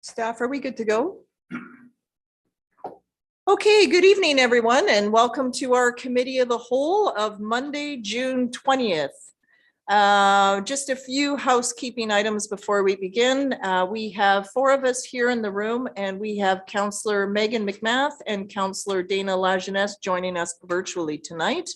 Staff, are we good to go? Okay, good evening, everyone, and welcome to our Committee of the Whole of Monday, June 20th. Just a few housekeeping items before we begin. We have 4 of us here in the room, and we have Councillor Megan McMath and Councillor Dana Lajeunesse joining us virtually tonight.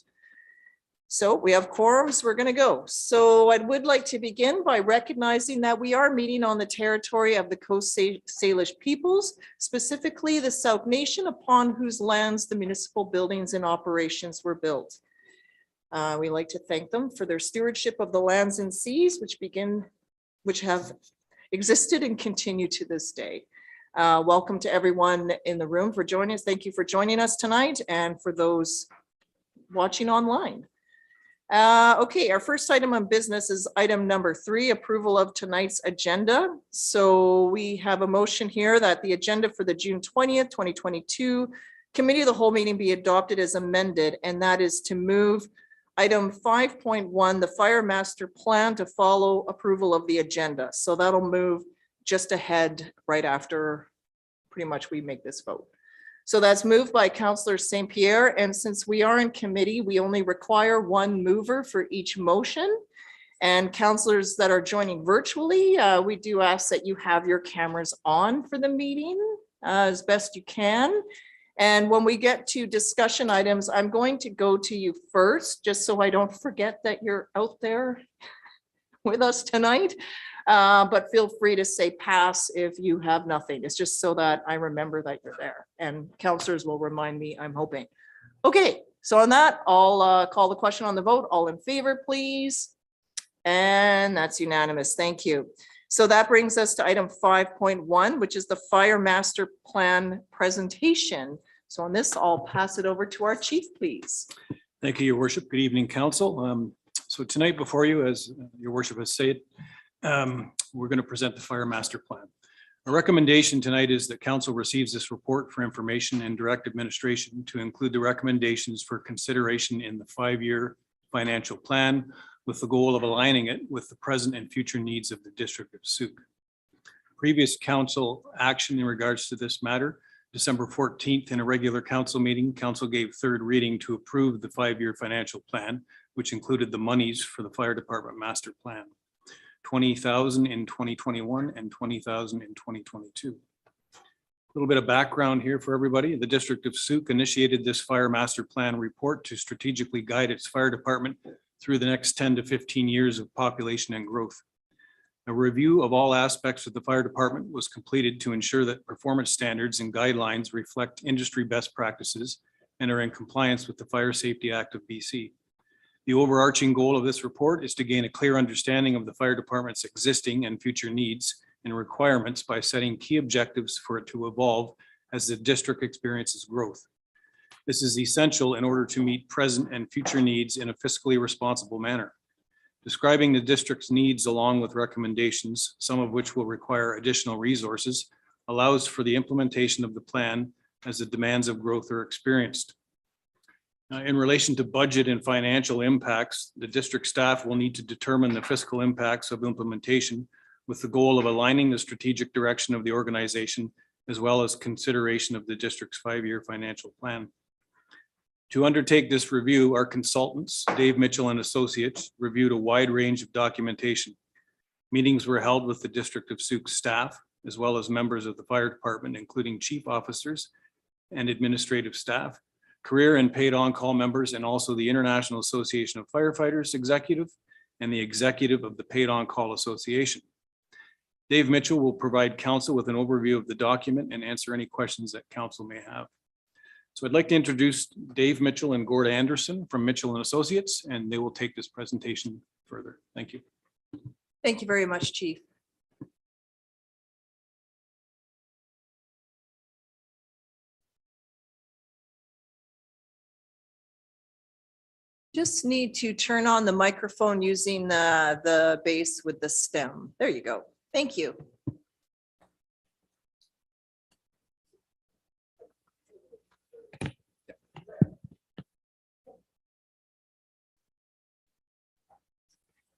So we have quorums, we're going to go. So I would like to begin by recognizing that we are meeting on the territory of the Coast Salish peoples, specifically the Sauk Nation, upon whose lands the municipal buildings and operations were built. We like to thank them for their stewardship of the lands and seas, which have existed and continue to this day. Welcome to everyone in the room for joining us. Thank you for joining us tonight, and for those watching online. Okay, our first item on business is item number 3, approval of tonight's agenda. So we have a motion here that the agenda for the June 20th, 2022 Committee of the Whole meeting be adopted as amended, and that is to move item 5.1, the Fire Master Plan, to follow approval of the agenda. So that'll move just ahead right after pretty much we make this vote. So that's moved by Councillor St. Pierre, and since we are in committee, we only require 1 mover for each motion. And councillors that are joining virtually, we do ask that you have your cameras on for the meeting as best you can. And when we get to discussion items, I'm going to go to you first, just so I don't forget that you're out there with us tonight. But feel free to say pass if you have nothing. It's just so that I remember that you're there, and councillors will remind me, I'm hoping. Okay, so on that, I'll call the question on the vote. All in favor, please. And that's unanimous. Thank you. So that brings us to item 5.1, which is the Fire Master Plan presentation. So on this, I'll pass it over to our chief, please. Thank you, Your Worship. Good evening, Council. So tonight before you, as Your Worship has said, we're going to present the Fire Master Plan. Our recommendation tonight is that Council receives this report for information and direct administration to include the recommendations for consideration in the 5-year financial plan, with the goal of aligning it with the present and future needs of the District of Sooke. Previous Council action in regards to this matter, December 14th, in a regular Council meeting, Council gave 3rd reading to approve the 5-year financial plan, which included the monies for the Fire Department Master Plan. 20,000 in 2021 and 20,000 in 2022. A little bit of background here for everybody. The District of Sooke initiated this Fire Master Plan report to strategically guide its fire department through the next 10 to 15 years of population and growth. A review of all aspects of the fire department was completed to ensure that performance standards and guidelines reflect industry best practices and are in compliance with the Fire Safety Act of BC. The overarching goal of this report is to gain a clear understanding of the fire department's existing and future needs and requirements by setting key objectives for it to evolve as the district experiences growth. This is essential in order to meet present and future needs in a fiscally responsible manner. Describing the district's needs along with recommendations, some of which will require additional resources, allows for the implementation of the plan as the demands of growth are experienced. In relation to budget and financial impacts, the district staff will need to determine the fiscal impacts of implementation with the goal of aligning the strategic direction of the organization, as well as consideration of the district's 5-year financial plan. To undertake this review, our consultants, Dave Mitchell and Associates, reviewed a wide range of documentation. Meetings were held with the District of Sooke staff, as well as members of the fire department, including chief officers and administrative staff, career and paid on-call members, and also the International Association of Firefighters executive and the executive of the Paid On-Call Association. Dave Mitchell will provide council with an overview of the document and answer any questions that council may have. So I'd like to introduce Dave Mitchell and Gord Anderson from Mitchell and Associates, and they will take this presentation further. Thank you. Thank you very much, Chief. Just need to turn on the microphone using the base with the stem. There you go. Thank you.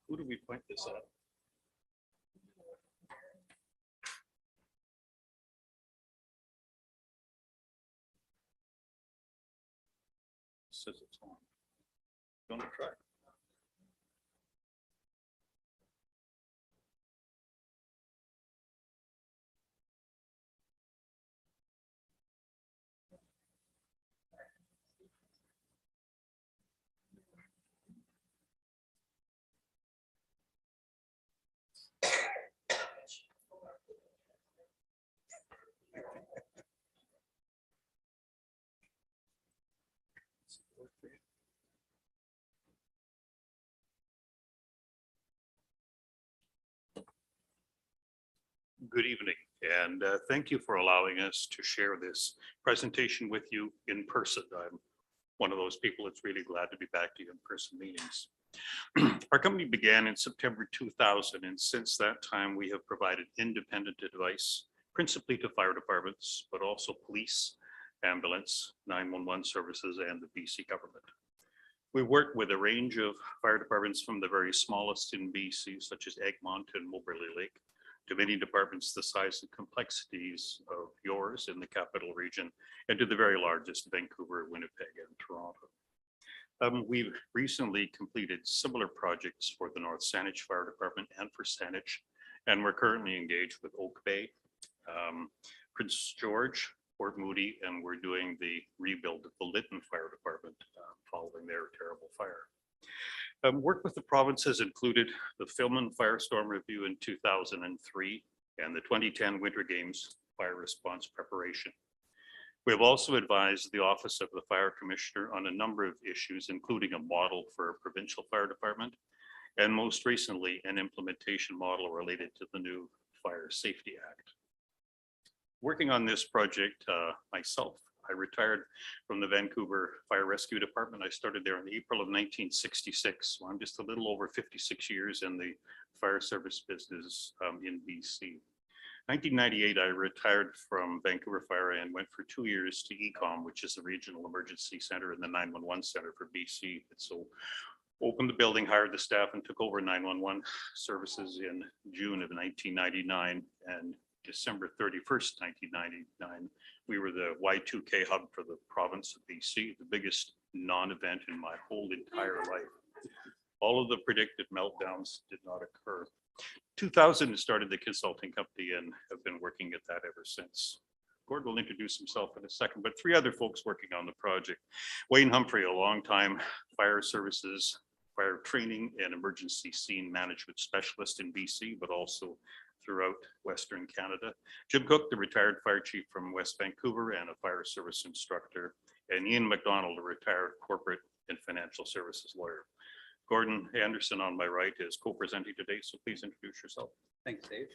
Who do we point this at? Says it's on. Don't try. Good evening, and thank you for allowing us to share this presentation with you in person. I'm one of those people that's really glad to be back to in-person meetings. Our company began in September 2000, and since that time, we have provided independent advice, principally to fire departments, but also police, ambulance, 911 services, and the BC government. We work with a range of fire departments from the very smallest in BC, such as Egmont and Moberly Lake, to many departments the size and complexities of yours in the capital region, and to the very largest, Vancouver, Winnipeg, and Toronto. We've recently completed similar projects for the North Saanich Fire Department and for Saanich, and we're currently engaged with Oak Bay, Prince George, Port Moody, and we're doing the rebuild of the Lytton Fire Department following their terrible fire. Work with the province has included the Filmon Firestorm Review in 2003 and the 2010 Winter Games Fire Response Preparation. We have also advised the Office of the Fire Commissioner on a number of issues, including a model for a provincial fire department, and most recently, an implementation model related to the new Fire Safety Act. Working on this project myself, I retired from the Vancouver Fire Rescue Department. I started there in April of 1966. So I'm just a little over 56 years in the fire service business in BC. 1998, I retired from Vancouver Fire and went for 2 years to ECOM, which is the Regional Emergency Center and the 911 Center for BC. And so opened the building, hired the staff, and took over 911 services in June of 1999. And December 31st, 1999, we were the Y2K hub for the province of BC, the biggest non-event in my whole entire life. All of the predicted meltdowns did not occur. 2000 started the consulting company and have been working at that ever since. Gord will introduce himself in a second, but 3 other folks working on the project. Wayne Humphrey, a longtime fire services, fire training and emergency scene management specialist in BC, but also throughout Western Canada. Jim Cook, the retired fire chief from West Vancouver and a fire service instructor, and Ian McDonald, a retired corporate and financial services lawyer. Gordon Anderson on my right is co-presenting today, so please introduce yourself. Thanks, Dave.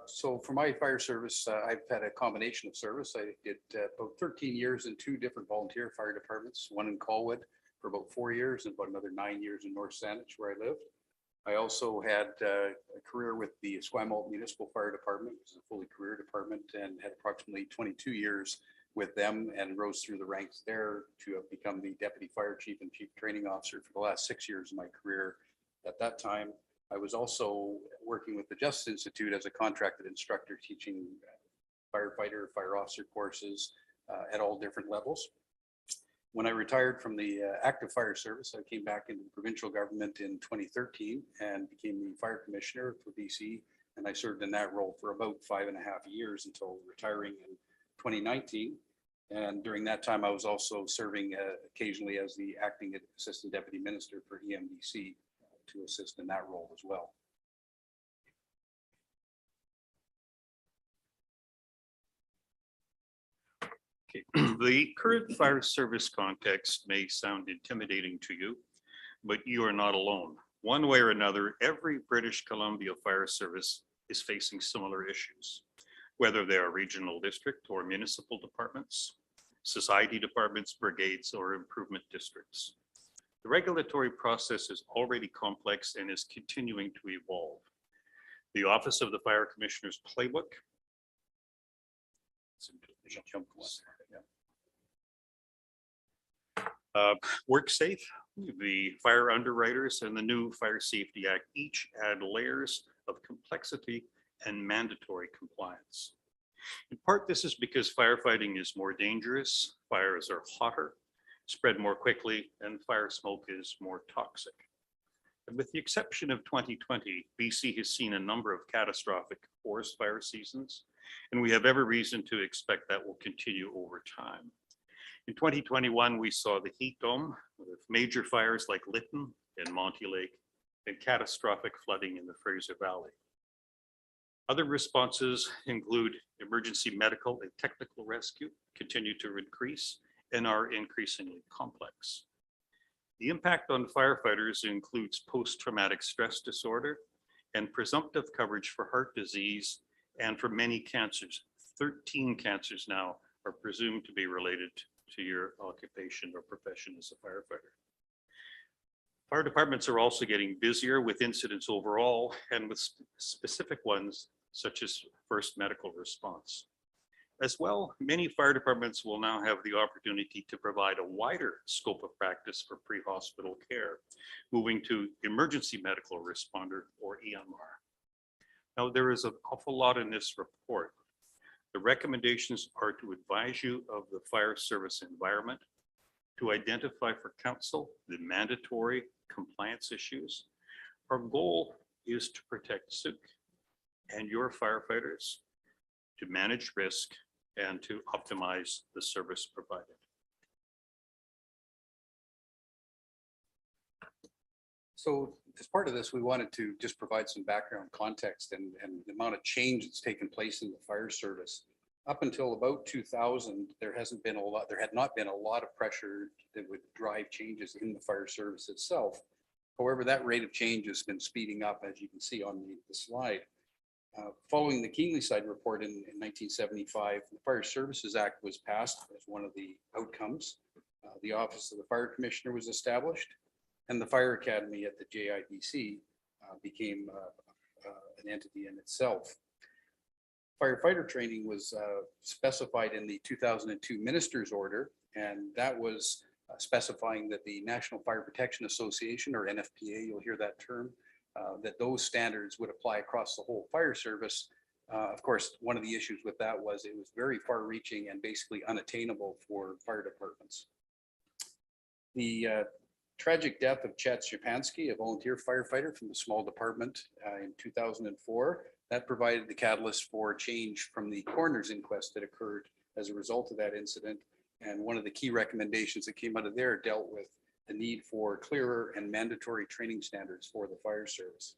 So for my fire service, I've had a combination of service. I did about 13 years in 2 different volunteer fire departments, one in Colwood for about 4 years and about another 9 years in North Saanich where I lived. I also had a career with the Esquimalt Municipal Fire Department, which is a fully career department, and had approximately 22 years with them and rose through the ranks there to have become the deputy fire chief and chief training officer for the last 6 years of my career. At that time, I was also working with the Justice Institute as a contracted instructor, teaching firefighter, fire officer courses at all different levels. When I retired from the active fire service, I came back into the provincial government in 2013 and became the fire commissioner for BC. And I served in that role for about 5.5 years until retiring in 2019. And during that time, I was also serving occasionally as the acting assistant deputy minister for EMDC to assist in that role as well. Okay. The current fire service context may sound intimidating to you, but you are not alone. One way or another, every British Columbia fire service is facing similar issues, whether they are regional district or municipal departments, society departments, brigades, or improvement districts. The regulatory process is already complex and is continuing to evolve. The Office of the Fire Commissioner's Playbook Work Safe, the Fire Underwriters, and the new Fire Safety Act each add layers of complexity and mandatory compliance. In part, this is because firefighting is more dangerous, fires are hotter, spread more quickly, and fire smoke is more toxic. And with the exception of 2020, BC has seen a number of catastrophic forest fire seasons, and we have every reason to expect that will continue over time. In 2021, we saw the heat dome with major fires like Lytton and Monty Lake and catastrophic flooding in the Fraser Valley. Other responses include emergency medical and technical rescue continue to increase and are increasingly complex. The impact on firefighters includes post-traumatic stress disorder and presumptive coverage for heart disease and for many cancers. 13 cancers now are presumed to be related to your occupation or profession as a firefighter. Fire departments are also getting busier with incidents overall and with specific ones such as first medical response. As well, many fire departments will now have the opportunity to provide a wider scope of practice for pre-hospital care, moving to emergency medical responder or EMR. Now, there is an awful lot in this report. The recommendations are to advise you of the fire service environment, to identify for council the mandatory compliance issues. Our goal is to protect Sooke and your firefighters, to manage risk, and to optimize the service provided. So as part of this, we wanted to just provide some background context and the amount of change that's taken place in the fire service. Up until about 2000, there had not been a lot of pressure that would drive changes in the fire service itself. However, that rate of change has been speeding up, as you can see on the slide. Following the Kiwiside Report in 1975, the Fire Services Act was passed as one of the outcomes. The Office of the Fire Commissioner was established, and the Fire Academy at the JIDC became an entity in itself. Firefighter training was specified in the 2002 Minister's Order, and that was specifying that the National Fire Protection Association, or NFPA, you'll hear that term, that those standards would apply across the whole fire service. Of course, one of the issues with that was it was very far-reaching and basically unattainable for fire departments. The tragic death of Chet Szczepanski, a volunteer firefighter from the small department in 2004, that provided the catalyst for change from the coroner's inquest that occurred as a result of that incident. And one of the key recommendations that came out of there dealt with the need for clearer and mandatory training standards for the fire service.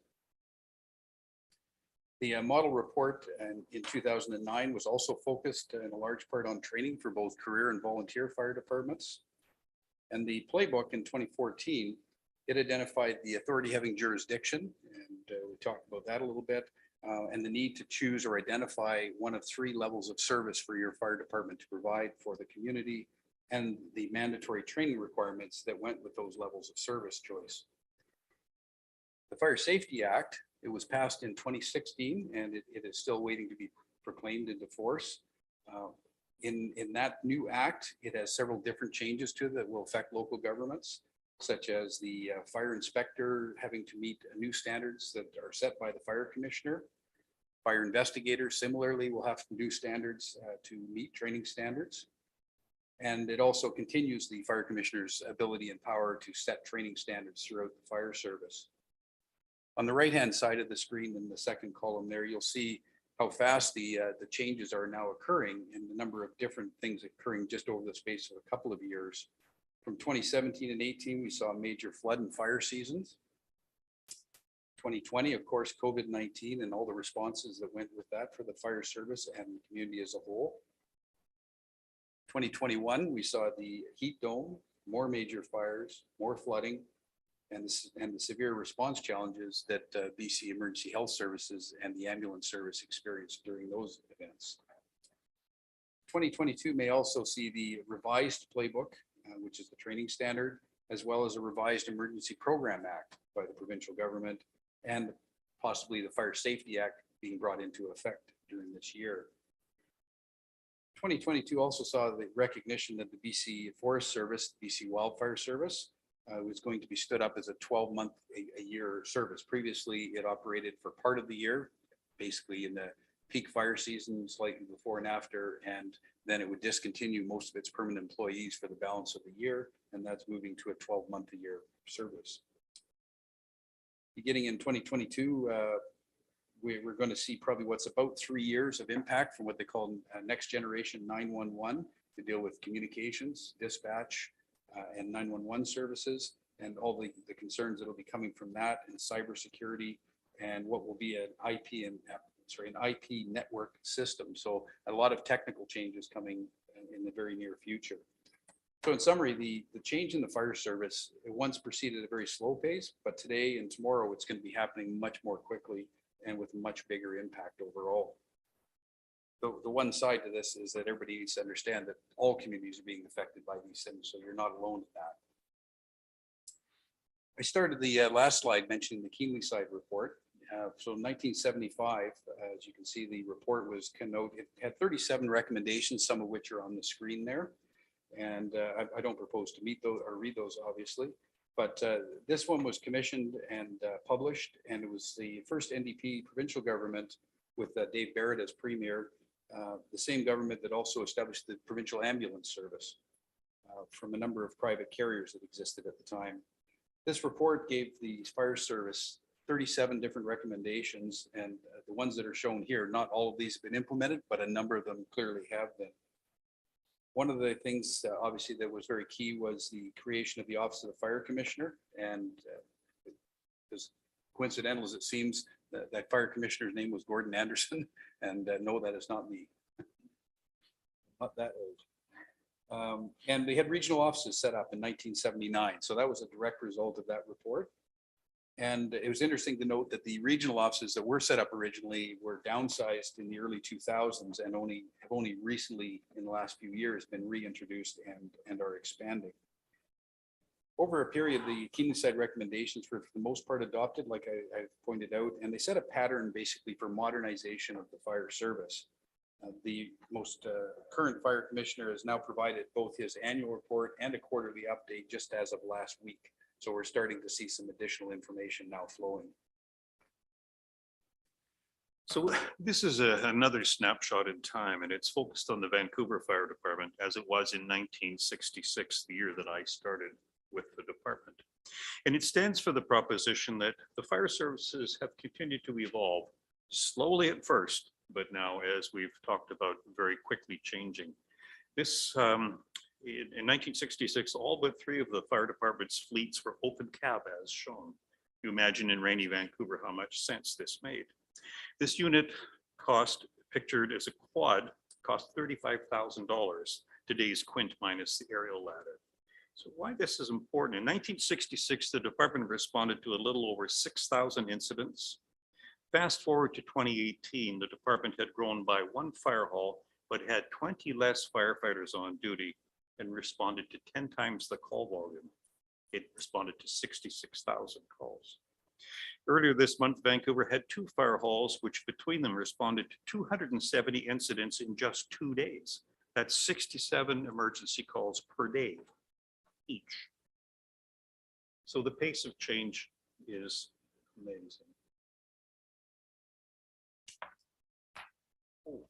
The model report in 2009 was also focused in a large part on training for both career and volunteer fire departments. And the playbook in 2014, it identified the authority having jurisdiction, and we talked about that a little bit, and the need to choose or identify one of 3 levels of service for your fire department to provide for the community, and the mandatory training requirements that went with those levels of service choice. The Fire Safety Act, it was passed in 2016, and it is still waiting to be proclaimed into force. In that new act, it has several different changes to it that will affect local governments, such as the fire inspector having to meet new standards that are set by the fire commissioner. Fire investigators similarly will have to do standards to meet training standards. And it also continues the fire commissioner's ability and power to set training standards throughout the fire service. On the right-hand side of the screen in the second column there, you'll see how fast the changes are now occurring and the number of different things occurring just over the space of a couple of years. From 2017 and 18, we saw major flood and fire seasons. 2020, of course, COVID-19 and all the responses that went with that for the fire service and the community as a whole. 2021, we saw the heat dome, more major fires, more flooding, and the severe response challenges that BC Emergency Health Services and the ambulance service experienced during those events. 2022 may also see the revised playbook, which is the training standard, as well as a revised Emergency Program Act by the provincial government, and possibly the Fire Safety Act being brought into effect during this year. 2022 also saw the recognition that the BC Forest Service, BC Wildfire Service, was going to be stood up as a 12-month a year service. Previously, it operated for part of the year, basically in the peak fire season slightly before and after, and then it would discontinue most of its permanent employees for the balance of the year, and that's moving to a 12-month-a-year service. Beginning in 2022, we're going to see probably what's about 3 years of impact from what they call next generation 911 to deal with communications, dispatch, and 911 services, and all the concerns that will be coming from that, and cybersecurity, and what will be an IP network system. So a lot of technical changes coming in the very near future. So in summary, the change in the fire service, it once proceeded at a very slow pace, but today and tomorrow it's going to be happening much more quickly and with much bigger impact overall. The one side to this is that everybody needs to understand that all communities are being affected by these things, so you're not alone in that. I started the last slide mentioning the Kiwiside Report. So in 1975, as you can see, the report was it had 37 recommendations, some of which are on the screen there. And I don't propose to meet those or read those, obviously. But this one was commissioned and published, and it was the first NDP provincial government with Dave Barrett as premier, the same government that also established the provincial ambulance service from a number of private carriers that existed at the time. This report gave the fire service 37 different recommendations, and the ones that are shown here, not all of these have been implemented, but a number of them clearly have been. One of the things obviously that was very key was the creation of the Office of the Fire Commissioner, and as coincidental as it seems, that fire commissioner's name was Gordon Anderson, and no, that is not me. Not that old. And they had regional offices set up in 1979, so that was a direct result of that report. And it was interesting to note that the regional offices that were set up originally were downsized in the early 2000s and have only recently, in the last few years, been reintroduced and are expanding. Over a period, the Kiwiside recommendations were for the most part adopted, like I've pointed out, and they set a pattern basically for modernization of the fire service. The most current fire commissioner has now provided both his annual report and a quarterly update just as of last week. So we're starting to see some additional information now flowing. So this is another snapshot in time, and it's focused on the Vancouver Fire Department as it was in 1966, the year that I started with the department. And it stands for the proposition that the fire services have continued to evolve, slowly at first, but now, as we've talked about, very quickly changing. This in 1966, all but 3 of the fire department's fleets were open cab, as shown. You imagine in rainy Vancouver how much sense this made. This unit cost, pictured as a quad, cost $35,000, today's quint minus the aerial ladder. So why this is important? In 1966, the department responded to a little over 6,000 incidents. Fast forward to 2018, the department had grown by 1 fire hall, but had 20 less firefighters on duty and responded to 10 times the call volume. It responded to 66,000 calls. Earlier this month, Vancouver had 2 fire halls, which between them responded to 270 incidents in just 2 days. That's 67 emergency calls per day each. So the pace of change is amazing. Oh.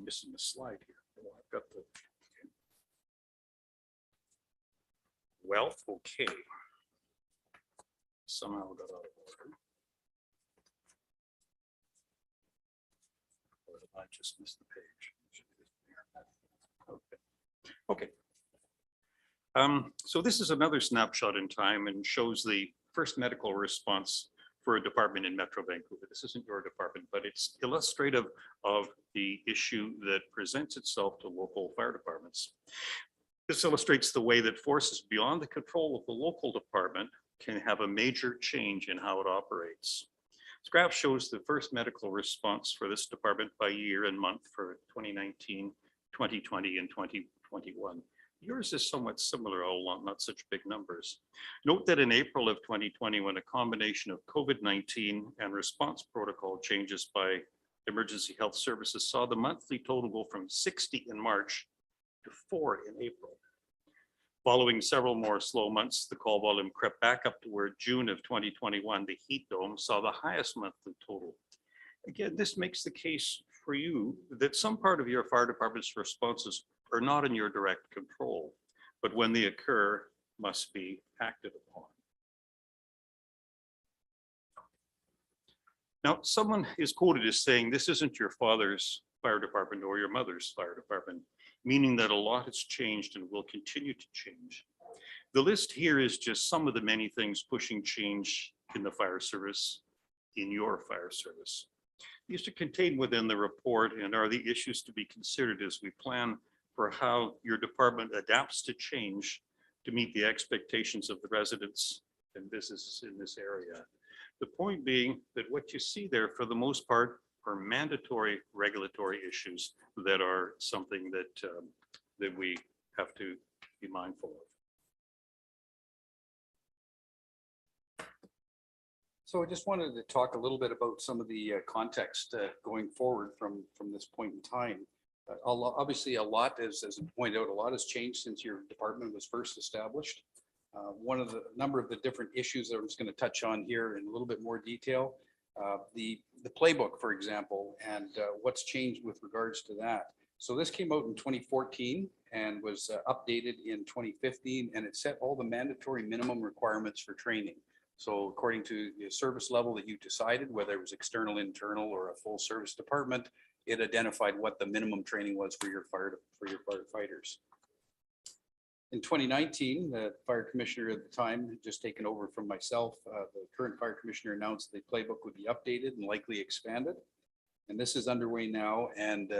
Missing a slide here. Oh, I've got the. Well, okay. Somehow got out of order. Or did I just missed the page? Okay. So this is another snapshot in time and shows the first medical response for a department in Metro Vancouver. This isn't your department, but it's illustrative of the issue that presents itself to local fire departments. This illustrates the way that forces beyond the control of the local department can have a major change in how it operates. This graph shows the first medical response for this department by year and month for 2019, 2020, and 2021. Yours is somewhat similar, although not such big numbers. Note that in April of 2020, when a combination of COVID-19 and response protocol changes by emergency health services saw the monthly total go from 60 in March to 4 in April. Following several more slow months, the call volume crept back up to where June of 2021, the heat dome saw the highest monthly total. Again, this makes the case for you that some part of your fire department's responses are not in your direct control, but when they occur, must be acted upon. Now, someone is quoted as saying, this isn't your father's fire department or your mother's fire department, meaning that a lot has changed and will continue to change. The list here is just some of the many things pushing change in the fire service, in your fire service. These are contained within the report and are the issues to be considered as we plan for how your department adapts to change to meet the expectations of the residents and businesses in this area. The point being that what you see there for the most part are mandatory regulatory issues that are something that, that we have to be mindful of. So I just wanted to talk a little bit about some of the context going forward from this point in time. Obviously, a lot, as pointed out, a lot has changed since your department was first established. One of the number of the different issues that I'm just going to touch on here in a little bit more detail. The playbook, for example, and what's changed with regards to that. So this came out in 2014 and was updated in 2015, and it set all the mandatory minimum requirements for training. So according to the service level that you decided, whether it was external, internal, or a full service department, it identified what the minimum training was for your firefighters. In 2019, the fire commissioner at the time had just taken over from myself. The current fire commissioner announced the playbook would be updated and likely expanded. And this is underway now, and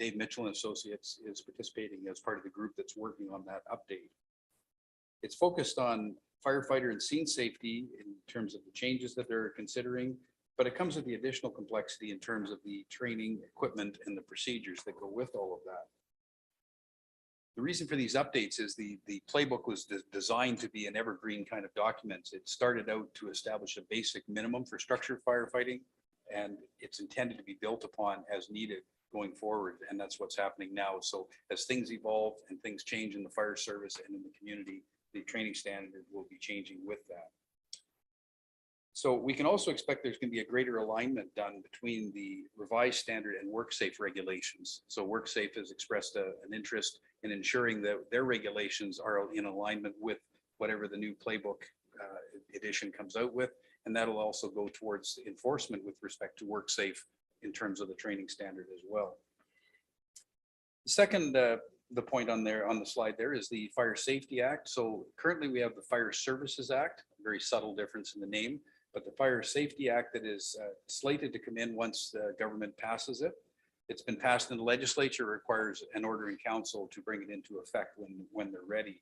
Dave Mitchell and Associates is participating as part of the group that's working on that update. It's focused on firefighter and scene safety in terms of the changes that they're considering, but it comes with the additional complexity in terms of the training, equipment, and the procedures that go with all of that. The reason for these updates is the playbook was designed to be an evergreen kind of document. It started out to establish a basic minimum for structured firefighting, and it's intended to be built upon as needed going forward. And that's what's happening now. So as things evolve and things change in the fire service and in the community, the training standard will be changing with that. So we can also expect there's going to be a greater alignment done between the revised standard and WorkSafe regulations. So WorkSafe has expressed an interest in ensuring that their regulations are in alignment with whatever the new playbook edition comes out with. And that'll also go towards enforcement with respect to WorkSafe in terms of the training standard as well. The second, the point on there on the slide there is the Fire Safety Act. So currently we have the Fire Services Act, a very subtle difference in the name, but the Fire Safety Act that is slated to come in once the government passes it. It's been passed in the legislature, requires an order in council to bring it into effect when they're ready.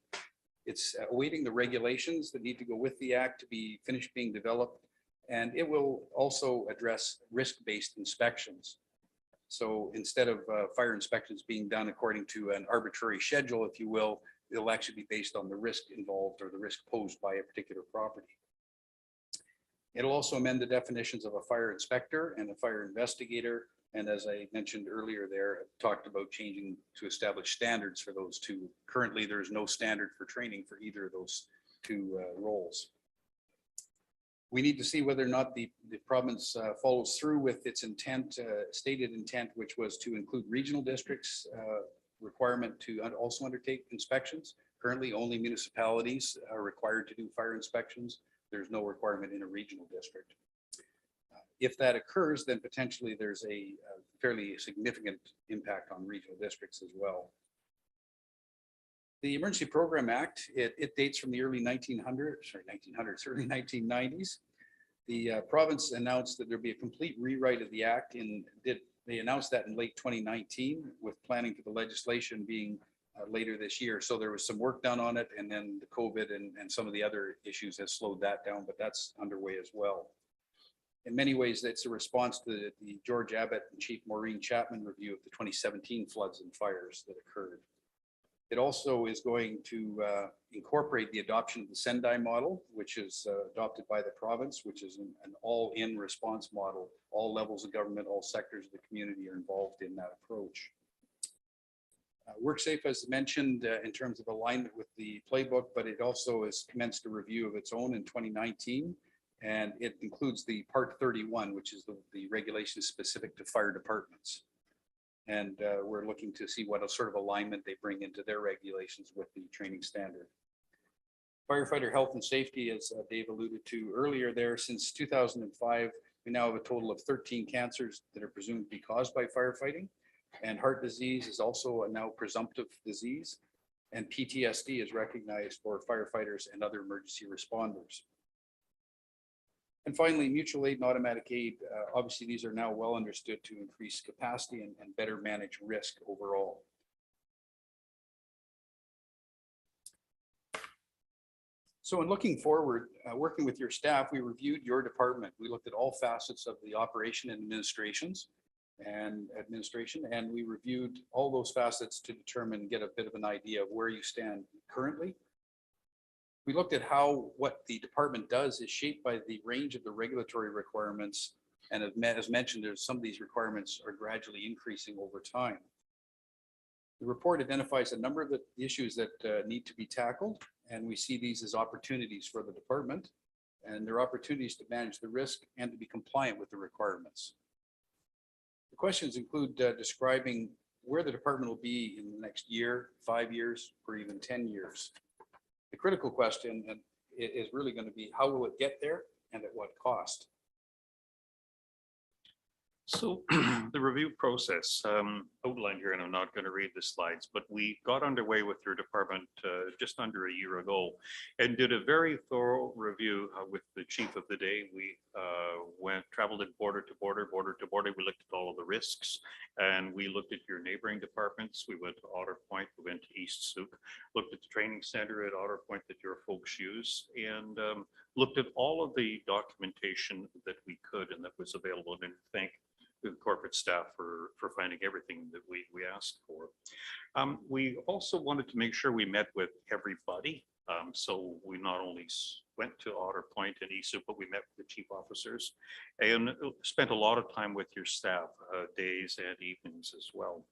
It's awaiting the regulations that need to go with the act to be finished being developed, and it will also address risk-based inspections. So instead of fire inspections being done according to an arbitrary schedule, if you will, it'll actually be based on the risk involved or the risk posed by a particular property. It'll also amend the definitions of a fire inspector and a fire investigator. And as I mentioned earlier there, talked about changing to establish standards for those two. Currently, there's no standard for training for either of those two roles. We need to see whether or not the province follows through with its intent, stated intent, which was to include regional districts requirement to also undertake inspections. Currently, only municipalities are required to do fire inspections. There's no requirement in a regional district. If that occurs, then potentially there's a fairly significant impact on regional districts as well. The Emergency Program Act, it dates from the early early 1990s. The province announced that there'd be a complete rewrite of the act they announced that in late 2019 with planning for the legislation being later this year. So there was some work done on it, and then the COVID and some of the other issues has slowed that down, but that's underway as well. In many ways, that's a response to the George Abbott and Chief Maureen Chapman review of the 2017 floods and fires that occurred. It also is going to incorporate the adoption of the Sendai model, which is adopted by the province, which is an all-in response model. All levels of government, all sectors of the community are involved in that approach. WorkSafe, as mentioned, in terms of alignment with the playbook, but it also has commenced a review of its own in 2019. And it includes the Part 31, which is the regulations specific to fire departments. And we're looking to see what sort of alignment they bring into their regulations with the training standard. Firefighter health and safety, as Dave alluded to earlier there, since 2005, we now have a total of 13 cancers that are presumed to be caused by firefighting. And heart disease is also a now presumptive disease. And PTSD is recognized for firefighters and other emergency responders. And finally, mutual aid and automatic aid, obviously these are now well understood to increase capacity and better manage risk overall. So in looking forward, working with your staff, we reviewed your department. We looked at all facets of the operation and administration, and we reviewed all those facets to determine, get a bit of an idea of where you stand currently. We looked at how what the department does is shaped by the range of the regulatory requirements. And as mentioned, there's some of these requirements are gradually increasing over time. The report identifies a number of the issues that need to be tackled, and we see these as opportunities for the department, and they're opportunities to manage the risk and to be compliant with the requirements. The questions include describing where the department will be in the next year, 5 years, or even 10 years. The critical question is really going to be, how will it get there and at what cost? So the review process outlined here, and I'm not going to read the slides, but we got underway with your department just under a year ago and did a very thorough review with the chief of the day. We traveled in border to border. We looked at all of the risks, and we looked at your neighboring departments. We went to Otter Point, we went to East Sooke, looked at the training center at Otter Point that your folks use, and looked at all of the documentation that we could and that was available. And thank the corporate staff for finding everything that we asked for. We also wanted to make sure we met with everybody. So we not only went to Otter Point and East, but we met with the chief officers and spent a lot of time with your staff, days and evenings as well.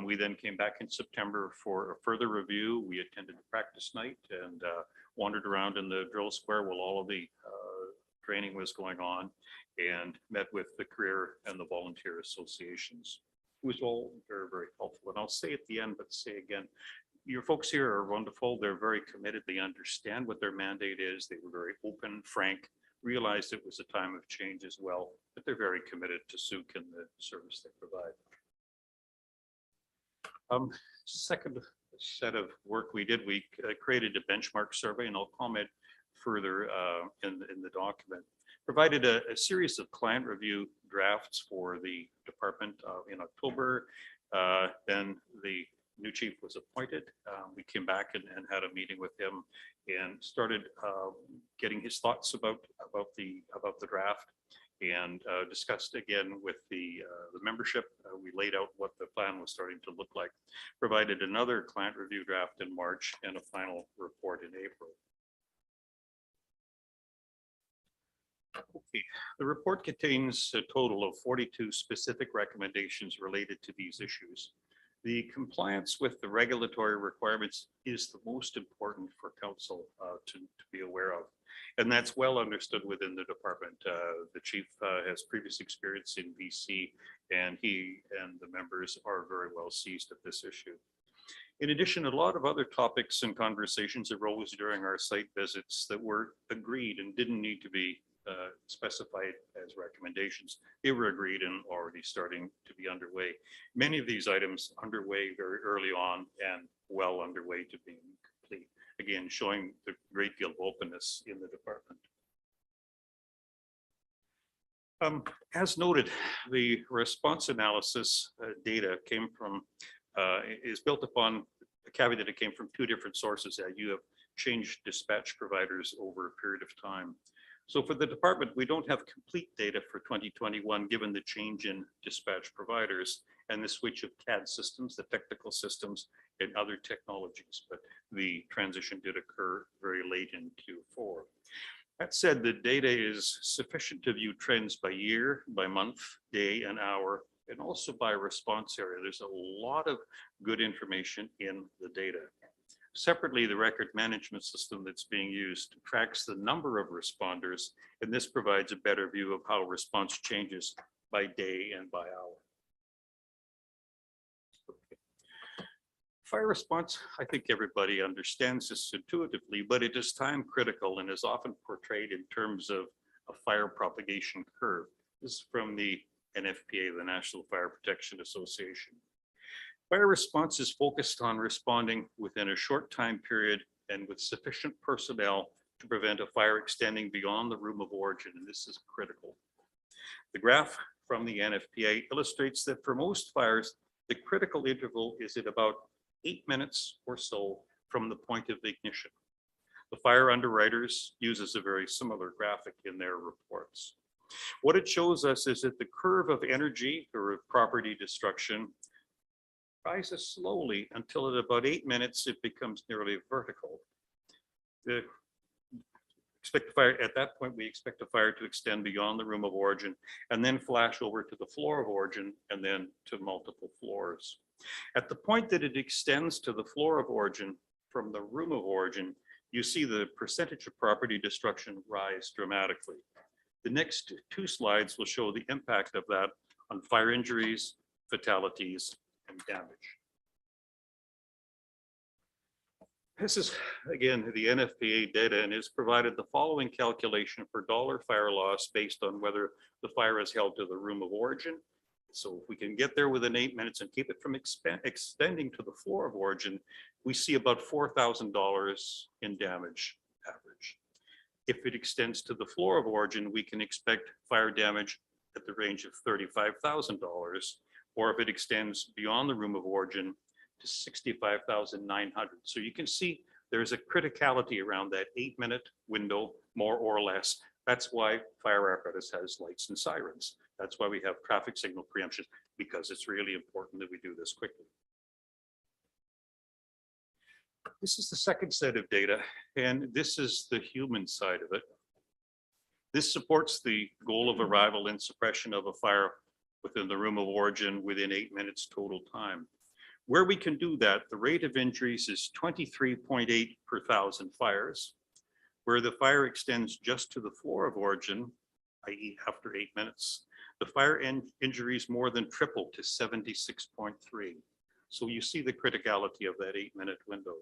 We then came back in September for a further review. We attended the practice night and wandered around in the drill square while all of the training was going on, and met with the career and the volunteer associations. It was all very, very helpful. And I'll say at the end, but say again, your folks here are wonderful. They're very committed. They understand what their mandate is. They were very open, frank, realized it was a time of change as well, but they're very committed to Sooke and the service they provide. Second set of work we did, we created a benchmark survey, and I'll comment further in the document. Provided a series of client review drafts for the department in October. Then the new chief was appointed. We came back and had a meeting with him and started getting his thoughts about the draft, and discussed again with the membership. We laid out what the plan was starting to look like. Provided another client review draft in March and a final report in April. Okay. The report contains a total of 42 specific recommendations related to these issues. The compliance with the regulatory requirements is the most important for council to be aware of, and that's well understood within the department. The chief has previous experience in BC, and he and the members are very well seized of this issue. In addition, a lot of other topics and conversations arose during our site visits that were agreed and didn't need to be specified as recommendations. They were agreed and already starting to be underway. Many of these items underway very early on and well underway to being complete. Again, showing the great deal of openness in the department. As noted, the response analysis data came from, is built upon the caveat that it came from two different sources. You have changed dispatch providers over a period of time. So for the department, we don't have complete data for 2021, given the change in dispatch providers and the switch of CAD systems, the technical systems, and other technologies, but the transition did occur very late in Q4. That said, the data is sufficient to view trends by year, by month, day, and hour, and also by response area. There's a lot of good information in the data. Separately, the record management system that's being used tracks the number of responders, and this provides a better view of how response changes by day and by hour. Okay. Fire response, I think everybody understands this intuitively, but it is time critical and is often portrayed in terms of a fire propagation curve. This is from the NFPA, the National Fire Protection Association. Fire response is focused on responding within a short time period and with sufficient personnel to prevent a fire extending beyond the room of origin, and this is critical. The graph from the NFPA illustrates that for most fires, the critical interval is at about 8 minutes or so from the point of ignition. The fire underwriters uses a very similar graphic in their reports. What it shows us is that the curve of energy or of property destruction rises slowly until at about 8 minutes, it becomes nearly vertical. At that point, we expect a fire to extend beyond the room of origin and then flash over to the floor of origin and then to multiple floors. At the point that it extends to the floor of origin from the room of origin, you see the percentage of property destruction rise dramatically. The next 2 slides will show the impact of that on fire injuries, fatalities, and damage. This is, again, the NFPA data, and has provided the following calculation per dollar fire loss based on whether the fire is held to the room of origin. So if we can get there within 8 minutes and keep it from extending to the floor of origin, we see about $4,000 in damage average. If it extends to the floor of origin, we can expect fire damage at the range of $35,000, or if it extends beyond the room of origin to $65,900. So you can see there's a criticality around that 8-minute window, more or less. That's why fire apparatus has lights and sirens. That's why we have traffic signal preemption, because it's really important that we do this quickly. This is the second set of data, and this is the human side of it. This supports the goal of arrival and suppression of a fire within the room of origin within 8 minutes total time. Where we can do that, the rate of injuries is 23.8 per 1,000 fires. Where the fire extends just to the floor of origin, i.e. after 8 minutes, the fire injuries more than triple to 76.3. So you see the criticality of that 8-minute window.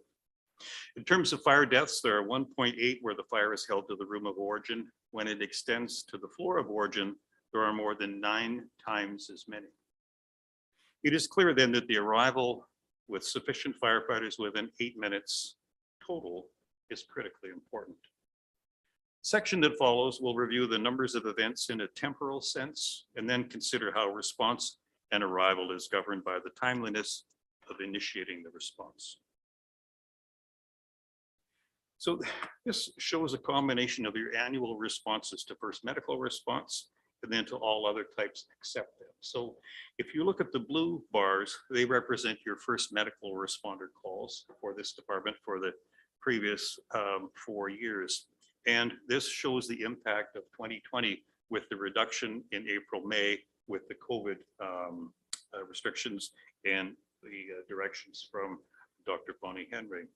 In terms of fire deaths, there are 1.8 where the fire is held to the room of origin. When it extends to the floor of origin, there are more than 9 times as many. It is clear then that the arrival with sufficient firefighters within 8 minutes total is critically important. The section that follows will review the numbers of events in a temporal sense, and then consider how response and arrival is governed by the timeliness of initiating the response. So this shows a combination of your annual responses to first medical response and then to all other types except them. So if you look at the blue bars, they represent your first medical responder calls for this department for the previous 4 years. And this shows the impact of 2020 with the reduction in April, May with the COVID restrictions and the directions from Dr. Bonnie Henry.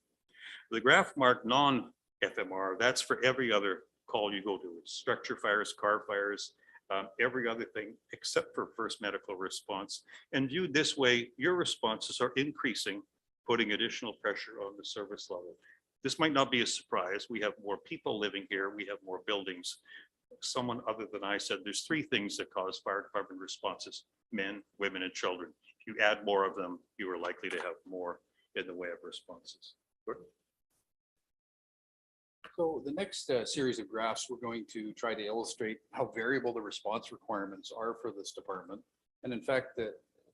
The graph marked non-FMR, that's for every other call you go to. It's structure fires, car fires, every other thing except for first medical response. And viewed this way, your responses are increasing, putting additional pressure on the service level. This might not be a surprise. We have more people living here. We have more buildings. Someone other than I said, there's 3 things that cause fire department responses: men, women, and children. If you add more of them, you are likely to have more in the way of responses. Good. So the next series of graphs, we're going to try to illustrate how variable the response requirements are for this department. And in fact,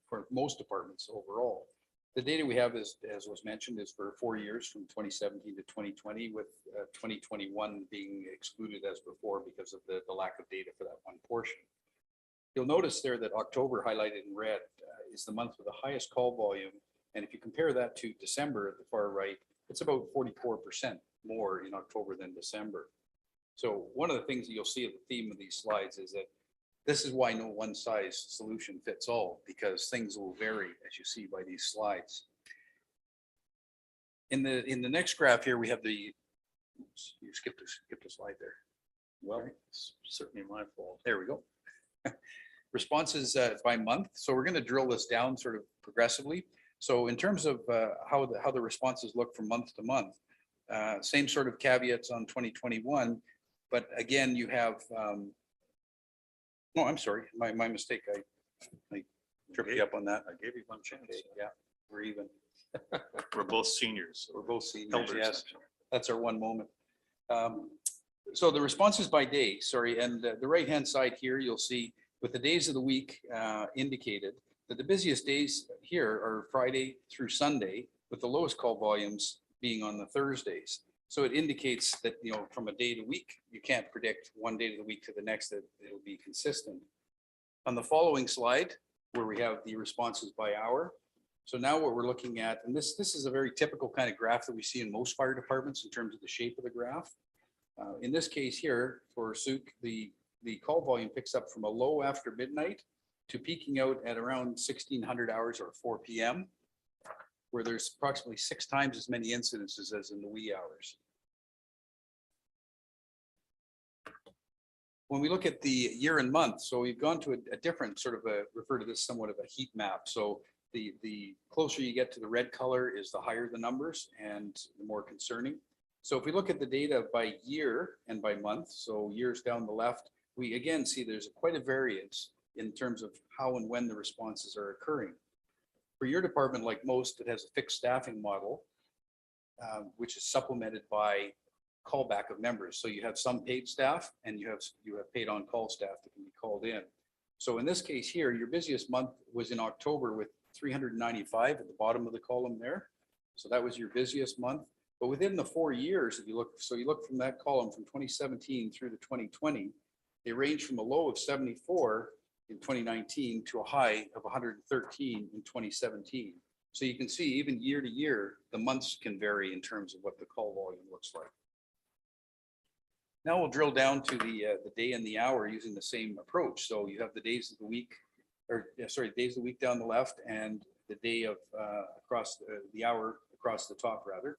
for most departments overall. The data we have is, as was mentioned, is for 4 years from 2017 to 2020, with 2021 being excluded as before because of the lack of data for that one portion. You'll notice there that October, highlighted in red, is the month with the highest call volume. And if you compare that to December at the far right, it's about 44% more in October than December. So one of the things that you'll see at the theme of these slides is that This is why no one size solution fits all, because things will vary, as you see by these slides. In the next graph here, we have the, oops, you skipped a slide there. Well, it's certainly my fault. There we go. Responses by month. So we're going to drill this down sort of progressively. So in terms of how the responses look from month to month, same sort of caveats on 2021, but again, you have, no, I'm sorry, my mistake. I tripped you up on that. I gave you one chance. Okay, yeah, we're even. We're both seniors. We're both seniors, Elders, yes. actually. That's our one moment. So the responses by day, sorry, and the right-hand side here, you'll see with the days of the week indicated that the busiest days here are Friday through Sunday, with the lowest call volumes being on the Thursdays. So it indicates that, you know, from a day to week, you can't predict one day to the week to the next that it'll be consistent. On the following slide, where we have the responses by hour. So now what we're looking at, and this is a very typical kind of graph that we see in most fire departments in terms of the shape of the graph. In this case here for Sooke, the call volume picks up from a low after midnight to peaking out at around 1600 hours or 4 p.m., where there's approximately 6 times as many incidences as in the wee hours. When we look at the year and month, so we've gone to a different sort of refer to this somewhat of a heat map. So the closer you get to the red color is the higher the numbers and the more concerning. So if we look at the data by year and by month, so years down the left, we again see there's quite a variance in terms of how and when the responses are occurring. For your department, like most, it has a fixed staffing model, which is supplemented by callback of members. So you have some paid staff and you have paid on call staff that can be called in. So in this case here, your busiest month was in October with 395 at the bottom of the column there. So that was your busiest month. But within the 4 years, if you look, so you look from that column from 2017 through to 2020, they range from a low of 74 in 2019 to a high of 113 in 2017. So you can see even year to year, the months can vary in terms of what the call volume looks like. Now we'll drill down to the day and the hour using the same approach. So you have the days of the week, or sorry, days of the week down the left and the day of across the hour across the top rather.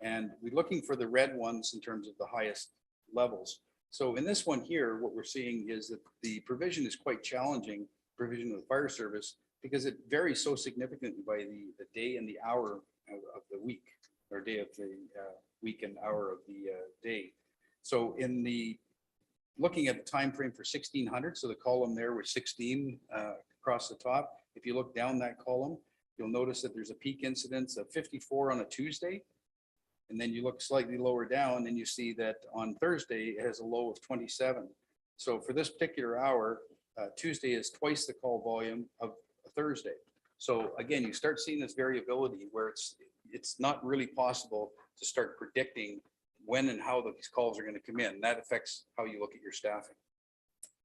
And we're looking for the red ones in terms of the highest levels. So in this one here, what we're seeing is that the provision is quite challenging, provision of the fire service, because it varies so significantly by the day and the hour of the week, or day of the week and hour of the day. So in the, looking at the time frame for 1600, so the column there was 16 across the top. If you look down that column, you'll notice that there's a peak incidence of 54 on a Tuesday. And then you look slightly lower down and you see that on Thursday, it has a low of 27. So for this particular hour, Tuesday is twice the call volume of a Thursday. So again, you start seeing this variability where it's not really possible to start predicting when and how these calls are going to come in. That affects how you look at your staffing.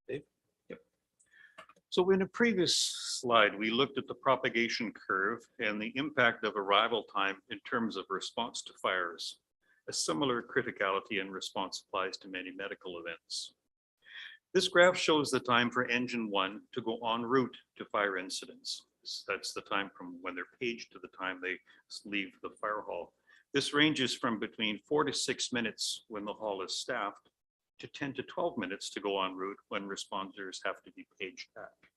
Dave? Yep. So in a previous slide, we looked at the propagation curve and the impact of arrival time in terms of response to fires. A similar criticality and response applies to many medical events. This graph shows the time for engine 1 to go en route to fire incidents. That's the time from when they're paged to the time they leave the fire hall. This ranges from between 4 to 6 minutes when the hall is staffed to 10 to 12 minutes to go en route when responders have to be paged back,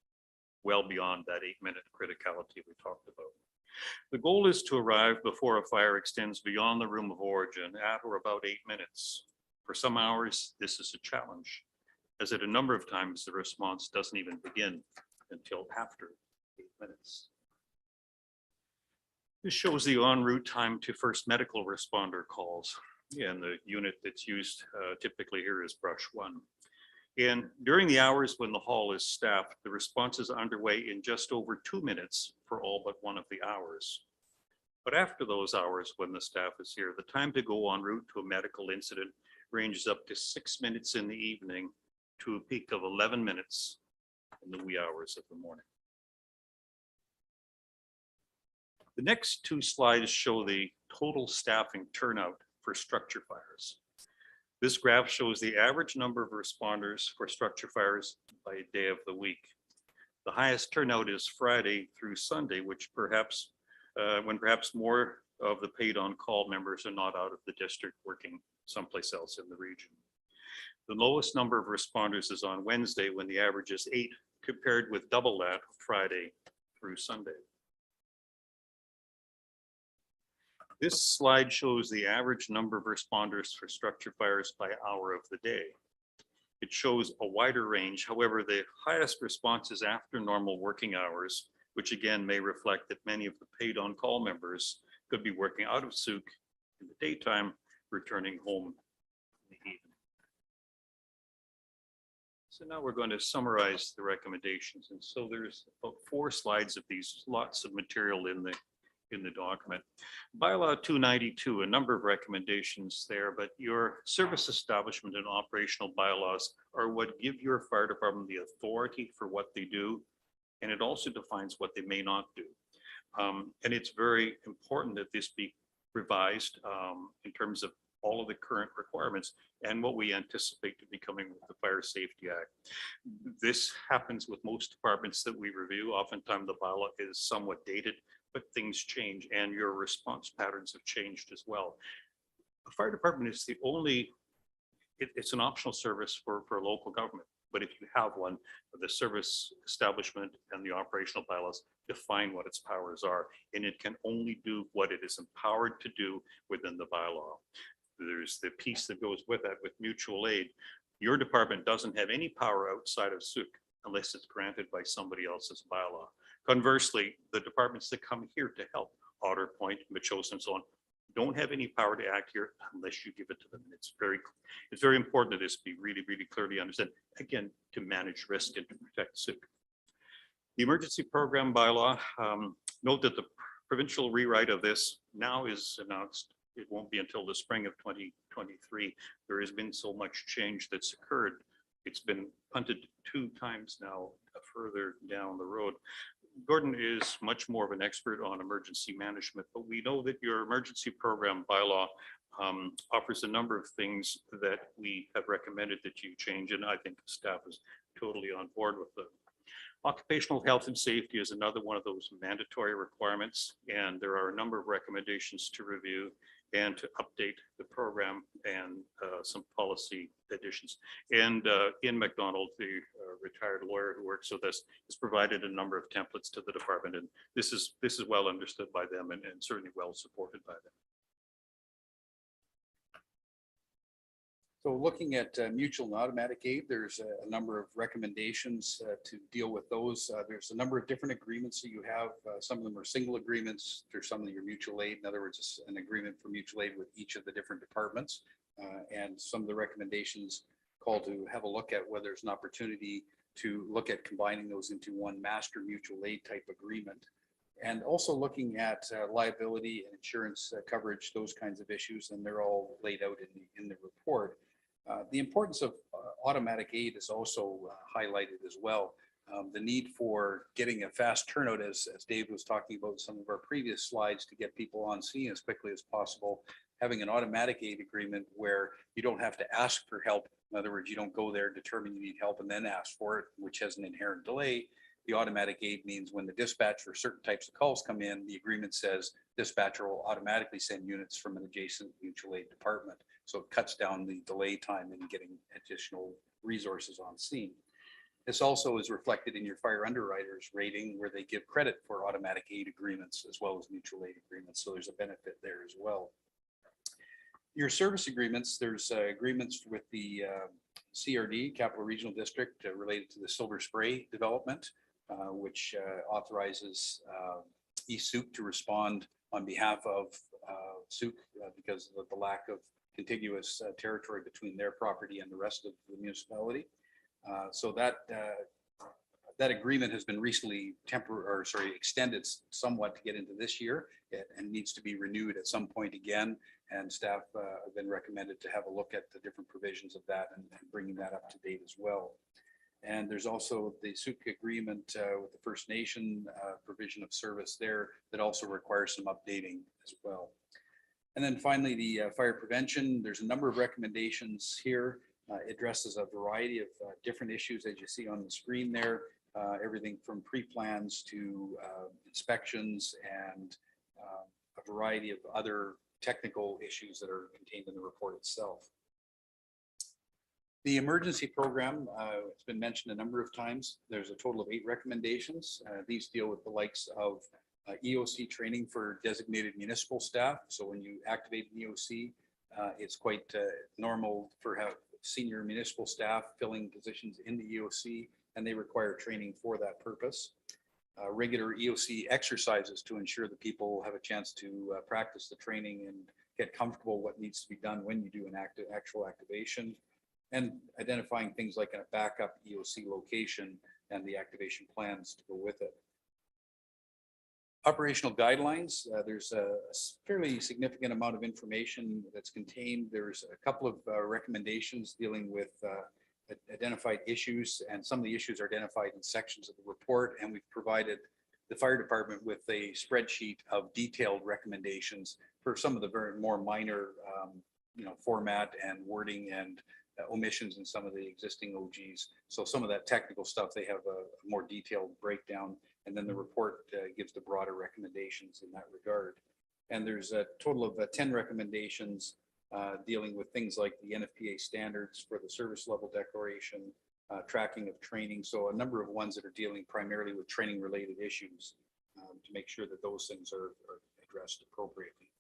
well beyond that 8-minute criticality we talked about. The goal is to arrive before a fire extends beyond the room of origin at or about 8 minutes. For some hours, this is a challenge, as at a number of times the response doesn't even begin until after 8 minutes. This shows the en route time to first medical responder calls. And the unit that's used typically here is brush 1. And during the hours when the hall is staffed, the response is underway in just over 2 minutes for all but one of the hours. But after those hours when the staff is here, the time to go en route to a medical incident ranges up to 6 minutes in the evening to a peak of 11 minutes in the wee hours of the morning. The next 2 slides show the total staffing turnout for structure fires. This graph shows the average number of responders for structure fires by day of the week. The highest turnout is Friday through Sunday, which perhaps, when perhaps more of the paid on call members are not out of the district working someplace else in the region. The lowest number of responders is on Wednesday when the average is 8, compared with double that Friday through Sunday. This slide shows the average number of responders for structure fires by hour of the day. It shows a wider range. However, the highest response is after normal working hours, which again may reflect that many of the paid on call members could be working out of Sooke in the daytime, returning home in the evening. So now we're going to summarize the recommendations. And so there's about 4 slides of these, lots of material in the document. Bylaw 292, a number of recommendations there, but your service establishment and operational bylaws are what give your fire department the authority for what they do. And it also defines what they may not do. And it's very important that this be revised in terms of all of the current requirements and what we anticipate to be coming with the Fire Safety Act. This happens with most departments that we review. Oftentimes the bylaw is somewhat dated, but things change and your response patterns have changed as well. The fire department is the only, it's an optional service for local government. But if you have one, the service establishment and the operational bylaws define what its powers are, and it can only do what it is empowered to do within the bylaw. There's the piece that goes with that with mutual aid. Your department doesn't have any power outside of Sooke unless it's granted by somebody else's bylaw. Conversely, the departments that come here to help, Otter Point, Machosa, and so on, don't have any power to act here unless you give it to them. It's very important that this be really, really clearly understood, again, to manage risk and to protect Sooke. The emergency program bylaw, note that the provincial rewrite of this now is announced. It won't be until the spring of 2023. There has been so much change that's occurred. It's been punted 2 times now further down the road. Gordon is much more of an expert on emergency management, but we know that your emergency program bylaw offers a number of things that we have recommended that you change, and I think staff is totally on board with them. Occupational health and safety is another one of those mandatory requirements, and there are a number of recommendations to review and to update the program and some policy additions. And Ian McDonald, the retired lawyer who works with us, has provided a number of templates to the department, and this is well understood by them and certainly well supported by them. So looking at mutual and automatic aid, there's a number of recommendations to deal with those. There's a number of different agreements that you have. Some of them are single agreements. There's some that are mutual aid. In other words, it's an agreement for mutual aid with each of the different departments. And some of the recommendations call to have a look at whether there's an opportunity to look at combining those into one master mutual aid type agreement. And also looking at liability and insurance coverage, those kinds of issues, and they're all laid out in the report. The importance of automatic aid is also highlighted as well. The need for getting a fast turnout, as Dave was talking about in some of our previous slides, to get people on scene as quickly as possible. Having an automatic aid agreement where you don't have to ask for help. In other words, you don't go there, determine you need help, and then ask for it, which has an inherent delay. The automatic aid means when the dispatch for certain types of calls come in, the agreement says dispatcher will automatically send units from an adjacent mutual aid department. So it cuts down the delay time in getting additional resources on scene. This also is reflected in your fire underwriters rating, where they give credit for automatic aid agreements as well as mutual aid agreements. So there's a benefit there as well. Your service agreements, there's agreements with the CRD, Capital Regional District, related to the Silver Spray development, which authorizes East Sooke to respond on behalf of Sooke because of the lack of contiguous territory between their property and the rest of the municipality. So that agreement has been recently extended somewhat to get into this year and needs to be renewed at some point again. And staff have been recommended to have a look at the different provisions of that and bringing that up to date as well. And there's also the Sooke agreement with the First Nation provision of service there that also requires some updating as well. And then finally, the fire prevention, there's a number of recommendations here. It addresses a variety of different issues as you see on the screen there. Everything from pre-plans to inspections and a variety of other technical issues that are contained in the report itself. The emergency program, it's been mentioned a number of times. There's a total of 8 recommendations. These deal with the likes of EOC training for designated municipal staff. So when you activate an EOC, it's quite normal for have senior municipal staff filling positions in the EOC, and they require training for that purpose. Regular EOC exercises to ensure that people have a chance to practice the training and get comfortable what needs to be done when you do an actual activation, and identifying things like a backup EOC location and the activation plans to go with it. Operational guidelines, there's a fairly significant amount of information that's contained. There's a couple of recommendations dealing with identified issues, and some of the issues are identified in sections of the report, and we've provided the fire department with a spreadsheet of detailed recommendations for some of the very more minor format and wording and omissions in some of the existing OGs. So some of that technical stuff, they have a more detailed breakdown, and then the report gives the broader recommendations in that regard. And there's a total of 10 recommendations dealing with things like the NFPA standards for the service level declaration, tracking of training. So a number of ones that are dealing primarily with training related issues to make sure that those things are addressed appropriately.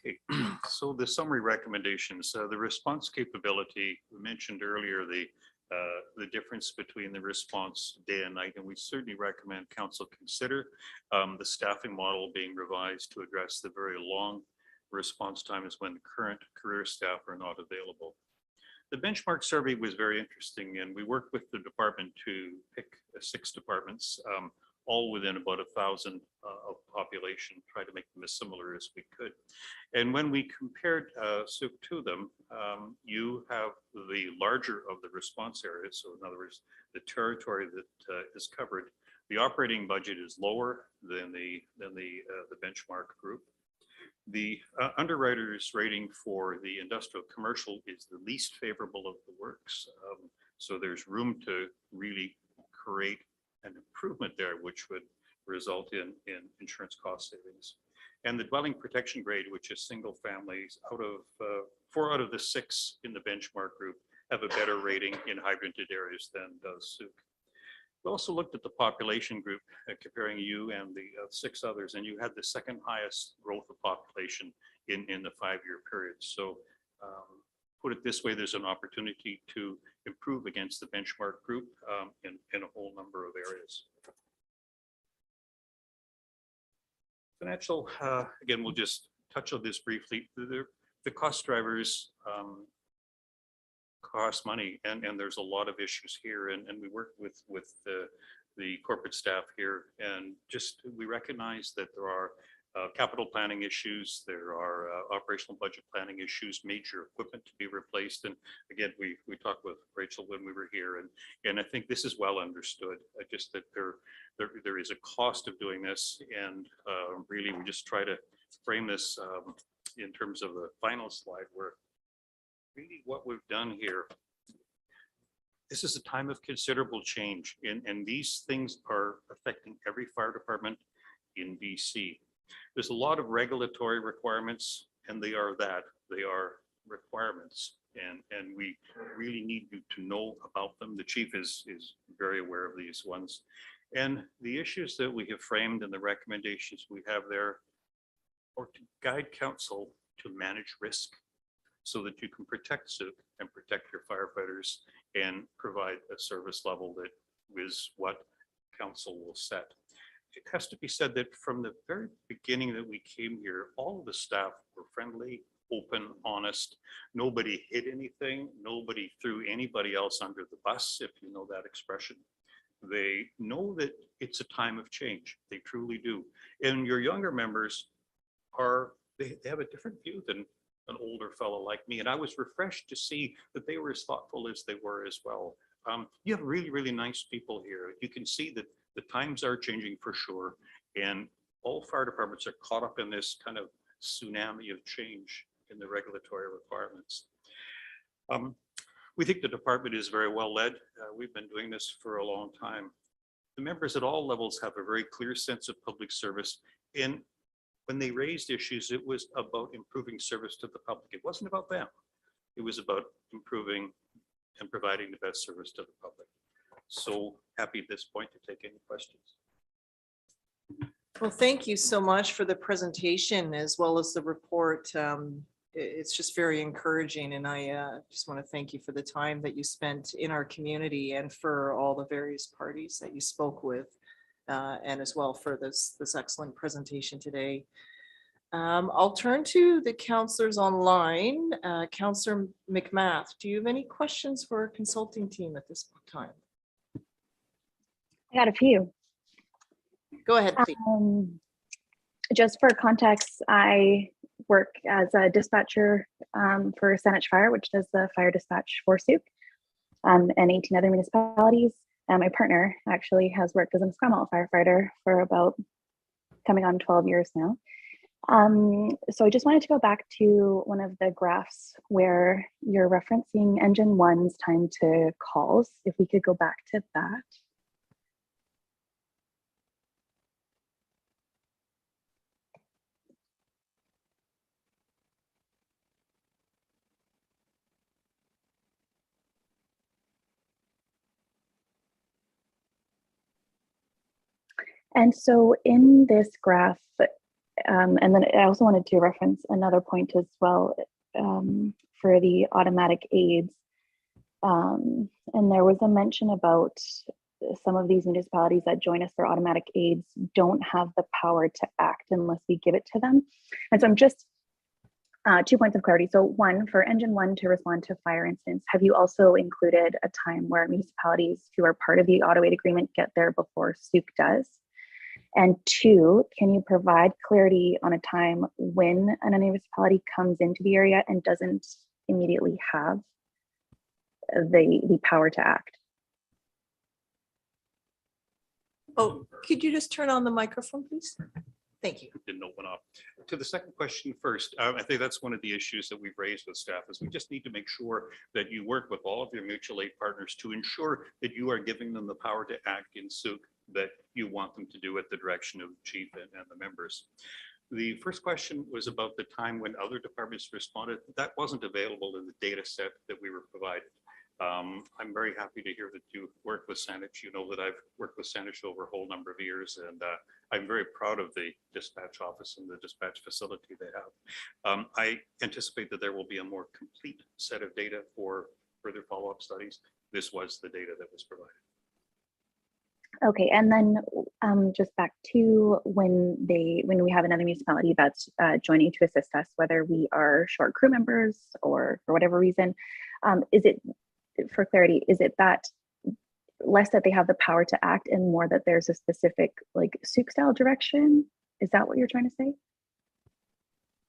Okay, so the summary recommendations, the response capability, we mentioned earlier the difference between the response day and night, and we certainly recommend council consider the staffing model being revised to address the very long response times when current career staff are not available. The benchmark survey was very interesting, and we worked with the department to pick 6 departments, all within about 1,000 of population, try to make them as similar as we could. And when we compared Sooke to them, you have the larger of the response areas. So in other words, the territory that is covered, the operating budget is lower than the benchmark group. The underwriter's rating for the industrial commercial is the least favorable of the works. So there's room to really create an improvement there, which would result in insurance cost savings. And the dwelling protection grade, which is single families, 4 out of the 6 in the benchmark group have a better rating in high-rented areas than does Sooke. We also looked at the population group, comparing you and the 6 others, and you had the second highest growth of population in the 5-year period. So put it this way, there's an opportunity to improve against the benchmark group in a whole number of areas. Financial, again, we'll just touch on this briefly. The cost drivers cost money, and there's a lot of issues here, and we work with the corporate staff here, and just we recognize that there are capital planning issues, there are operational budget planning issues, major equipment to be replaced. And again, we talked with Rachel when we were here, and I think this is well understood, just that there is a cost of doing this, and really we just try to frame this in terms of the final slide, where really what we've done here, this is a time of considerable change, and these things are affecting every fire department in BC. There's a lot of regulatory requirements, and they are requirements, and we really need you to know about them. The chief is very aware of these ones, and the issues that we have framed and the recommendations we have there are to guide council to manage risk so that you can protect Sooke and protect your firefighters and provide a service level that is what council will set. It has to be said that from the very beginning that we came here, all of the staff were friendly, open, honest. Nobody hid anything. Nobody threw anybody else under the bus, if you know that expression. They know that it's a time of change. They truly do. And your younger members they have a different view than an older fellow like me. And I was refreshed to see that they were as thoughtful as they were as well. You have really, really nice people here. You can see that the times are changing for sure. And all fire departments are caught up in this kind of tsunami of change in the regulatory requirements. We think the department is very well led. We've been doing this for a long time. The members at all levels have a very clear sense of public service. And when they raised issues, it was about improving service to the public. It wasn't about them. It was about improving and providing the best service to the public. So happy at this point to take any questions. Well, thank you so much for the presentation as well as the report. It's just very encouraging, and I just want to thank you for the time that you spent in our community and for all the various parties that you spoke with, and as well for this excellent presentation today. I'll turn to the counselors online. Counselor McMath, do you have any questions for our consulting team at this time? I got a few. Go ahead, please. Just for context, I work as a dispatcher for Saanich Fire, which does the fire dispatch for Sooke and 18 other municipalities. And my partner actually has worked as a Scramble firefighter for about coming on 12 years now. So I just wanted to go back to one of the graphs where you're referencing engine one's time to calls. If we could go back to that. And so in this graph, and then I also wanted to reference another point as well for the automatic aids. And there was a mention about some of these municipalities that join us for automatic aids don't have the power to act unless we give it to them. And so I'm just 2 points of clarity. So one, for engine one to respond to fire incidents, have you also included a time where municipalities who are part of the auto aid agreement get there before Sooke does? And two, can you provide clarity on a time when a municipality comes into the area and doesn't immediately have the power to act? Oh, could you just turn on the microphone, please? Thank you. Didn't open up. To the second question first, I think that's one of the issues that we've raised with staff is we just need to make sure that you work with all of your mutual aid partners to ensure that you are giving them the power to act in Sooke that you want them to do at the direction of the chief and the members. The first question was about the time when other departments responded. That wasn't available in the data set that we were provided. I'm very happy to hear that you work with Saanich. You know that I've worked with Saanich over a whole number of years, and I'm very proud of the dispatch office and the dispatch facility they have. I anticipate that there will be a more complete set of data for further follow-up studies. This was the data that was provided. Okay, and then just back to when we have another municipality that's joining to assist us, whether we are short crew members or for whatever reason, is it, for clarity, is it that less that they have the power to act and more that there's a specific like Sooke style direction? Is that what you're trying to say?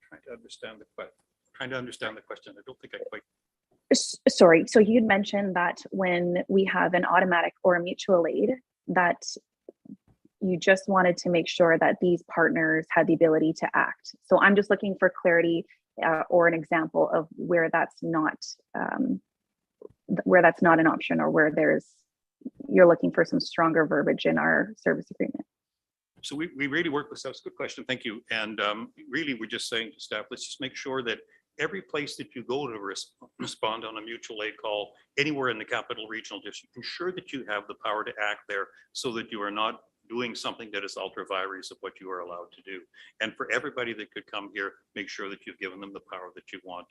Trying to understand the question. I don't think I quite. Sorry, so you'd mentioned that when we have an automatic or a mutual aid, that you just wanted to make sure that these partners had the ability to act. So I'm just looking for clarity or an example of where that's not an option, or where you're looking for some stronger verbiage in our service agreement. So we really work with staff. It's a good question. Thank you. And really, we're just saying to staff, let's just make sure that every place that you go to respond on a mutual aid call, anywhere in the Capital Regional District, ensure that you have the power to act there so that you are not doing something that is ultra vires of what you are allowed to do. And for everybody that could come here, make sure that you've given them the power that you want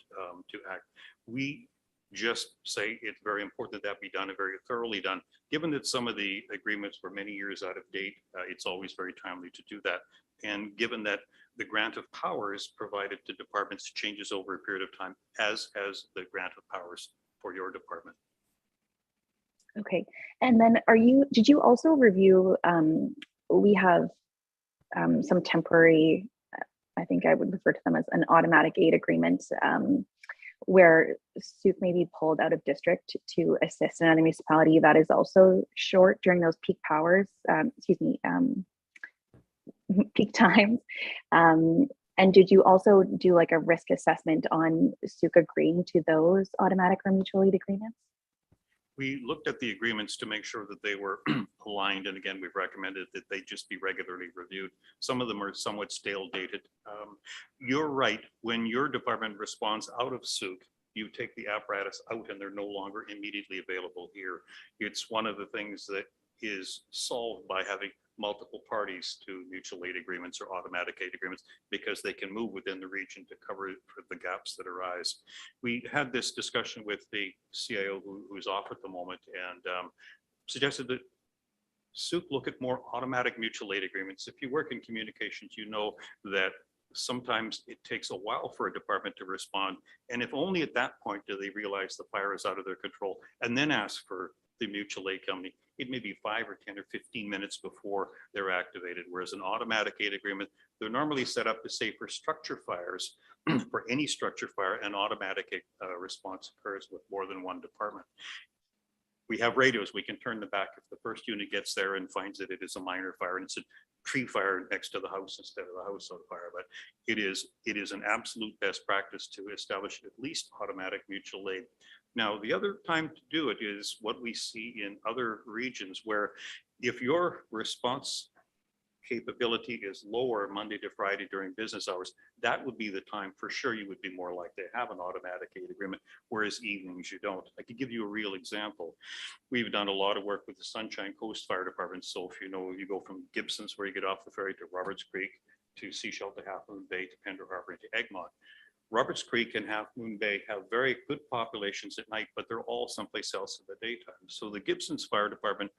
to act. We just say it's very important that that be done and very thoroughly done. Given that some of the agreements were many years out of date, it's always very timely to do that. And given that the grant of powers provided to departments changes over a period of time, as has the grant of powers for your department. Okay, and then did you also review, we have some temporary, I think I would refer to them as an automatic aid agreement, where Sooke may be pulled out of district to assist another municipality that is also short during those peak powers, peak times. And did you also do like a risk assessment on Sooke agreeing to those automatic or mutual aid agreements? We looked at the agreements to make sure that they were aligned. And again, we've recommended that they just be regularly reviewed. Some of them are somewhat stale dated. You're right. When your department responds out of Sooke, you take the apparatus out and they're no longer immediately available here. It's one of the things that is solved by having multiple parties to mutual aid agreements or automatic aid agreements, because they can move within the region to cover for the gaps that arise. We had this discussion with the CIO who's off at the moment, and suggested that Sooke look at more automatic mutual aid agreements. If you work in communications, you know that sometimes it takes a while for a department to respond. And if only at that point do they realize the fire is out of their control and then ask for the mutual aid company, it may be 5 or 10 or 15 minutes before they're activated. Whereas an automatic aid agreement, they're normally set up to say for structure fires, for any structure fire, an automatic response occurs with more than one department. We have radios, we can turn them back if the first unit gets there and finds that it is a minor fire and it's a tree fire next to the house instead of the house on fire. But it is an absolute best practice to establish at least automatic mutual aid. Now, the other time to do it is what we see in other regions, where if your response capability is lower Monday to Friday during business hours, that would be the time for sure you would be more likely to have an automatic aid agreement, whereas evenings you don't. I could give you a real example. We've done a lot of work with the Sunshine Coast Fire Department. So if you know, you go from Gibson's, where you get off the ferry, to Roberts Creek, to Seashell, to Half Moon Bay, to Pender Harbor, and to Egmont. Roberts Creek and Half Moon Bay have very good populations at night, but they're all someplace else in the daytime. So the Gibson's Fire Department,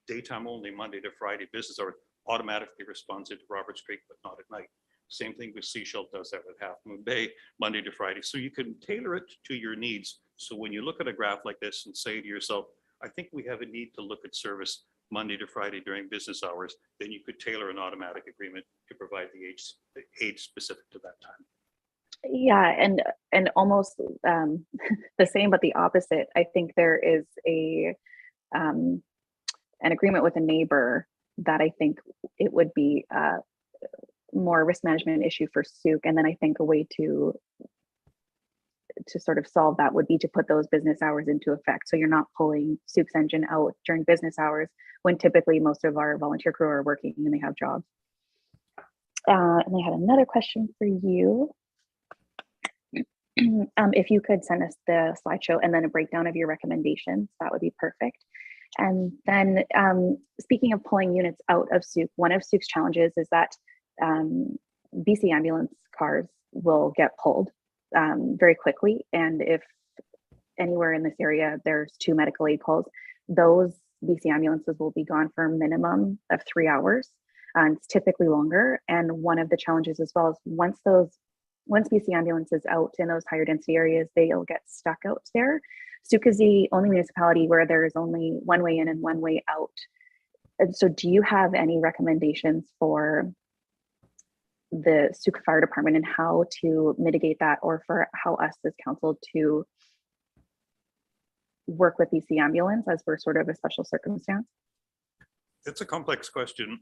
daytime only, Monday to Friday business hours, automatically responds into Roberts Creek, but not at night. Same thing with Seashell does that with Half Moon Bay, Monday to Friday. So you can tailor it to your needs. So when you look at a graph like this and say to yourself, I think we have a need to look at service Monday to Friday during business hours, then you could tailor an automatic agreement to provide the aid specific to that time. Yeah, and almost the same, but the opposite. I think there is an agreement with a neighbor that I think it would be more risk management issue for Sooke. And then I think a way to sort of solve that would be to put those business hours into effect. So you're not pulling Sooke's engine out during business hours when typically most of our volunteer crew are working and they have jobs. And I had another question for you. If you could send us the slideshow and then a breakdown of your recommendations, that would be perfect. And then speaking of pulling units out of Sooke, one of Sooke's challenges is that BC ambulance cars will get pulled very quickly. And if anywhere in this area there's 2 medical aid calls, those BC ambulances will be gone for a minimum of 3 hours. And it's typically longer. And one of the challenges as well is once BC ambulance is out in those higher density areas, they'll get stuck out there. Sooke is the only municipality where there is only one way in and one way out. And so do you have any recommendations for the Sooke Fire Department and how to mitigate that, or for how us as council to work with BC ambulance as we're sort of a special circumstance? It's a complex question.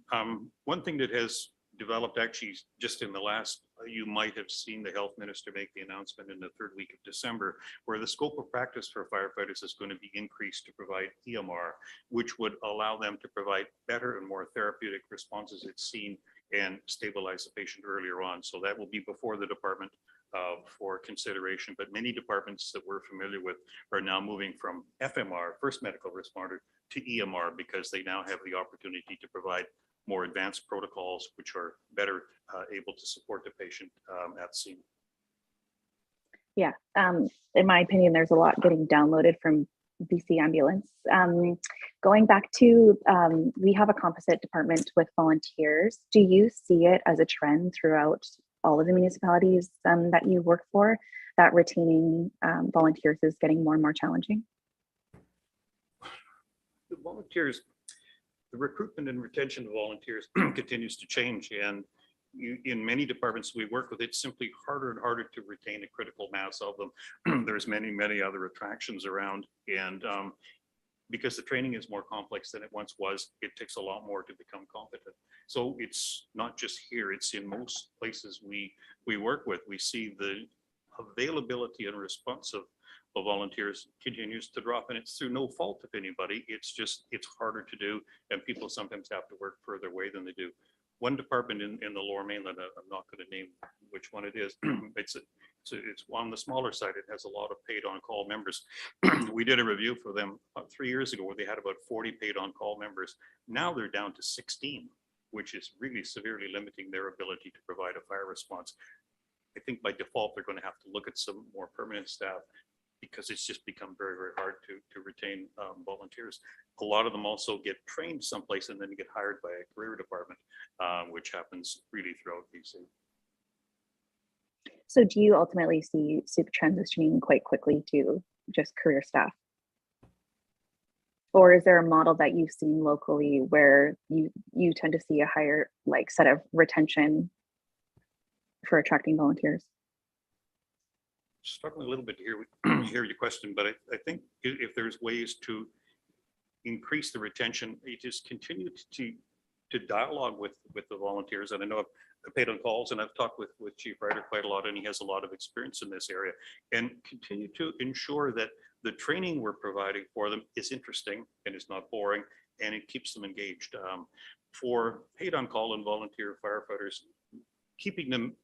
One thing that has developed actually just in the last, you might have seen the health minister make the announcement in the 3rd week of December, where the scope of practice for firefighters is going to be increased to provide EMR, which would allow them to provide better and more therapeutic responses at scene and stabilize the patient earlier on. So that will be before the department for consideration. But many departments that we're familiar with are now moving from FMR, first medical responder, to EMR, because they now have the opportunity to provide more advanced protocols, which are better able to support the patient at scene. Yeah, in my opinion, there's a lot getting downloaded from BC ambulance. Going back to, we have a composite department with volunteers. Do you see it as a trend throughout all of the municipalities that you work for, that retaining volunteers is getting more and more challenging? The volunteers, the recruitment and retention of volunteers continues to change, and in many departments we work with, it's simply harder and harder to retain a critical mass of them. There's many other attractions around, and because the training is more complex than it once was. It takes a lot more to become competent. So it's not just here, it's in most places we work with. We see the availability and response of volunteers continues to drop, and it's through no fault of anybody. It's just, it's harder to do, and people sometimes have to work further away than they do. One department in the Lower Mainland, I'm not going to name which one it is. It's on the smaller side. It has a lot of paid on-call members. We did a review for them about 3 years ago where they had about 40 paid on-call members. Now they're down to 16, which is really severely limiting their ability to provide a fire response. I think by default, they're going to have to look at some more permanent staff, because it's just become very, very hard to retain volunteers. A lot of them also get trained someplace and then get hired by a career department, which happens really throughout BC. So do you ultimately see Sooke transitioning quite quickly to just career staff? Or is there a model that you've seen locally where you tend to see a higher like set of retention for attracting volunteers? Struggling a little bit to hear your question, but I think if there's ways to increase the retention, you just continue to dialogue with the volunteers. And I know I've paid on calls and I've talked with Chief Ryder quite a lot, and he has a lot of experience in this area, and continue to ensure that the training we're providing for them is interesting and it's not boring, and it keeps them engaged. For paid on call and volunteer firefighters, keeping them,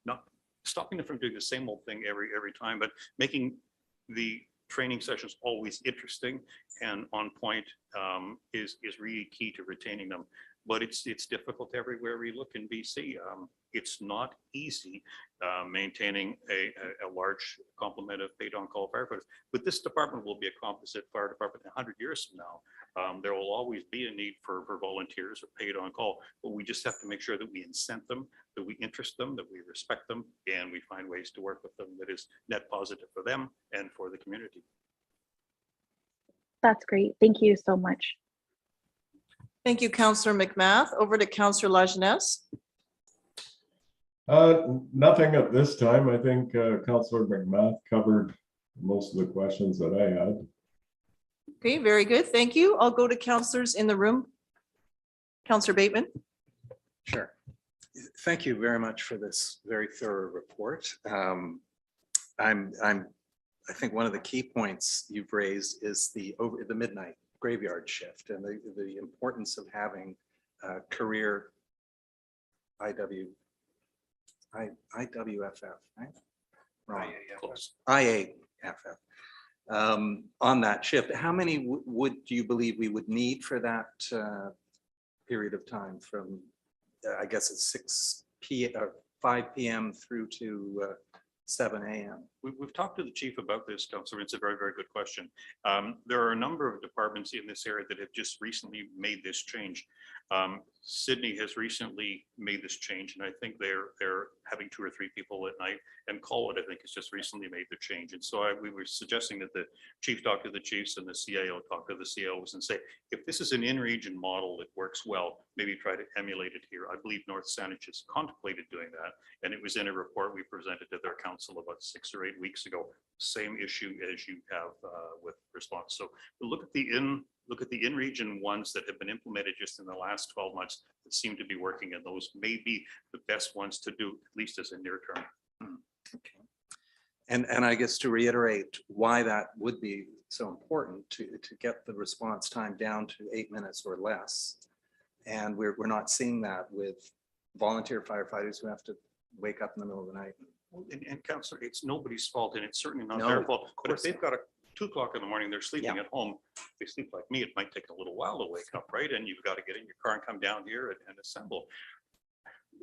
not stopping them from doing the same old thing every time, but making the training sessions always interesting and on point is really key to retaining them. But it's difficult everywhere we look in BC. It's not easy maintaining a large complement of paid on-call firefighters. But this department will be a composite fire department 100 years from now. There will always be a need for volunteers or paid on-call, but we just have to make sure that we incent them, that we interest them, that we respect them, and we find ways to work with them that is net positive for them and for the community. That's great. Thank you so much. Thank you, Councillor McMath. Over to Councillor Lajeunesse. Nothing at this time. I think Councillor McMath covered most of the questions that I had. Okay, very good. Thank you. I'll go to councillors in the room. Councillor Bateman. Sure. Thank you very much for this very thorough report. I think one of the key points you've raised is the midnight graveyard shift and the importance of having career IWFF, right? Wrong. IAFF. On that shift. How many do you believe we would need for that period of time from, I guess it's 5 p.m. through to 7 a.m. We've talked to the chief about this, Councillor. It's a very, very good question. There are a number of departments in this area that have just recently made this change. Sydney has recently made this change, and I think they're having 2 or 3 people at night. And Colwood, I think, has just recently made the change. And so we were suggesting that the chief talk to the chiefs and the CIO talk to the CIOs and say, if this is an in-region model that works well, maybe try to emulate it here. I believe North Saanich has contemplated doing that, and it was in a report we presented to their council about 6 or 8 weeks ago. Same issue as you have with response. So look at the in-region ones that have been implemented just in the last 12 months that seem to be working, and those may be the best ones to do, at least as a near term. Okay. And I guess to reiterate why that would be so important to get the response time down to 8 minutes or less. And we're not seeing that with volunteer firefighters who have to wake up in the middle of the night. And Councillor, it's nobody's fault, and it's certainly not their fault. But if they've got a 2 o'clock in the morning, they're sleeping at home. They sleep like me. It might take a little while to wake up, right? And you've got to get in your car and come down here and assemble.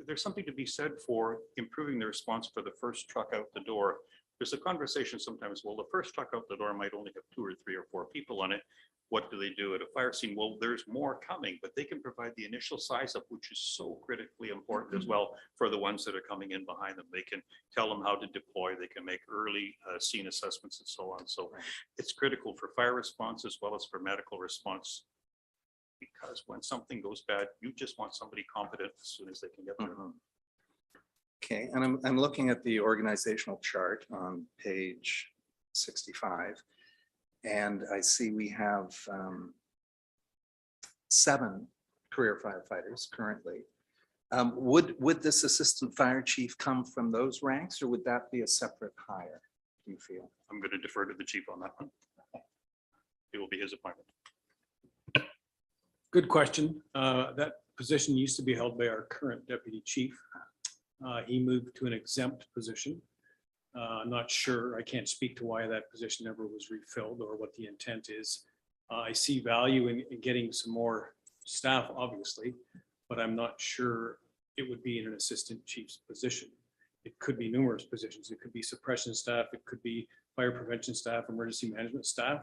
There's something to be said for improving the response for the first truck out the door. There's a conversation sometimes, well, the first truck out the door might only have 2 or 3 or 4 people on it. What do they do at a fire scene? Well, there's more coming, but they can provide the initial size up, which is so critically important as well for the ones that are coming in behind them. They can tell them how to deploy. They can make early scene assessments and so on. So it's critical for fire response as well as for medical response, because when something goes bad, you just want somebody competent as soon as they can get there. Okay, and I'm looking at the organizational chart on page 65. And I see we have 7 career firefighters currently. Would this assistant fire chief come from those ranks, or would that be a separate hire, do you feel? I'm going to defer to the chief on that one. It will be his appointment. Good question. That position used to be held by our current deputy chief. He moved to an exempt position. I'm not sure. I can't speak to why that position never was refilled or what the intent is. I see value in getting some more staff, obviously, but I'm not sure it would be in an assistant chief's position. It could be numerous positions. It could be suppression staff. It could be fire prevention staff, emergency management staff.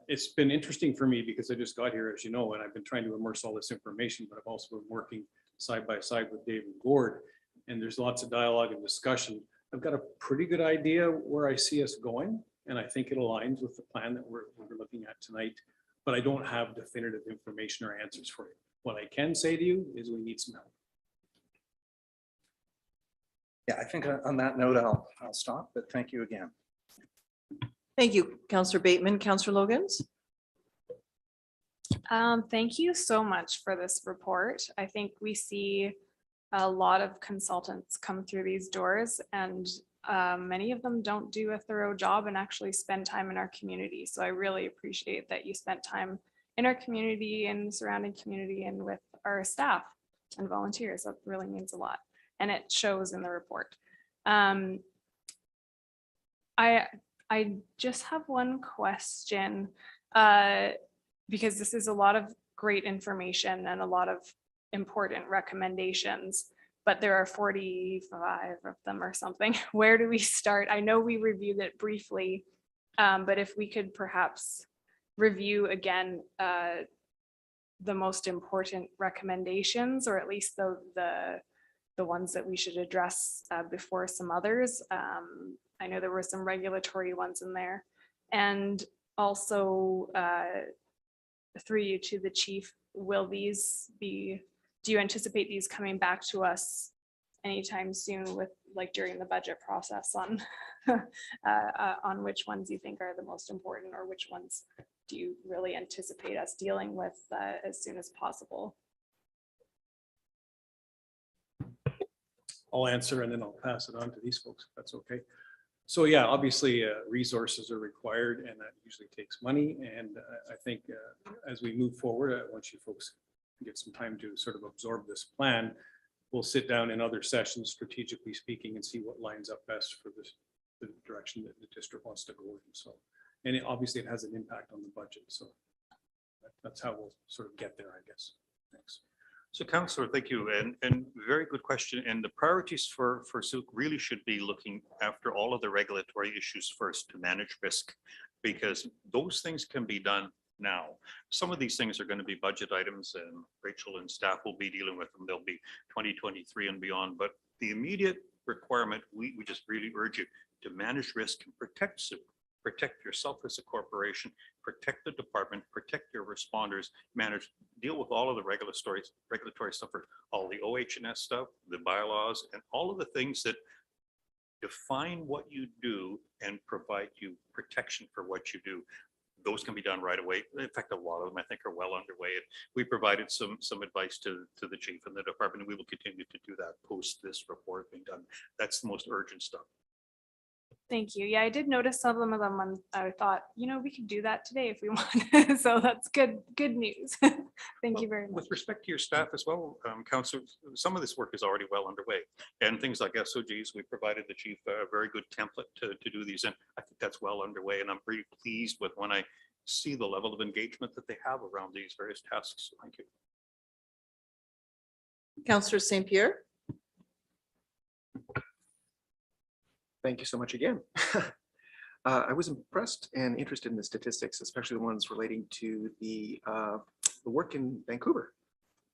It's been interesting for me because I just got here, as you know, and I've been trying to immerse all this information, but I've also been working side by side with David Gord, and there's lots of dialogue and discussion. I've got a pretty good idea where I see us going, and I think it aligns with the plan that we're looking at tonight, but I don't have definitive information or answers for you. What I can say to you is we need some help. Yeah, I think on that note, I'll stop, but thank you again. Thank you, Councillor Bateman. Councillor Logans? Thank you so much for this report. I think we see a lot of consultants come through these doors, and many of them don't do a thorough job and actually spend time in our community. So I really appreciate that you spent time in our community and surrounding community and with our staff and volunteers. That really means a lot, and it shows in the report. I just have one question, because this is a lot of great information and a lot of important recommendations, but there are 45 of them or something. Where do we start? I know we reviewed it briefly, but if we could perhaps review again the most important recommendations, or at least the ones that we should address before some others. I know there were some regulatory ones in there, and also through you to the chief, will these be, do you anticipate these coming back to us anytime soon with, like, during the budget process on on which ones you think are the most important, or which ones do you really anticipate us dealing with as soon as possible? I'll answer and then I'll pass it on to these folks, if that's okay. So yeah, obviously resources are required, and that usually takes money. And I think as we move forward, once you folks get some time to sort of absorb this plan, we'll sit down in other sessions, strategically speaking, and see what lines up best for this, the direction that the district wants to go in. So, and obviously it has an impact on the budget. So that's how we'll sort of get there, I guess. Thanks. So Councillor, thank you. And very good question. And the priorities for Sooke really should be looking after all of the regulatory issues first to manage risk, because those things can be done now. Some of these things are going to be budget items, and Rachel and staff will be dealing with them. They'll be 2023 and beyond. But the immediate requirement, we just really urge you to manage risk and protect Sooke. Protect yourself as a corporation, protect the department, protect your responders, deal with all of the regulatory stuff, for all the OH&S stuff, the bylaws, and all of the things that define what you do and provide you protection for what you do. Those can be done right away. In fact, a lot of them I think are well underway. And we provided some advice to the chief and the department, and we will continue to do that post this report being done. That's the most urgent stuff. Thank you. Yeah, I did notice some of them, and I thought, you know, we could do that today if we want. So that's good news. Thank you very much. With respect to your staff as well, Councillor, some of this work is already well underway. And things like SOGs, we provided the chief a very good template to do these in. I think that's well underway, and I'm pretty pleased with when I see the level of engagement that they have around these various tasks. Thank you. Councillor St. Pierre? Thank you so much again. I was impressed and interested in the statistics, especially the ones relating to the work in Vancouver,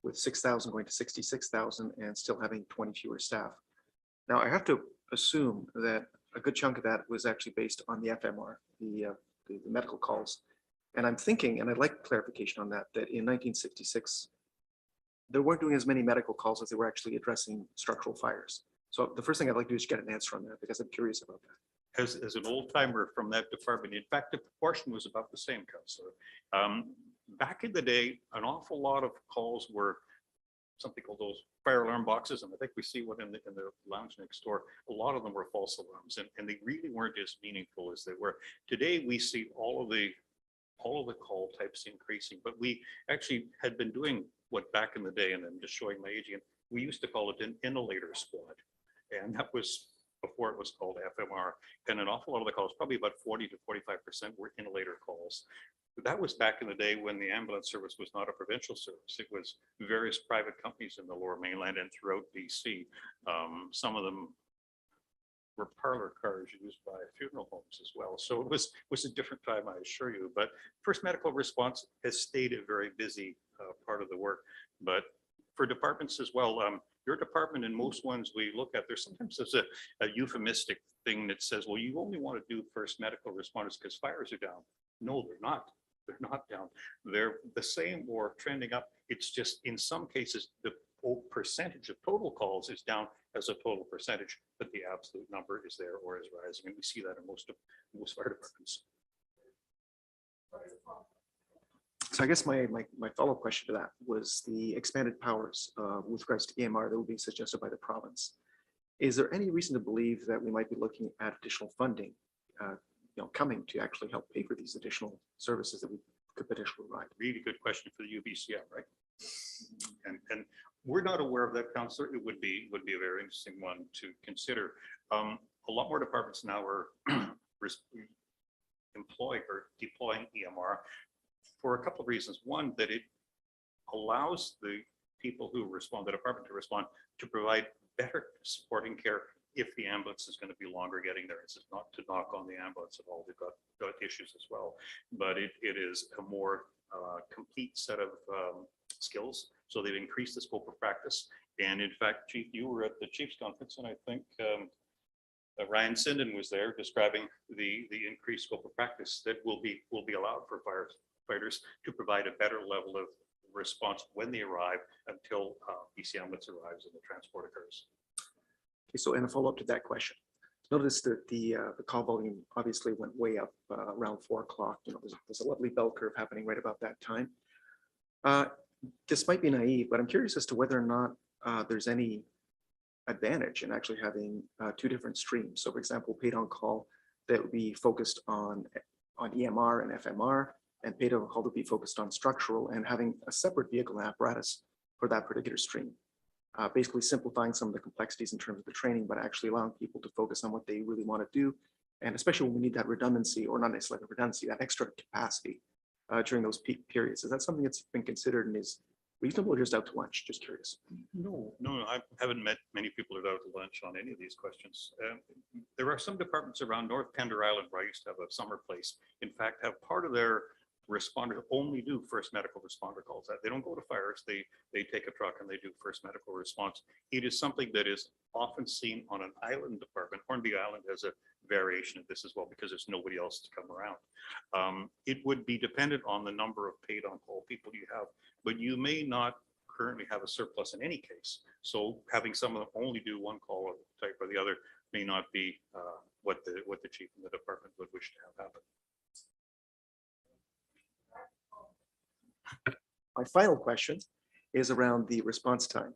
with 6,000 going to 66,000 and still having 20 fewer staff. Now, I have to assume that a good chunk of that was actually based on the FMR, the medical calls. And I'm thinking, and I'd like clarification on that, that in 1966, they weren't doing as many medical calls as they were actually addressing structural fires. So the first thing I'd like to do is get an answer on that, because I'm curious about that. as an old timer from that department, in fact, the proportion was about the same, Councillor. Back in the day, an awful lot of calls were something called those fire alarm boxes, and I think we see one in the lounge next door. A lot of them were false alarms, and they really weren't as meaningful as they were. Today, we see all of the call types increasing, but we actually had been doing what back in the day, and I'm just showing my age again, we used to call it an inhalator squad. And that was before it was called FMR. And an awful lot of the calls, probably about 40 to 45% were inhalator calls. But that was back in the day when the ambulance service was not a provincial service. It was various private companies in the Lower Mainland and throughout BC. Some of them were parlor cars used by funeral homes as well. So it was a different time, I assure you. But First Medical Response has stayed a very busy part of the work. But for departments as well, your department and most ones we look at, there's sometimes a euphemistic thing that says, well, you only want to do first medical responders because fires are down. No, they're not. They're not down. They're the same or trending up. It's just in some cases, the percentage of total calls is down as a total percentage, but the absolute number is there or is rising. And we see that in most fire departments. So I guess my follow-up question to that was the expanded powers with regards to EMR that will be suggested by the province. Is there any reason to believe that we might be looking at additional funding, coming to actually help pay for these additional services that we could potentially provide? Really good question for the UBCM, right? And we're not aware of that, Councillor. It would be a very interesting one to consider. A lot more departments now are employing or deploying EMR for a couple of reasons. One, that it allows the people who respond, the department to respond, to provide better supporting care if the ambulance is going to be longer getting there. It's not to knock on the ambulance at all. They've got issues as well, but it is a more complete set of skills. So they've increased the scope of practice. And in fact, Chief, you were at the Chiefs Conference, and I think Ryan Sinden was there describing the increased scope of practice that will be allowed for firefighters to provide a better level of response when they arrive until BC ambulance arrives and the transport occurs. Okay, so and a follow-up to that question. Notice that the call volume obviously went way up around 4 o'clock. There's a lovely bell curve happening right about that time. This might be naive, but I'm curious as to whether or not there's any advantage in actually having 2 different streams. So for example, paid on call that would be focused on EMR and FMR, and paid on call to be focused on structural, and having a separate vehicle and apparatus for that particular stream. Basically simplifying some of the complexities in terms of the training, but actually allowing people to focus on what they really want to do. And especially when we need that redundancy, or not necessarily redundancy, that extra capacity during those peak periods. Is that something that's been considered and is reasonable, or just out to lunch? Just curious. No, I haven't met many people who are out to lunch on any of these questions. There are some departments around North Pender Island where I used to have a summer place. In fact, have part of their responders only do first medical responder calls. They don't go to fires. They take a truck and they do first medical response. It is something that is often seen on an island department. Hornby Island has a variation of this as well because there's nobody else to come around. It would be dependent on the number of paid on call people you have, but you may not currently have a surplus in any case. So having someone only do one call type or the other may not be what the chief in the department would wish to have happen. My final question is around the response time.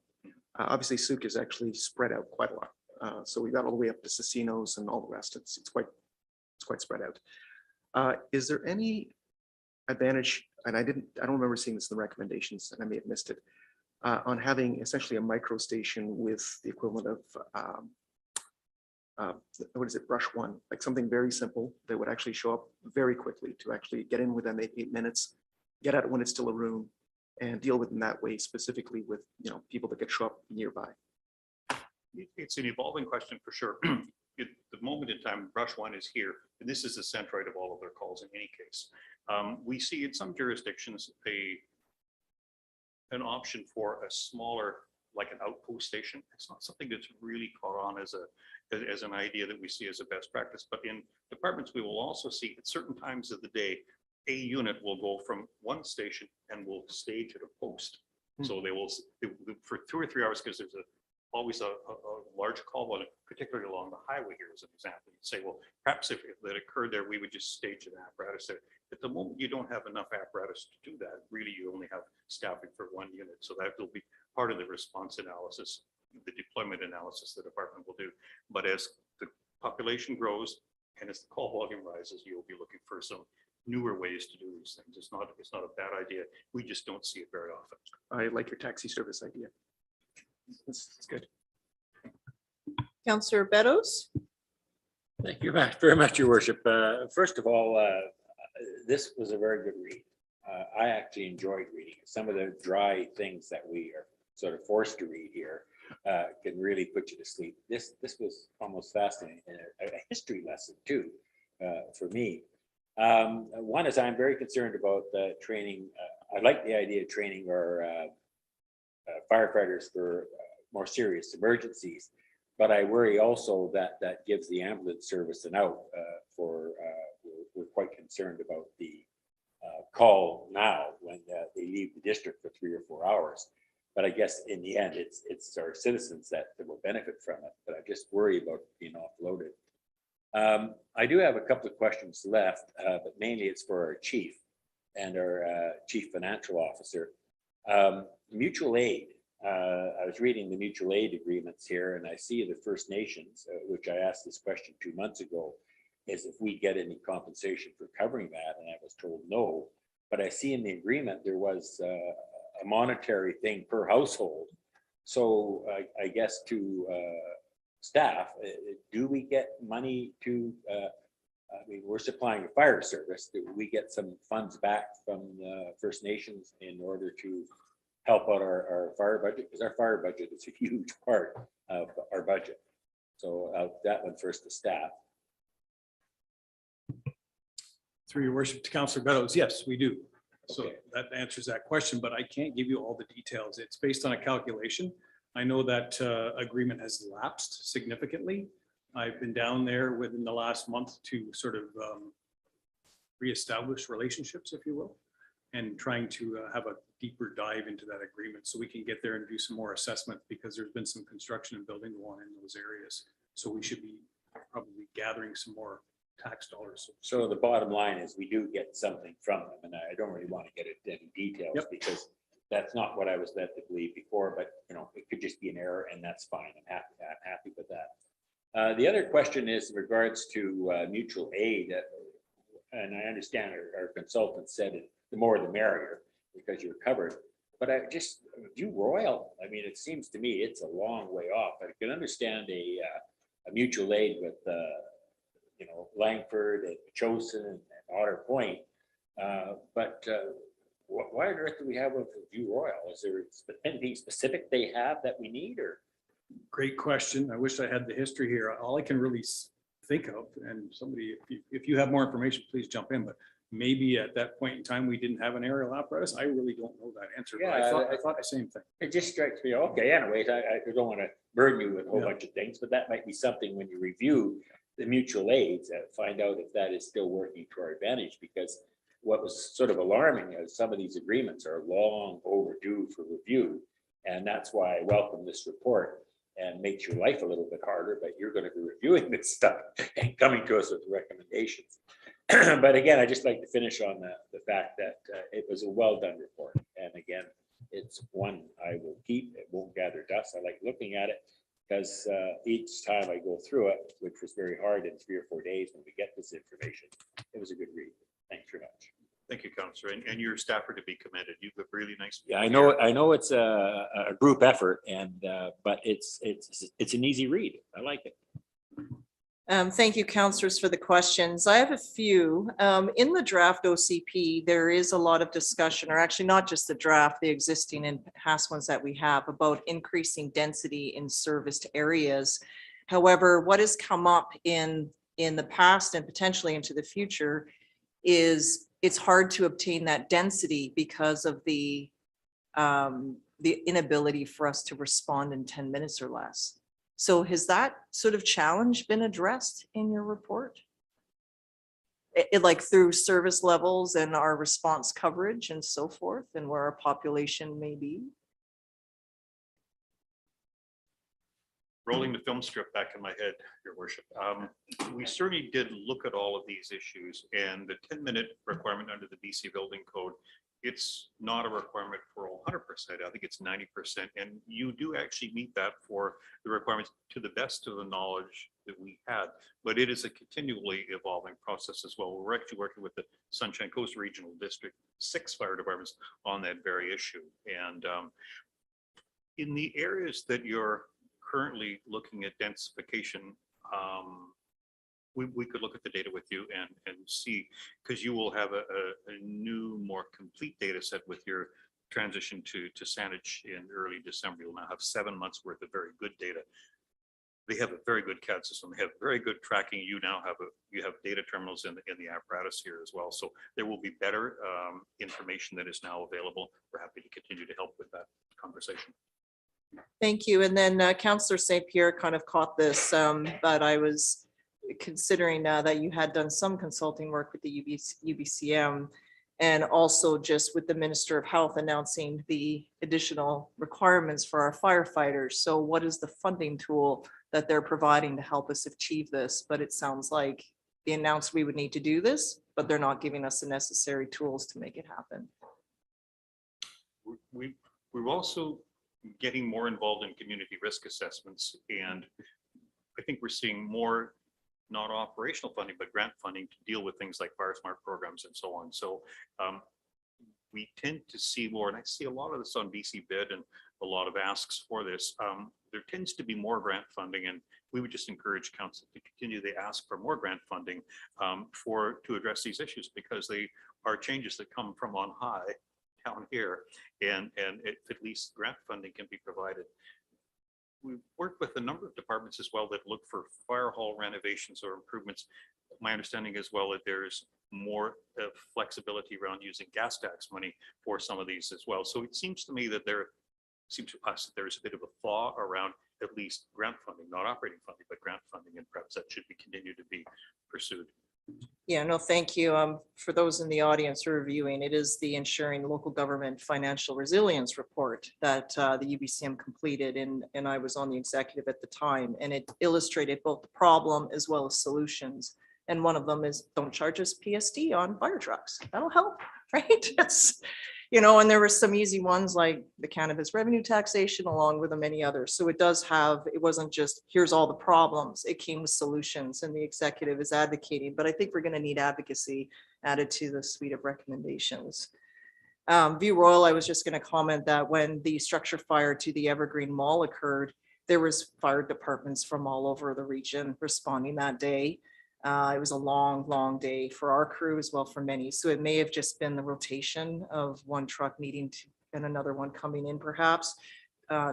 Obviously, Sooke is actually spread out quite a lot. So we got all the way up to Casinos and all the rest. It's quite spread out. Is there any advantage? And I don't remember seeing this in the recommendations, and I may have missed it, on having essentially a micro station with the equivalent of what is it, Brush One, like something very simple that would actually show up very quickly to actually get in within 8 minutes, get out when it's still a room, and deal with in that way, specifically with people that could show up nearby. It's an evolving question for sure. At the moment in time, Brush One is here, and this is the centroid of all of their calls in any case. We see in some jurisdictions an option for a smaller, like an outpost station. It's not something that's really caught on as an idea that we see as a best practice, but in departments, we will also see at certain times of the day, a unit will go from one station and will stage at a post. So they will, for 2 or 3 hours, because there's always a large call, particularly along the highway here as an example. You'd say, well, perhaps if that occurred there, we would just stage an apparatus there. At the moment, you don't have enough apparatus to do that. Really, you only have staffing for one unit. So that will be part of the response analysis, the deployment analysis the department will do. But as the population grows and as the call volume rises, you'll be looking for some newer ways to do these things. It's not a bad idea. We just don't see it very often. I like your taxi service idea. It's good. Councillor Beddoes? Thank you very much, Your Worship. First of all, this was a very good read. I actually enjoyed reading it. Some of the dry things that we are sort of forced to read here can really put you to sleep. This was almost fascinating, and a history lesson too for me. One is I'm very concerned about training. I like the idea of training our firefighters for more serious emergencies, but I worry also that that gives the ambulance service an out we're quite concerned about the call now when they leave the district for 3 or 4 hours. But I guess in the end, it's our citizens that will benefit from it. But I just worry about being offloaded. I do have a couple of questions left, but mainly it's for our chief and our chief financial officer. Mutual aid. I was reading the mutual aid agreements here, and I see the First Nations, which I asked this question 2 months ago, is if we get any compensation for covering that, and I was told no. But I see in the agreement there was a monetary thing per household. So I guess to staff, do we get money to? I mean, we're supplying a fire service. Do we get some funds back from the First Nations in order to help out our fire budget? Because our fire budget is a huge part of our budget. So that one first to staff. Through Your Worship to Councillor Beddoes, yes, we do. So Okay. that answers that question, but I can't give you all the details. It's based on a calculation. I know that agreement has lapsed significantly. I've been down there within the last month to sort of reestablish relationships, if you will, and trying to have a deeper dive into that agreement so we can get there and do some more assessment, because there's been some construction and building going on in those areas. So we should be probably gathering some more tax dollars. So the bottom line is we do get something from them, and I don't really want to get into any details. Yep. Because that's not what I was led to believe before, but it could just be an error, and that's fine. I'm happy with that. The other question is in regards to mutual aid, and I understand our consultant said it, the more the merrier because you're covered. But I just view Royal. I mean, it seems to me it's a long way off. I can understand a mutual aid with Langford and Chosin and Otter Point, but why on earth do we have a View Royal? Is there anything specific they have that we need, or? Great question. I wish I had the history here. All I can really think of, and somebody, if you have more information, please jump in, but maybe at that point in time, we didn't have an aerial apparatus. I really don't know that answer, but Yeah, I thought the same thing. It just strikes me, okay, anyways, I don't want to burden you with a whole Yeah. bunch of things, but that might be something when you review the mutual aids, find out if that is still working to our advantage, because what was sort of alarming is some of these agreements are long overdue for review. And that's why I welcome this report, and makes your life a little bit harder, but you're going to be reviewing this stuff and coming to us with recommendations. But again, I just like to finish on the fact that it was a well done report. And again, it's one I will keep. It won't gather dust. I like looking at it because each time I go through it, which was very hard in 3 or 4 days when we get this information, it was a good read. Thanks very much. Thank you, Councillor, and your staff are to be commended. You have really nice. Yeah, I know it's a group effort, and but it's an easy read. I like it. Thank you, councillors, for the questions. I have a few. In the draft OCP, there is a lot of discussion, or actually not just the draft, the existing and past ones that we have, about increasing density in serviced areas. However, what has come up in the past and potentially into the future is it's hard to obtain that density because of the inability for us to respond in 10 minutes or less. So has that sort of challenge been addressed in your report? It like through service levels and our response coverage and so forth, and where our population may be? rolling the film strip back in my head, Your Worship. We certainly did look at all of these issues, and the 10-minute requirement under the BC Building Code, it's not a requirement for 100%. I think it's 90%, and you do actually meet that for the requirements to the best of the knowledge that we had. But it is a continually evolving process as well. We're actually working with the Sunshine Coast Regional District 6 fire departments on that very issue. And in the areas that you're currently looking at densification, we could look at the data with you and see, because you will have a new, more complete data set with your transition to Saanich in early December. You'll now have 7 months worth of very good data. They have a very good CAD system. They have very good tracking. You now have data terminals in the apparatus here as well. So there will be better information that is now available. We're happy to continue to help with that conversation. Thank you. And then Councillor St. Pierre kind of caught this, but I was considering that you had done some consulting work with the UBCM and also just with the Minister of Health announcing the additional requirements for our firefighters. So what is the funding tool that they're providing to help us achieve this? But it sounds like they announced we would need to do this, but they're not giving us the necessary tools to make it happen. We're also getting more involved in community risk assessments, and I think we're seeing more not operational funding, but grant funding to deal with things like Fire Smart programs and so on. So we tend to see more, and I see a lot of this on BC Bid and a lot of asks for this. There tends to be more grant funding, and we would just encourage council to continue to ask for more grant funding to address these issues, because they are changes that come from on high down here, and at least grant funding can be provided. We've worked with a number of departments as well that look for fire hall renovations or improvements. My understanding as well that there's more flexibility around using gas tax money for some of these as well. So it seems to me that seems to us that there's a bit of a thaw around at least grant funding, not operating funding, but grant funding, and perhaps that should be continued to be pursued. Yeah, no, thank you. For those in the audience reviewing, it is the Ensuring Local Government Financial Resilience Report that the UBCM completed, and I was on the executive at the time, and it illustrated both the problem as well as solutions. And one of them is don't charge us PSD on fire trucks. That'll help, right? That's, you know, and there were some easy ones like the cannabis revenue taxation along with the many others. So it does have, it wasn't just here's all the problems, it came with solutions, and the executive is advocating, but I think we're going to need advocacy added to the suite of recommendations. View Royal, I was just going to comment that when the structure fire to the Evergreen Mall occurred, there was fire departments from all over the region responding that day. It was a long, long day for our crew as well for many. So it may have just been the rotation of one truck needing to and another one coming in perhaps.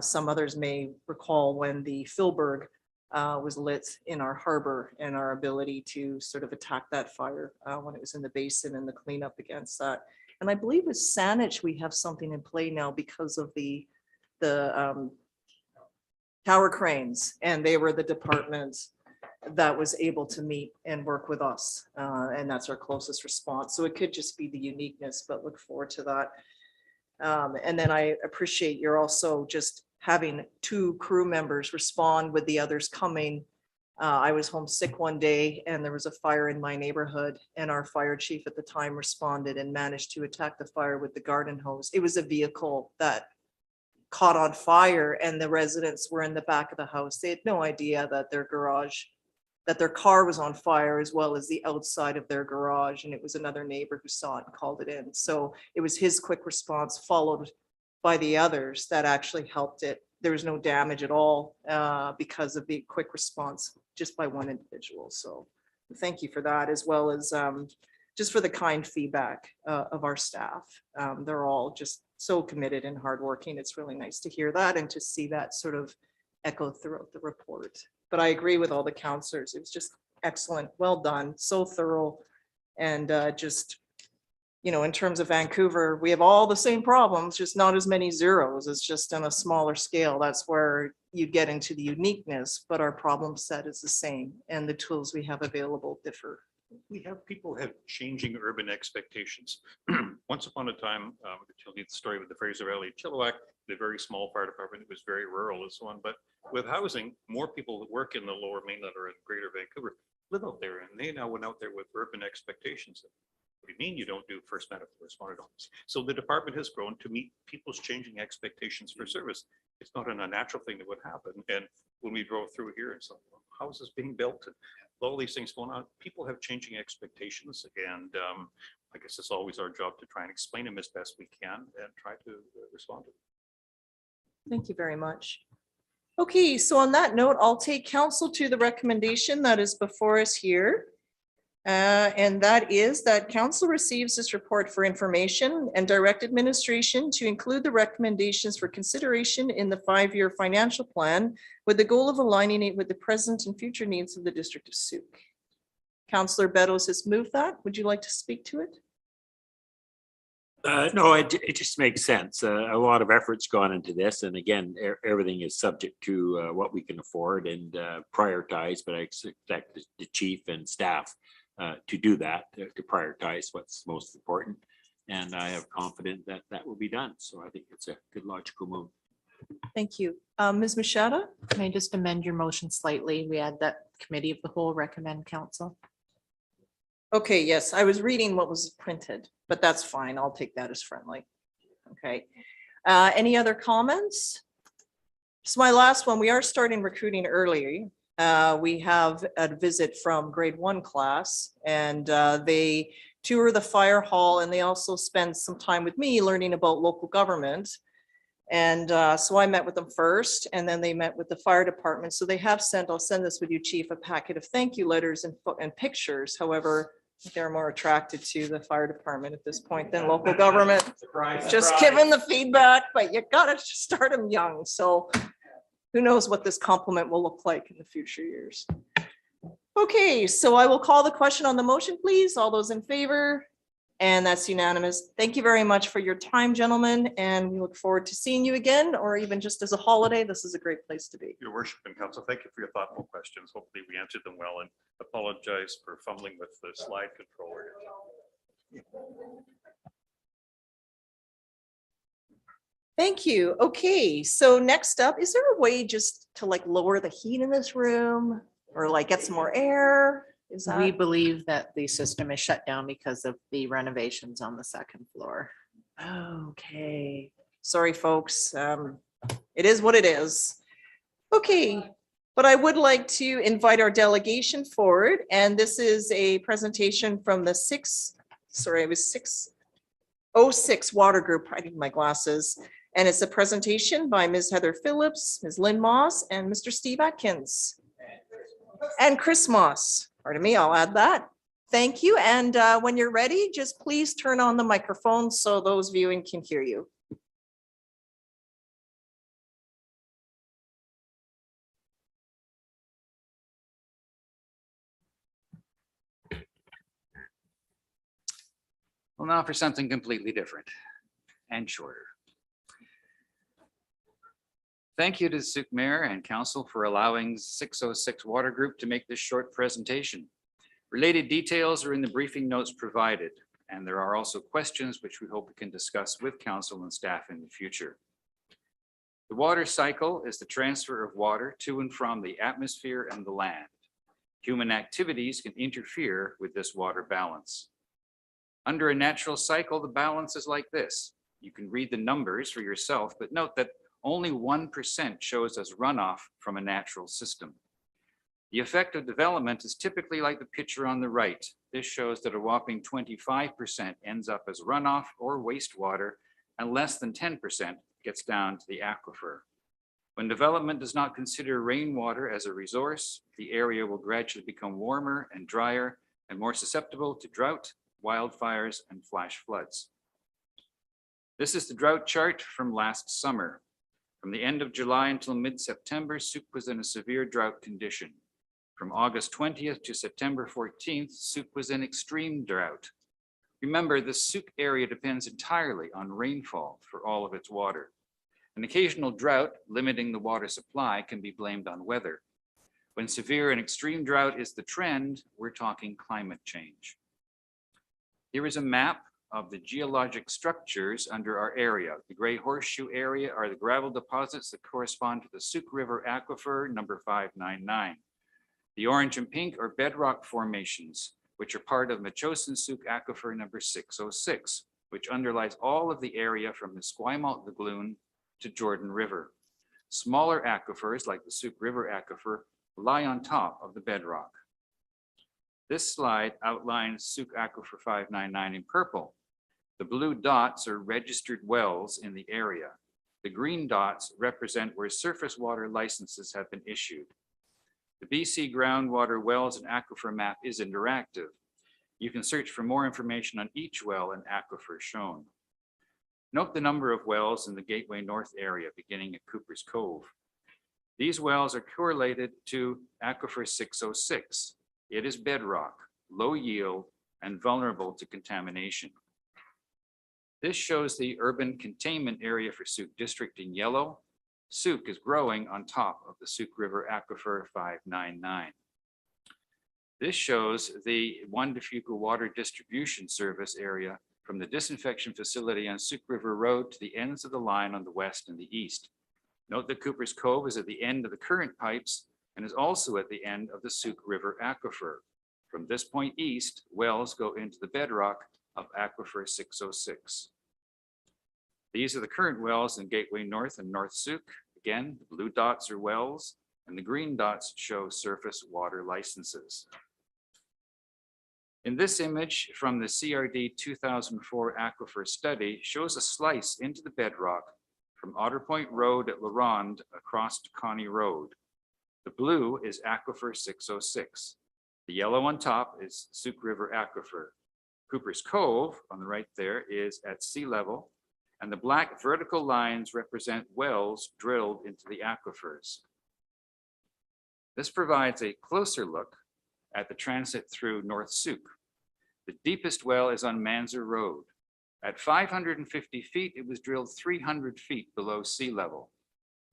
Some others may recall when the Philberg was lit in our harbor and our ability to sort of attack that fire when it was in the basin and the cleanup against that. And I believe with Saanich, we have something in play now because of the tower cranes, and they were the departments that was able to meet and work with us. And that's our closest response. So it could just be the uniqueness, but look forward to that. And then I appreciate you're also just having 2 crew members respond with the others coming. I was homesick one day and there was a fire in my neighborhood, and our fire chief at the time responded and managed to attack the fire with the garden hose. It was a vehicle that caught on fire and the residents were in the back of the house. They had no idea that their car was on fire as well as the outside of their garage. And it was another neighbor who saw it and called it in. So it was his quick response followed by the others that actually helped it. There was no damage at all because of the quick response just by one individual. So thank you for that, as well as just for the kind feedback of our staff. They're all just so committed and hardworking. It's really nice to hear that and to see that sort of echo throughout the report. But I agree with all the counselors. It was just excellent. Well done. So thorough. And just, you know, in terms of Vancouver, we have all the same problems, just not as many zeros. It's just on a smaller scale. That's where you get into the uniqueness, but our problem set is the same. And the tools we have available differ we have people have changing urban expectations. Once upon a time, you'll need the story with the Fraser Valley Chilliwack, the very small fire department, it was very rural and so on. But with housing, more people that work in the lower mainland or in greater Vancouver live out there, and they now went out there with urban expectations. What do you mean you don't do first medical responder homes? So the department has grown to meet people's changing expectations for service. It's not an unnatural thing that would happen. And when we drove through here and saw houses being built and all these things going on, people have changing expectations. And I guess it's always our job to try and explain them as best we can and try to respond to them. Thank you very much. Okay, so on that note, I'll take counsel to the recommendation that is before us here. And that is that council receives this report for information and direct administration to include the recommendations for consideration in the 5-year financial plan with the goal of aligning it with the present and future needs of the district of Sooke. Councillor Beddoes has moved that. Would you like to speak to it? No, it just makes sense. A lot of effort's gone into this. And again, everything is subject to what we can afford and prioritize, but I expect the chief and staff to do that, to prioritize what's most important. And I have confidence that that will be done. So I think it's a good logical move. Thank you. Ms. Machada? Can I just amend your motion slightly? We add that committee of the whole recommend council. Okay, yes, I was reading what was printed, but that's fine. I'll take that as friendly. Okay. Any other comments? So my last one, we are starting recruiting early. We have a visit from grade 1 class and they tour the fire hall and they also spend some time with me learning about local government. And so I met with them first and then they met with the fire department. So they have sent, I'll send this with you, Chief, a packet of thank you letters and pictures. However, they're more attracted to the fire department at this point than local government. Just giving the feedback, but you gotta start them young. So who knows what this compliment will look like in the future years. Okay, so I will call the question on the motion, please. All those in favor? And that's unanimous. Thank you very much for your time, gentlemen, and we look forward to seeing you again, or even just as a holiday. This is a great place to be. Your worship and council, thank you for your thoughtful questions. Hopefully we answered them well and apologize for fumbling with the slide controller. Thank you. Okay, so next up, is there a way just to like lower the heat in this room or like get some more air? Is We that? believe that the system is shut down because of the renovations on the 2nd floor. Okay, sorry, folks. It is what it is. Okay, but I would like to invite our delegation forward, and this is a presentation from the 606 Water Group. I need my glasses. And it's a presentation by Ms. Heather Phillips, Ms. Lynn Moss, and Mr. Steve Atkins. And Chris Moss. Pardon me, I'll add that. Thank you. And when you're ready, just please turn on the microphone so those viewing can hear you. Well, now for something completely different and shorter. Thank you to the Sooke Mayor and Council for allowing 606 Water Group to make this short presentation. Related details are in the briefing notes provided, and there are also questions which we hope we can discuss with Council and staff in the future. The water cycle is the transfer of water to and from the atmosphere and the land. Human activities can interfere with this water balance. Under a natural cycle, the balance is like this. You can read the numbers for yourself, but note that only 1% shows as runoff from a natural system. The effect of development is typically like the picture on the right. This shows that a whopping 25% ends up as runoff or wastewater, and less than 10% gets down to the aquifer. When development does not consider rainwater as a resource, the area will gradually become warmer and drier and more susceptible to drought, wildfires, and flash floods. This is the drought chart from last summer. From the end of July until mid-September, Sooke was in a severe drought condition. From August 20th to September 14th, Sooke was in extreme drought. Remember, the Sooke area depends entirely on rainfall for all of its water. An occasional drought limiting the water supply can be blamed on weather. When severe and extreme drought is the trend, we're talking climate change. Here is a map of the geologic structures under our area. The gray horseshoe area are the gravel deposits that correspond to the Sooke River Aquifer number 599. The orange and pink are bedrock formations, which are part of Metchosin-Sooke Aquifer number 606, which underlies all of the area from the Esquimalt Lagoon to Jordan River. Smaller aquifers like the Sooke River Aquifer lie on top of the bedrock. This slide outlines Sooke Aquifer 599 in purple. The blue dots are registered wells in the area. The green dots represent where surface water licenses have been issued. The BC Groundwater Wells and Aquifer map is interactive. You can search for more information on each well and aquifer shown. Note the number of wells in the Gateway North area beginning at Cooper's Cove. These wells are correlated to Aquifer 606. It is bedrock, low yield, and vulnerable to contamination. This shows the urban containment area for Sooke District in yellow. Sooke is growing on top of the Sooke River Aquifer 599. This shows the Juan de Fuca water distribution service area from the disinfection facility on Sooke River Road to the ends of the line on the west and the east. Note that Cooper's Cove is at the end of the current pipes and is also at the end of the Sooke River Aquifer. From this point east, wells go into the bedrock of Aquifer 606. These are the current wells in Gateway North and North Sooke. Again, the blue dots are wells and the green dots show surface water licenses. In this image from the CRD 2004 Aquifer study shows a slice into the bedrock from Otter Point Road at La Ronde across to Connie Road. The blue is Aquifer 606. The yellow on top is Sooke River Aquifer. Cooper's Cove on the right there is at sea level, and the black vertical lines represent wells drilled into the aquifers. This provides a closer look at the transit through North Sooke. The deepest well is on Manzer Road. At 550 feet, it was drilled 300 feet below sea level.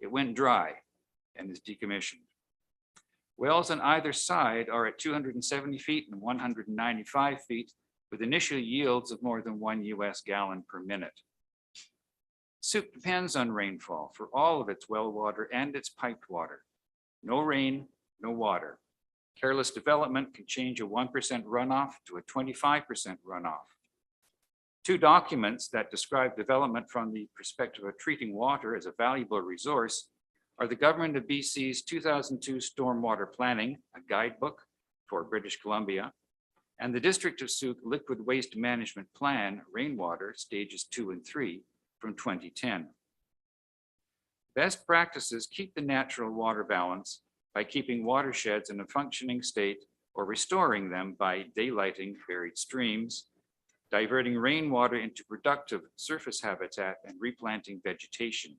It went dry and is decommissioned. Wells on either side are at 270 feet and 195 feet with initial yields of more than 1 US gallon per minute. Sooke depends on rainfall for all of its well water and its piped water. No rain, no water. Careless development can change a 1% runoff to a 25% runoff. Two documents that describe development from the perspective of treating water as a valuable resource are the Government of BC's 2002 Stormwater Planning, a guidebook for British Columbia, and the District of Sooke Liquid Waste Management Plan, Rainwater, Stages 2 and 3 from 2010. Best practices keep the natural water balance by keeping watersheds in a functioning state or restoring them by daylighting buried streams, diverting rainwater into productive surface habitat, and replanting vegetation.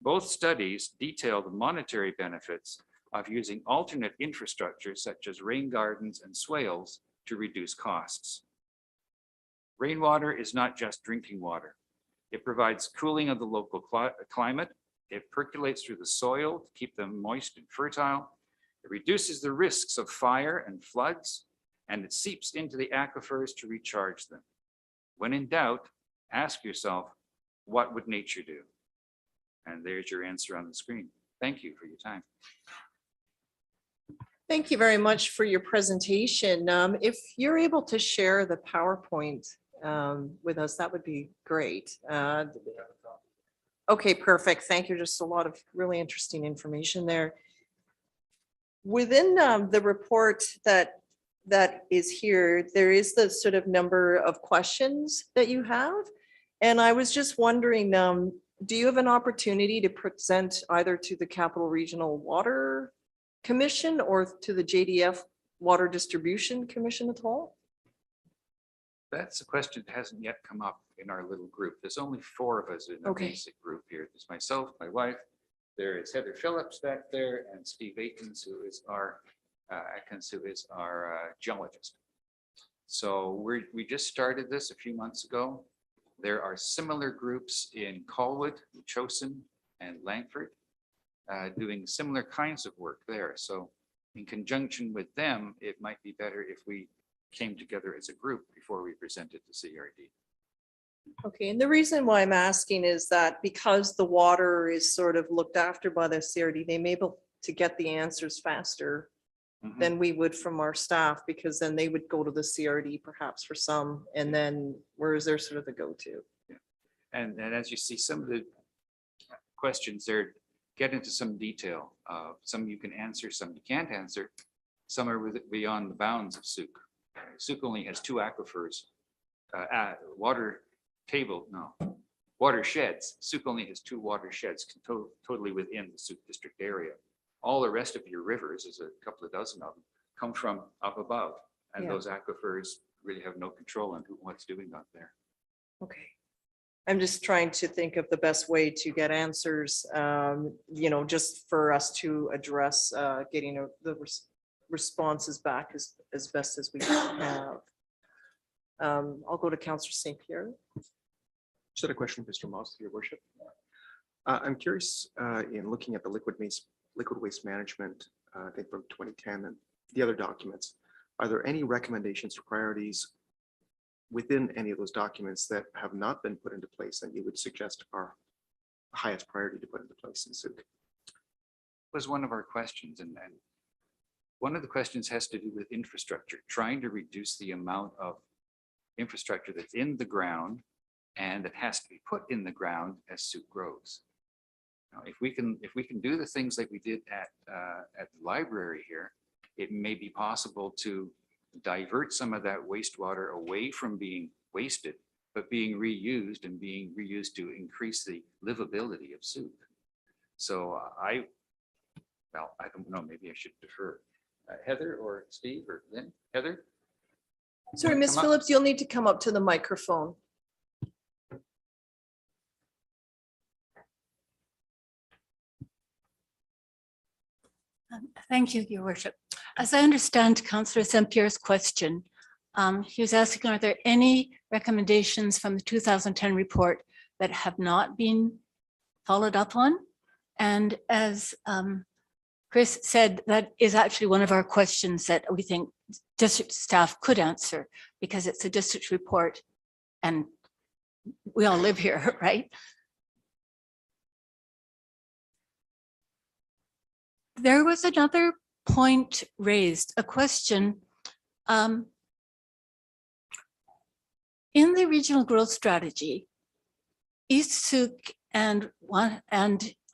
Both studies detail the monetary benefits of using alternate infrastructure such as rain gardens and swales to reduce costs. Rainwater is not just drinking water. It provides cooling of the local climate. It percolates through the soil to keep them moist and fertile. It reduces the risks of fire and floods, and it seeps into the aquifers to recharge them. When in doubt, ask yourself, what would nature do? And there's your answer on the screen. Thank you for your time. Thank you very much for your presentation. If you're able to share the PowerPoint with us, that would be great. Okay, perfect. Thank you. Just a lot of really interesting information there. Within the report that is here, there is the sort of number of questions that you have. And I was just wondering, do you have an opportunity to present either to the Capital Regional Water Commission or to the JDF Water Distribution Commission at all? That's a question that hasn't yet come up in our little group. There's only 4 of us in the Okay. basic group here. There's myself, my wife, there is Heather Phillips back there, and Steve Aikens, who is our geologist. So we just started this a few months ago. There are similar groups in Colwood, Metchosin, and Langford doing similar kinds of work there. So in conjunction with them, it might be better if we came together as a group before we presented to CRD. Okay, and the reason why I'm asking is that because the water is sort of looked after by the CRD, they may be able to get the answers faster Mhm. than we would from our staff, because then they would go to the CRD perhaps for some, and then where is their sort of the go-to? And as you see, some of the questions there get into some detail. Some you can answer, some you can't answer. Some are beyond the bounds of Sooke. Sooke only has 2 aquifers, watersheds. Sooke only has 2 watersheds totally within the Sooke district area. All the rest of your rivers, there's a couple of dozen of them, come from up above. And Yeah. those aquifers really have no control on what's doing up there. Okay. I'm just trying to think of the best way to get answers, just for us to address getting the responses back as best as we have. I'll go to Councillor St. Pierre. Just had a question, Mr. Moss, your worship. I'm curious, in looking at the liquid waste management, I think from 2010 and the other documents, are there any recommendations or priorities within any of those documents that have not been put into place that you would suggest are the highest priority to put into place in Sooke? Was one of our questions, and one of the questions has to do with infrastructure, trying to reduce the amount of infrastructure that's in the ground and that has to be put in the ground as Sooke grows. Now, if we can do the things like we did at the library here, it may be possible to divert some of that wastewater away from being wasted, but being reused to increase the livability of Sooke. So I don't know, maybe I should defer. Heather or Steve or Lynn? Heather? Sorry, Ms. Come up. Phillips, you'll need to come up to the microphone. Thank you, Your Worship. As I understand Councillor St. Pierre's question, he was asking, are there any recommendations from the 2010 report that have not been followed up on? And as Chris said, that is actually one of our questions that we think district staff could answer, because it's a district report and we all live here, right? There was another point raised, a question. In the regional growth strategy, East Sooke and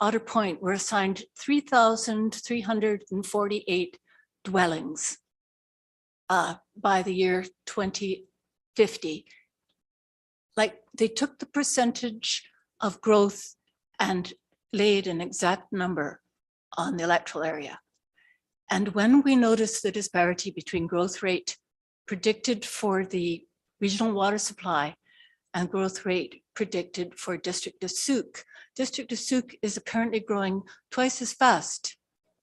Otter Point were assigned 3,348 dwellings by the year 2050. Like, they took the percentage of growth and laid an exact number on the electoral area. And when we noticed the disparity between growth rate predicted for the regional water supply and growth rate predicted for District of Sooke, District of Sooke is apparently growing twice as fast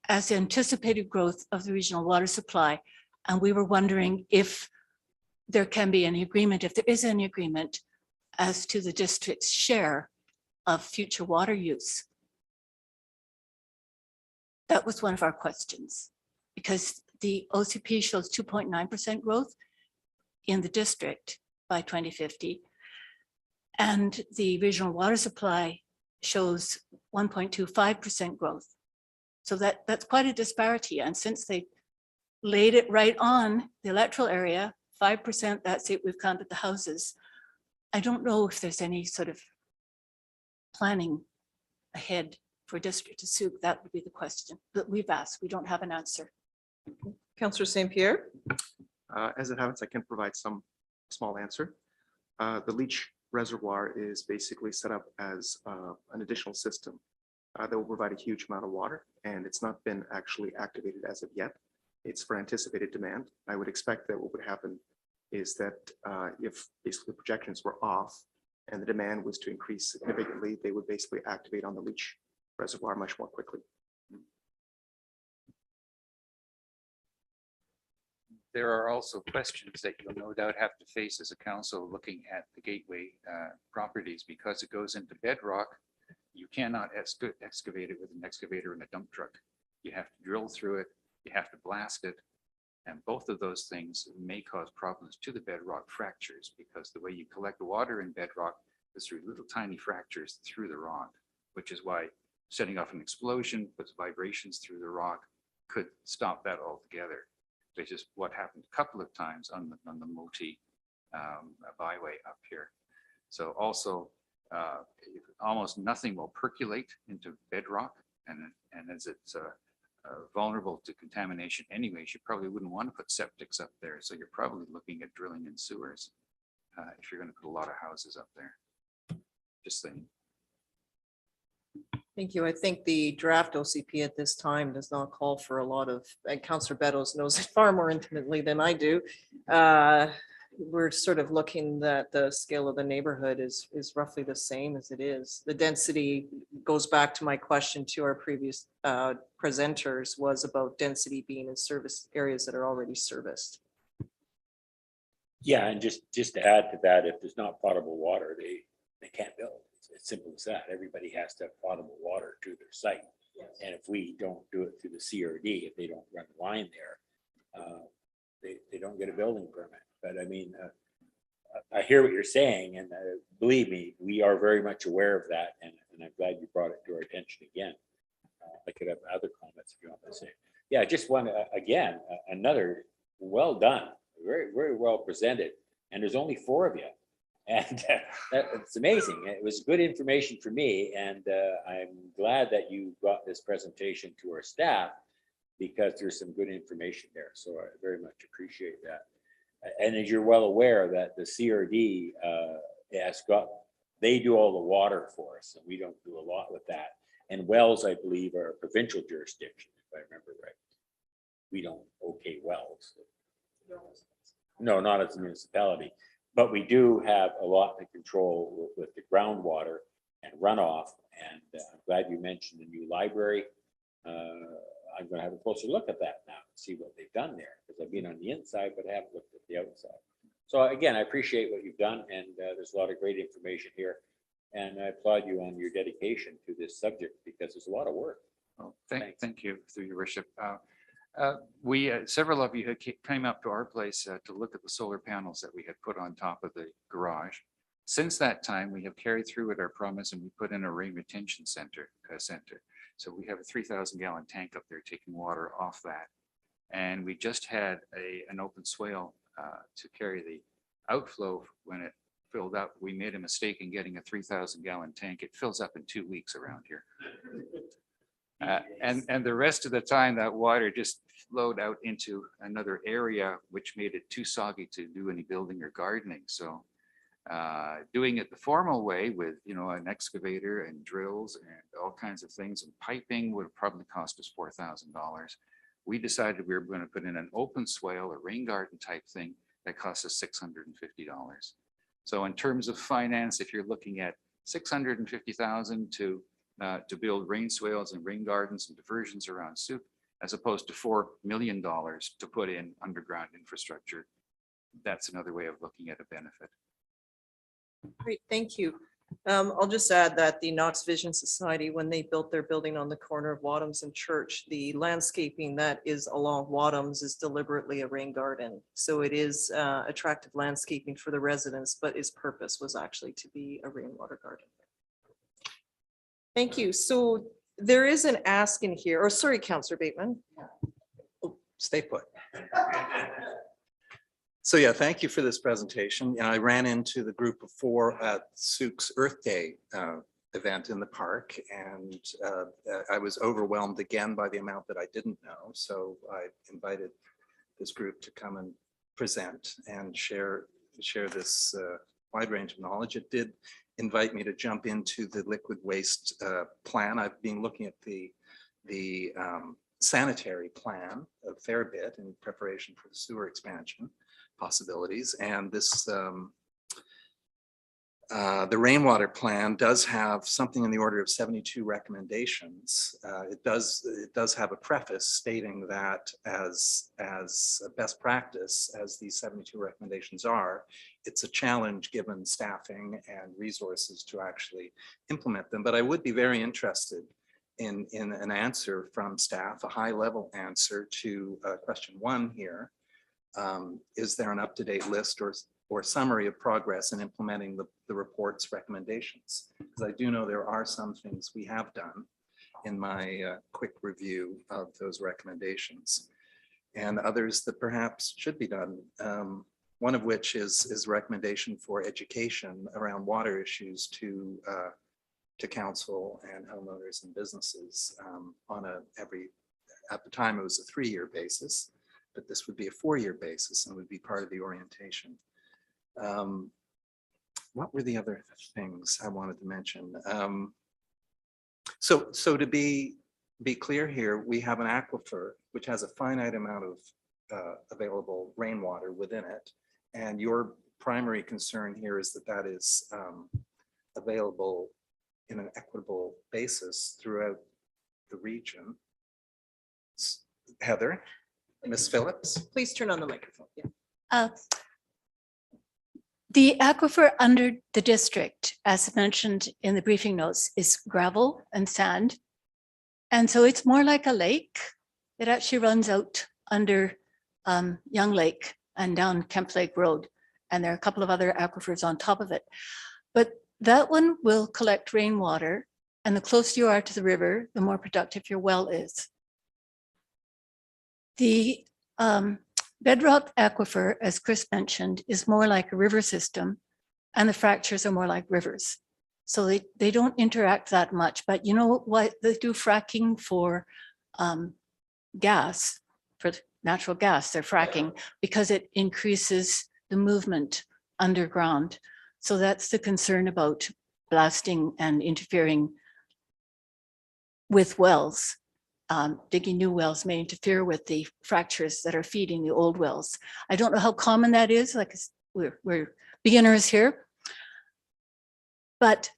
as the anticipated growth of the regional water supply. And we were wondering if there can be any agreement, if there is any agreement, as to the district's share of future water use. That was one of our questions, because the OCP shows 2.9% growth in the district by 2050. And the regional water supply shows 1.25% growth. So that's quite a disparity. And since they laid it right on the electoral area, 5%, that's it, we've counted the houses. I don't know if there's any sort of planning ahead for District of Sooke. That would be the question that we've asked. We don't have an answer. Councillor St. Pierre. As it happens, I can provide some small answer. The leach reservoir is basically set up as an additional system that will provide a huge amount of water, and it's not been actually activated as of yet. It's for anticipated demand. I would expect that what would happen is that if basically projections were off and the demand was to increase significantly, they would basically activate on the leach reservoir much more quickly. There are also questions that you'll no doubt have to face as a council looking at the gateway properties, because it goes into bedrock. You cannot excavate it with an excavator and a dump truck. You have to drill through it. you have to blast it. And both of those things may cause problems to the bedrock fractures, because the way you collect the water in bedrock is through little tiny fractures through the rock, which is why setting off an explosion with vibrations through the rock could stop that altogether, which is what happened a couple of times on the Moti byway up here. So also, almost nothing will percolate into bedrock, and as it's vulnerable to contamination anyways, you probably wouldn't want to put septics up there. So you're probably looking at drilling in sewers if you're going to put a lot of houses up there. Just saying. Thank you. I think the draft OCP at this time does not call for a lot of, and Councillor Beddoes knows it far more intimately than I do. We're sort of looking that the scale of the neighborhood is roughly the same as it is. The density goes back to my question to our previous presenters, was about density being in service areas that are already serviced. Yeah, and just to add to that, if there's not potable water, they can't build. It's as simple as that. Everybody has to have potable water to their site. And if we don't do it through the CRD, if they don't run a line there, they don't get a building permit. But I mean, I hear what you're saying, and believe me, we are very much aware of that, and I'm glad you brought it to our attention again. I could have other comments if you want to say. Yeah, just one, again, another well done, very, very well presented, and there's only 4 of you. And it's amazing. It was good information for me, and I'm glad that you brought this presentation to our staff, because there's some good information there. So I very much appreciate that. And as you're well aware that the CRD they do all the water for us, and we don't do a lot with that. And wells, I believe, are a provincial jurisdiction, if I remember right. We don't okay wells. No, not as a municipality, but we do have a lot to control with the groundwater and runoff. And I'm glad you mentioned the new library. I'm going to have a closer look at that now and see what they've done there, because I've been on the inside, but I haven't looked at the outside. So again, I appreciate what you've done, and there's a lot of great information here. And I applaud you on your dedication to this subject, because there's a lot of work. Well, thank you, through your worship. Several of you had came up to our place to look at the solar panels that we had put on top of the garage. Since that time, we have carried through with our promise, and we put in a rain retention center. So we have a 3,000 gallon tank up there taking water off that. And we just had an open swale to carry the outflow when it filled up. We made a mistake in getting a 3,000 gallon tank. It fills up in 2 weeks around here. And the rest of the time, that water just flowed out into another area, which made it too soggy to do any building or gardening. So doing it the formal way with, an excavator and drills and all kinds of things and piping would have probably cost us $4,000. We decided we were going to put in an open swale, a rain garden type thing that cost us $650. So in terms of finance, if you're looking at $650,000 to build rain swales and rain gardens and diversions around Sooke, as opposed to $4 million to put in underground infrastructure, that's another way of looking at a benefit. Great, thank you. I'll just add that the Knox Vision Society, when they built their building on the corner of Wadhams and Church, the landscaping that is along Wadhams is deliberately a rain garden. So it is attractive landscaping for the residents, but its purpose was actually to be a rainwater garden. Thank you. So there is an ask in here, or sorry, Councillor Bateman. Oh, stay put. So yeah, thank you for this presentation. I ran into the group of 4 at Sooke's Earth Day event in the park, and I was overwhelmed again by the amount that I didn't know. So I invited this group to come and present and share this wide range of knowledge. It did invite me to jump into the liquid waste plan. I've been looking at the sanitary plan a fair bit in preparation for the sewer expansion possibilities, and this the rainwater plan does have something in the order of 72 recommendations. It does have a preface stating that as a best practice, as these 72 recommendations are, it's a challenge given staffing and resources to actually implement them. But I would be very interested in an answer from staff, a high level answer to question 1 here. Is there an up-to-date list or summary of progress in implementing the report's recommendations? Because I do know there are some things we have done in my quick review of those recommendations, and others that perhaps should be done. One of which is recommendation for education around water issues to council and homeowners and businesses on at the time it was a 3-year basis, but this would be a 4-year basis and would be part of the orientation. What were the other things I wanted to mention? So to be clear here, we have an aquifer which has a finite amount of available rainwater within it, and your primary concern here is that is available in an equitable basis throughout the region. Heather, Ms. Phillips. Please turn on the microphone. Yeah. The aquifer under the district, as mentioned in the briefing notes, is gravel and sand. And so it's more like a lake. It actually runs out under Young Lake and down Kemp Lake Road. And there are a couple of other aquifers on top of it. But that one will collect rainwater, and the closer you are to the river, the more productive your well is. The Bedrock Aquifer, as Chris mentioned, is more like a river system, and the fractures are more like rivers. So they don't interact that much, but you know what, they do fracking for gas, for natural gas, they're fracking because it increases the movement underground. So that's the concern about blasting and interfering with wells. Digging new wells may interfere with the fractures that are feeding the old wells. I don't know how common that is, like we're beginners here. But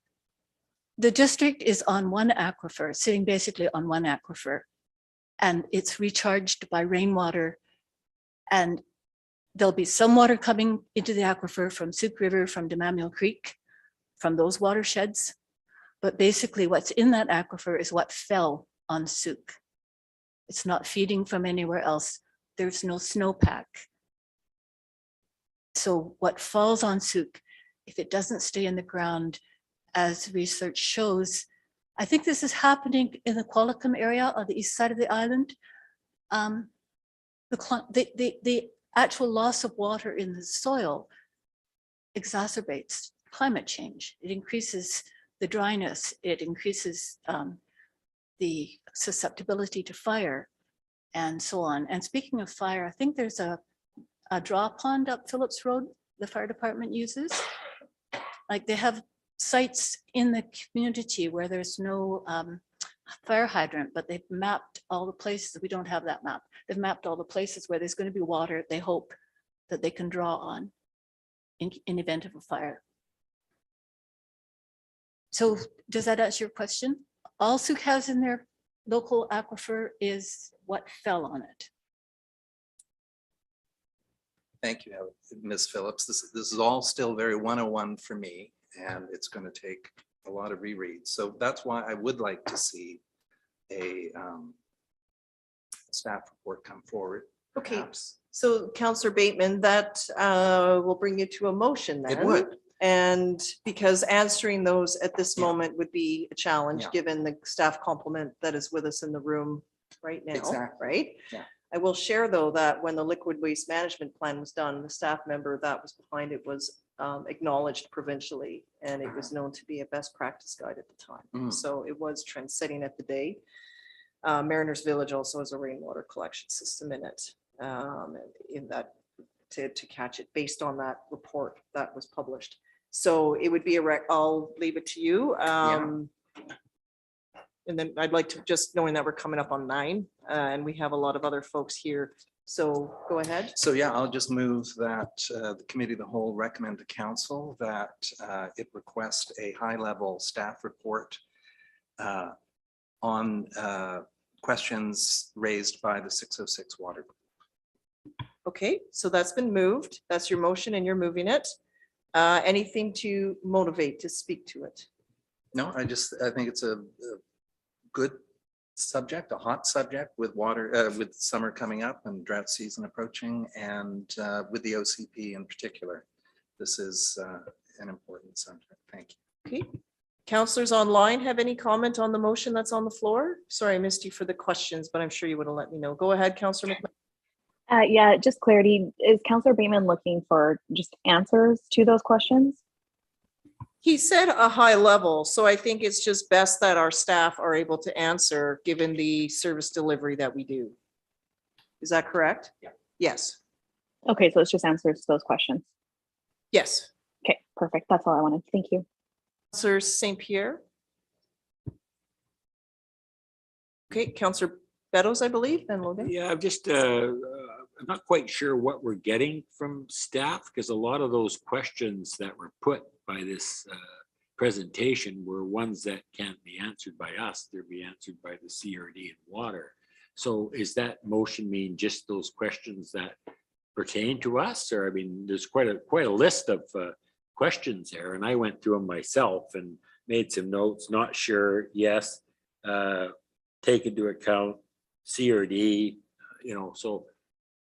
the district is on one aquifer, sitting basically on one aquifer, and it's recharged by rainwater, and there'll be some water coming into the aquifer from Sooke River, from Demamule Creek, from those watersheds. But basically what's in that aquifer is what fell on Sooke. It's not feeding from anywhere else. There's no snowpack. So what falls on Sooke, if it doesn't stay in the ground, as research shows, I think this is happening in the Qualicum area on the east side of the island. The actual loss of water in the soil exacerbates climate change. It increases the dryness. It increases the susceptibility to fire and so on. And speaking of fire, I think there's a draw pond up Phillips Road the fire department uses. Like they have sites in the community where there's no fire hydrant, but they've mapped all the places. We don't have that map. They've mapped all the places where there's going to be water they hope that they can draw on in event of a fire. So does that answer your question? All Sooke has in their local aquifer is what fell on it. Thank you, Ms. Phillips. This is all still very 101 for me, and it's going to take a lot of rereads. So that's why I would like to see a staff report come forward. Okay, perhaps. so Councillor Bateman, that will bring you to a motion then. It would. And because answering those at this moment would be a challenge, Yeah. given the staff complement that is with us in the room right now, Exactly. right? Yeah. I will share though that when the liquid waste management plan was done, the staff member that was behind it was acknowledged provincially, and it was known to be a best practice guide at the time. Mm. So it was trend setting at the day. Mariners Village also has a rainwater collection system in it, in that to catch it based on that report that was published. So it would be I'll leave it to you. And then I'd like to, just knowing that we're coming up on 9 and we have a lot of other folks here. So go ahead. So yeah, I'll just move that the committee of the whole recommend to council that it request a high-level staff report on questions raised by the 606 water group. Okay, so that's been moved. That's your motion and you're moving it. Anything to motivate to speak to it? No, I think it's a good subject, a hot subject with with summer coming up and drought season approaching, and with the OCP in particular. This is an important subject. Thank you. Okay. Counselors online have any comment on the motion that's on the floor? Sorry, I missed you for the questions, but I'm sure you would have let me know. Go ahead, Counselor McMahon. Yeah, just clarity. Is Councillor Bateman looking for just answers to those questions? He said a high level, so I think it's just best that our staff are able to answer, given the service delivery that we do. Is that correct? Yeah. Yes. Okay, so it's just answers to those questions. Yes. Okay, perfect. That's all I wanted. Thank you. Councillor St. Pierre. Okay, Councillor Beddoes, I believe, then Logan. Yeah, I'm just, I'm not quite sure what we're getting from staff, because a lot of those questions that were put by this presentation were ones that can't be answered by us. They'll be answered by the CRD and water. So is that motion mean just those questions that pertain to us? Or, I mean, there's quite a list of questions there, and I went through them myself and made some notes. Not sure, yes, take into account CRD, you know, so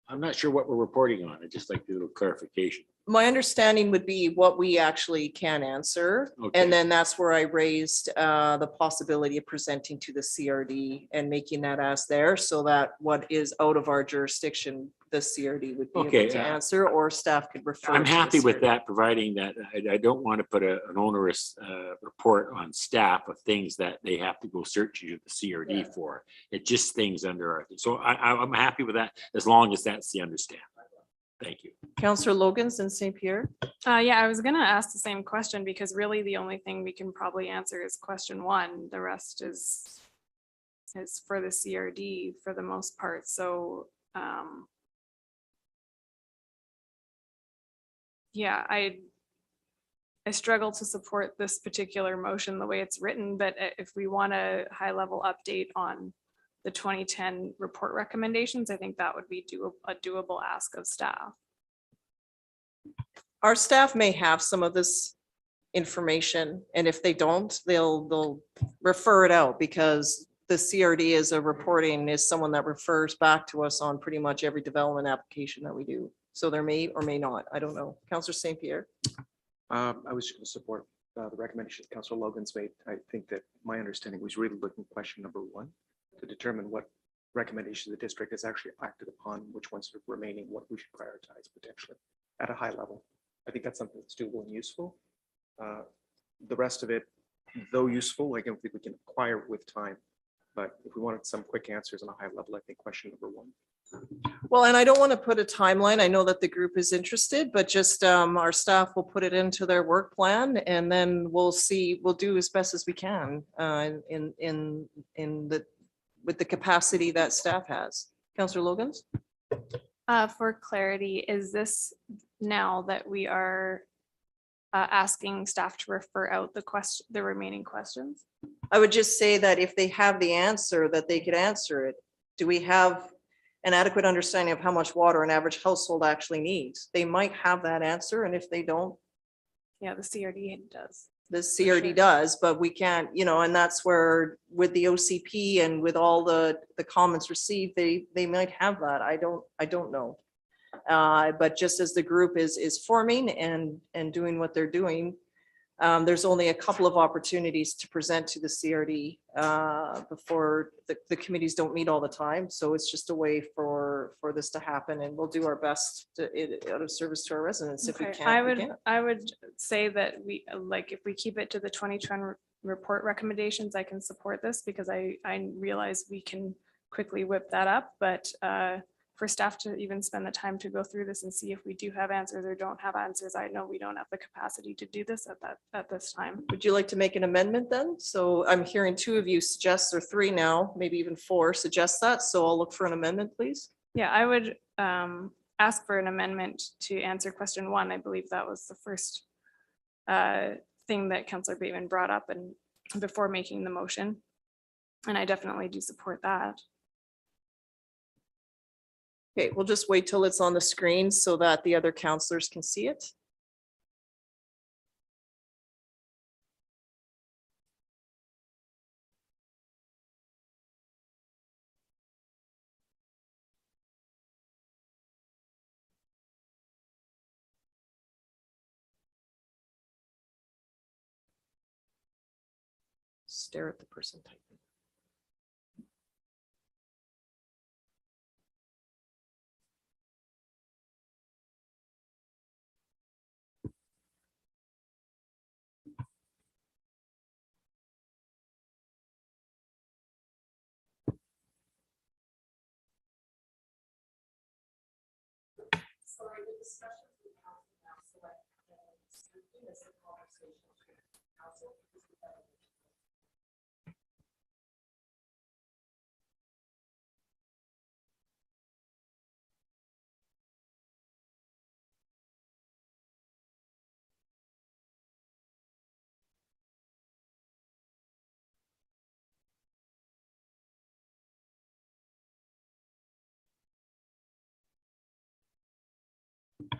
I'm not sure what we're reporting on. I'd just like a little clarification. My understanding would be what we actually can answer. Okay. And then that's where I raised the possibility of presenting to the CRD and making that ask there, so that what is out of our jurisdiction, the CRD would be Okay, able to answer, or staff could refer. I'm to the happy with CRD. that, providing that I don't want to put an onerous report on staff of things that they have to go search you the CRD for. It just things under our, so I'm happy with that, as long as that's the understanding. Thank you. Councillor Logans and St. Pierre. Yeah, I was gonna ask the same question, because really the only thing we can probably answer is question 1. The rest is for the CRD for the most part. So yeah, I struggle to support this particular motion the way it's written, but if we want a high level update on the 2010 report recommendations, I think that would be a doable ask of staff. Our staff may have some of this information, and if they don't, they'll refer it out, because the CRD is someone that refers back to us on pretty much every development application that we do. So there may or may not, I don't know. Councillor St. Pierre. I was just going to support the recommendation Councillor Logan's made. I think that my understanding was really looking at question number 1 to determine what recommendations the district has actually acted upon, which ones are remaining, what we should prioritize potentially at a high level. I think that's something that's doable and useful. The rest of it, though useful, I don't think we can acquire with time. But if we wanted some quick answers on a high level, I think question number 1. Well, and I don't want to put a timeline. I know that the group is interested, but just our staff will put it into their work plan, and then we'll do as best as we can with the capacity that staff has. Councillor Logans. For clarity, is this now that we are asking staff to refer out the remaining questions? I would just say that if they have the answer, that they could answer it. Do we have an adequate understanding of how much water an average household actually needs? They might have that answer, and if they don't, Yeah, the CRD does. the CRD does, but we can't, and that's where with the OCP and with all the comments received, they might have that. I don't know. But just as the group is forming and doing what they're doing, there's only a couple of opportunities to present to the CRD before the committees don't meet all the time. So it's just a way for this to happen, and we'll do our best out of service to our residents. If we Okay, can't, I would say that if we keep it to the 2020 report recommendations, I can support this, because I realize we can quickly whip that up, but for staff to even spend the time to go through this and see if we do have answers or don't have answers, I know we don't have the capacity to do this at this time. would you like to make an amendment then? So I'm hearing 2 of you suggest, or 3 now, maybe even 4 suggest that. So I'll look for an amendment, please. Yeah, I would ask for an amendment to answer question 1. I believe that was the first thing that Councillor Bateman brought up and before making the motion. And I definitely do support that. Okay, we'll just wait till it's on the screen so that the other councillors can see it. stare at the person typing.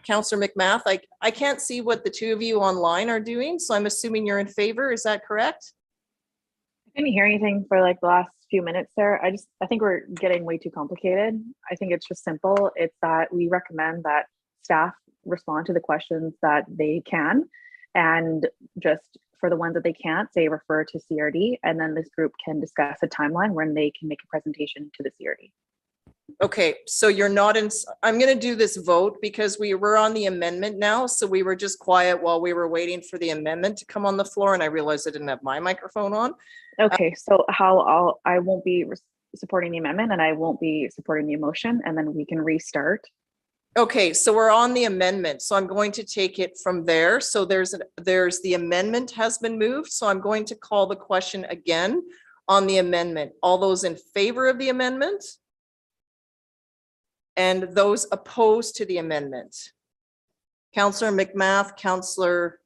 Counselor McMath, I can't see what the two of you online are doing, so I'm assuming you're in favor. Is that correct? I didn't hear anything for like the last few minutes there. I think we're getting way too complicated. I think it's just simple. It's that we recommend that staff respond to the questions that they can, and just for the ones that they can't, say refer to CRD, and then this group can discuss a timeline when they can make a presentation to the CRD. Okay, so you're not in, I'm gonna do this vote because we were on the amendment now, so we were just quiet while we were waiting for the amendment to come on the floor, and I realized I didn't have my microphone on. Okay, so I won't be supporting the amendment and I won't be supporting the motion, and then we can restart. Okay, so we're on the amendment, so I'm going to take it from there. So there's the amendment has been moved, so I'm going to call the question again on the amendment. All those in favor of the amendment? And those opposed to the amendment? Counselor McMath, Counselor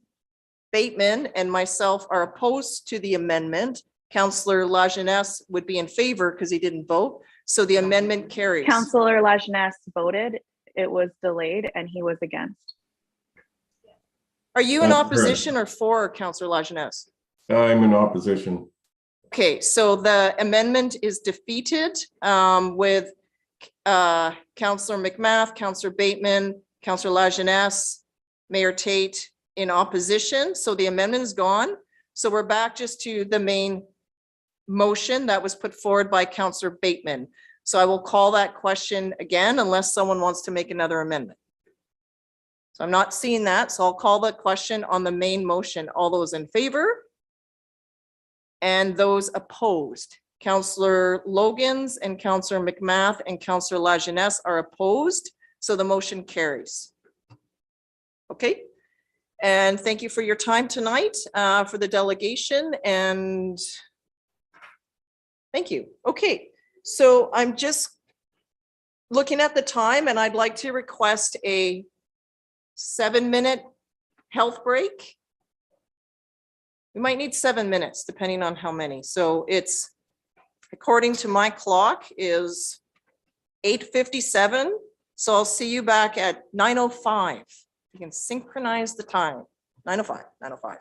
Bateman, and myself are opposed to the amendment. Counselor Lajeunesse would be in favor because he didn't vote. So the amendment carries. Councillor Lajeunesse voted, it was delayed, and he was against. Are you in That's correct. opposition or for, Counselor Lajeunesse? I'm in opposition. Okay, so the amendment is defeated with Counselor McMath, Counselor Bateman, Counselor Lajeunesse, Mayor Tait in opposition. So the amendment is gone. So we're back just to the main motion that was put forward by Counselor Bateman. So I will call that question again unless someone wants to make another amendment. So I'm not seeing that, so I'll call the question on the main motion. All those in favor? And those opposed? Counselor Logans and Counselor McMath and Counselor Lajeunesse are opposed, so the motion carries. Okay, and thank you for your time tonight for the delegation, and thank you. Okay, so I'm just looking at the time and I'd like to request a 7-minute health break. We might need 7 minutes depending on how many. So it's, according to my clock, is 8:57. So I'll see you back at 9:05. You can synchronize the time. 9:05, 9:05.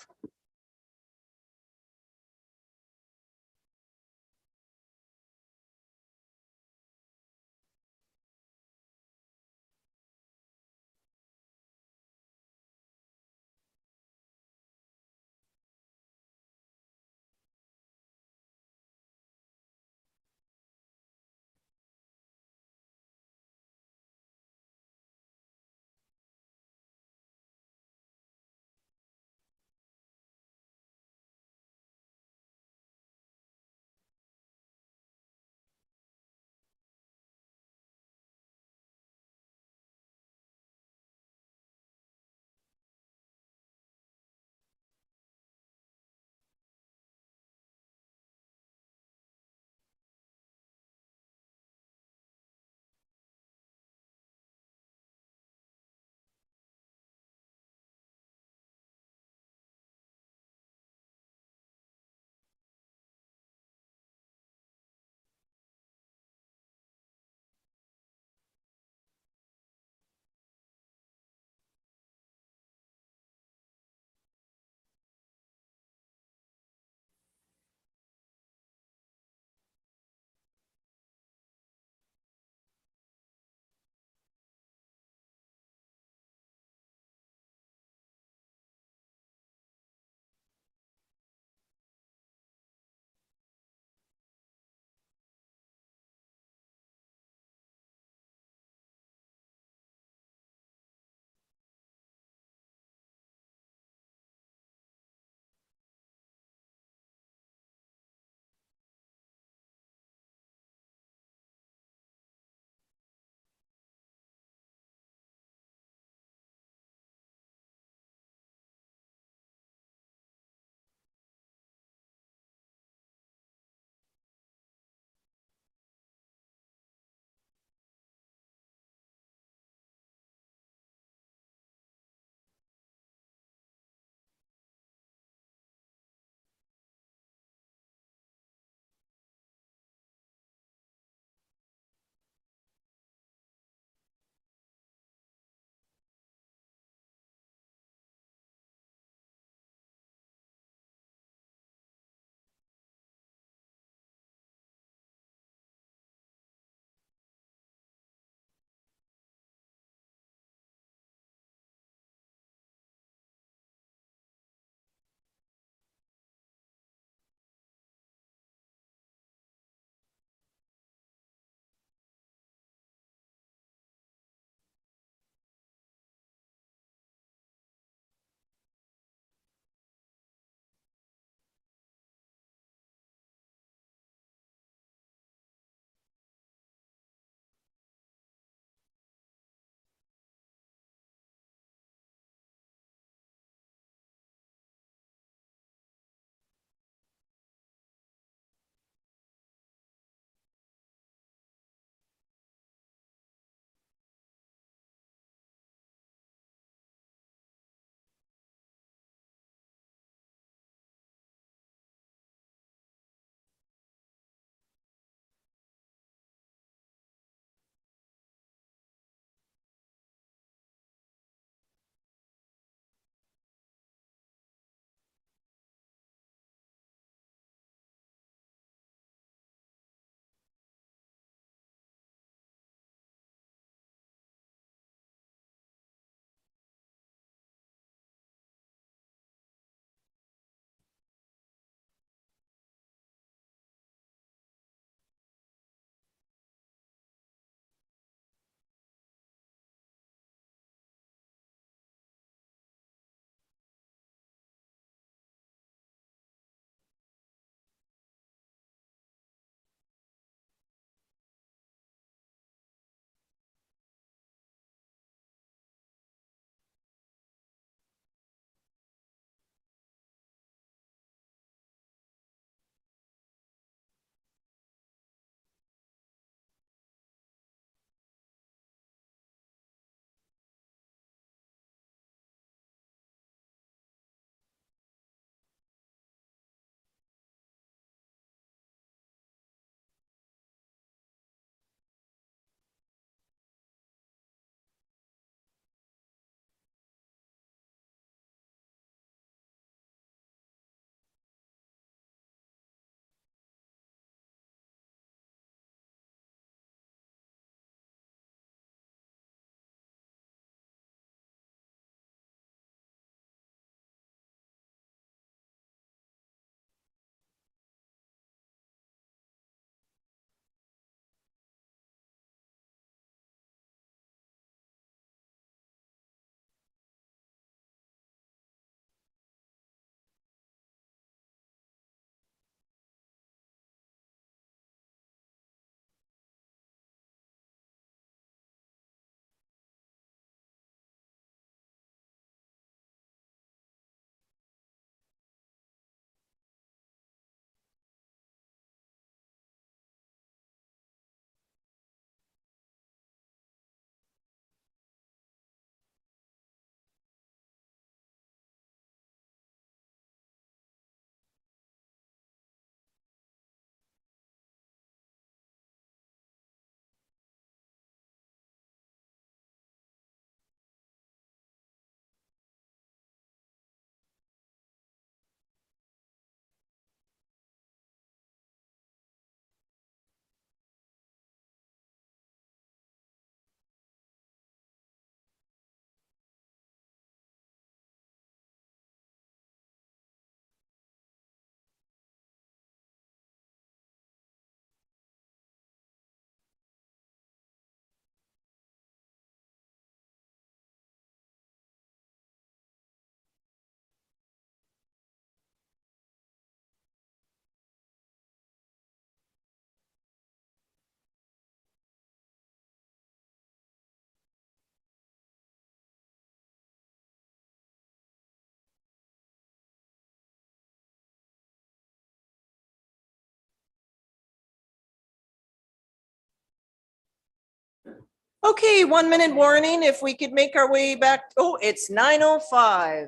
Okay, 1 minute warning if we could make our way back. Oh, it's 9:05.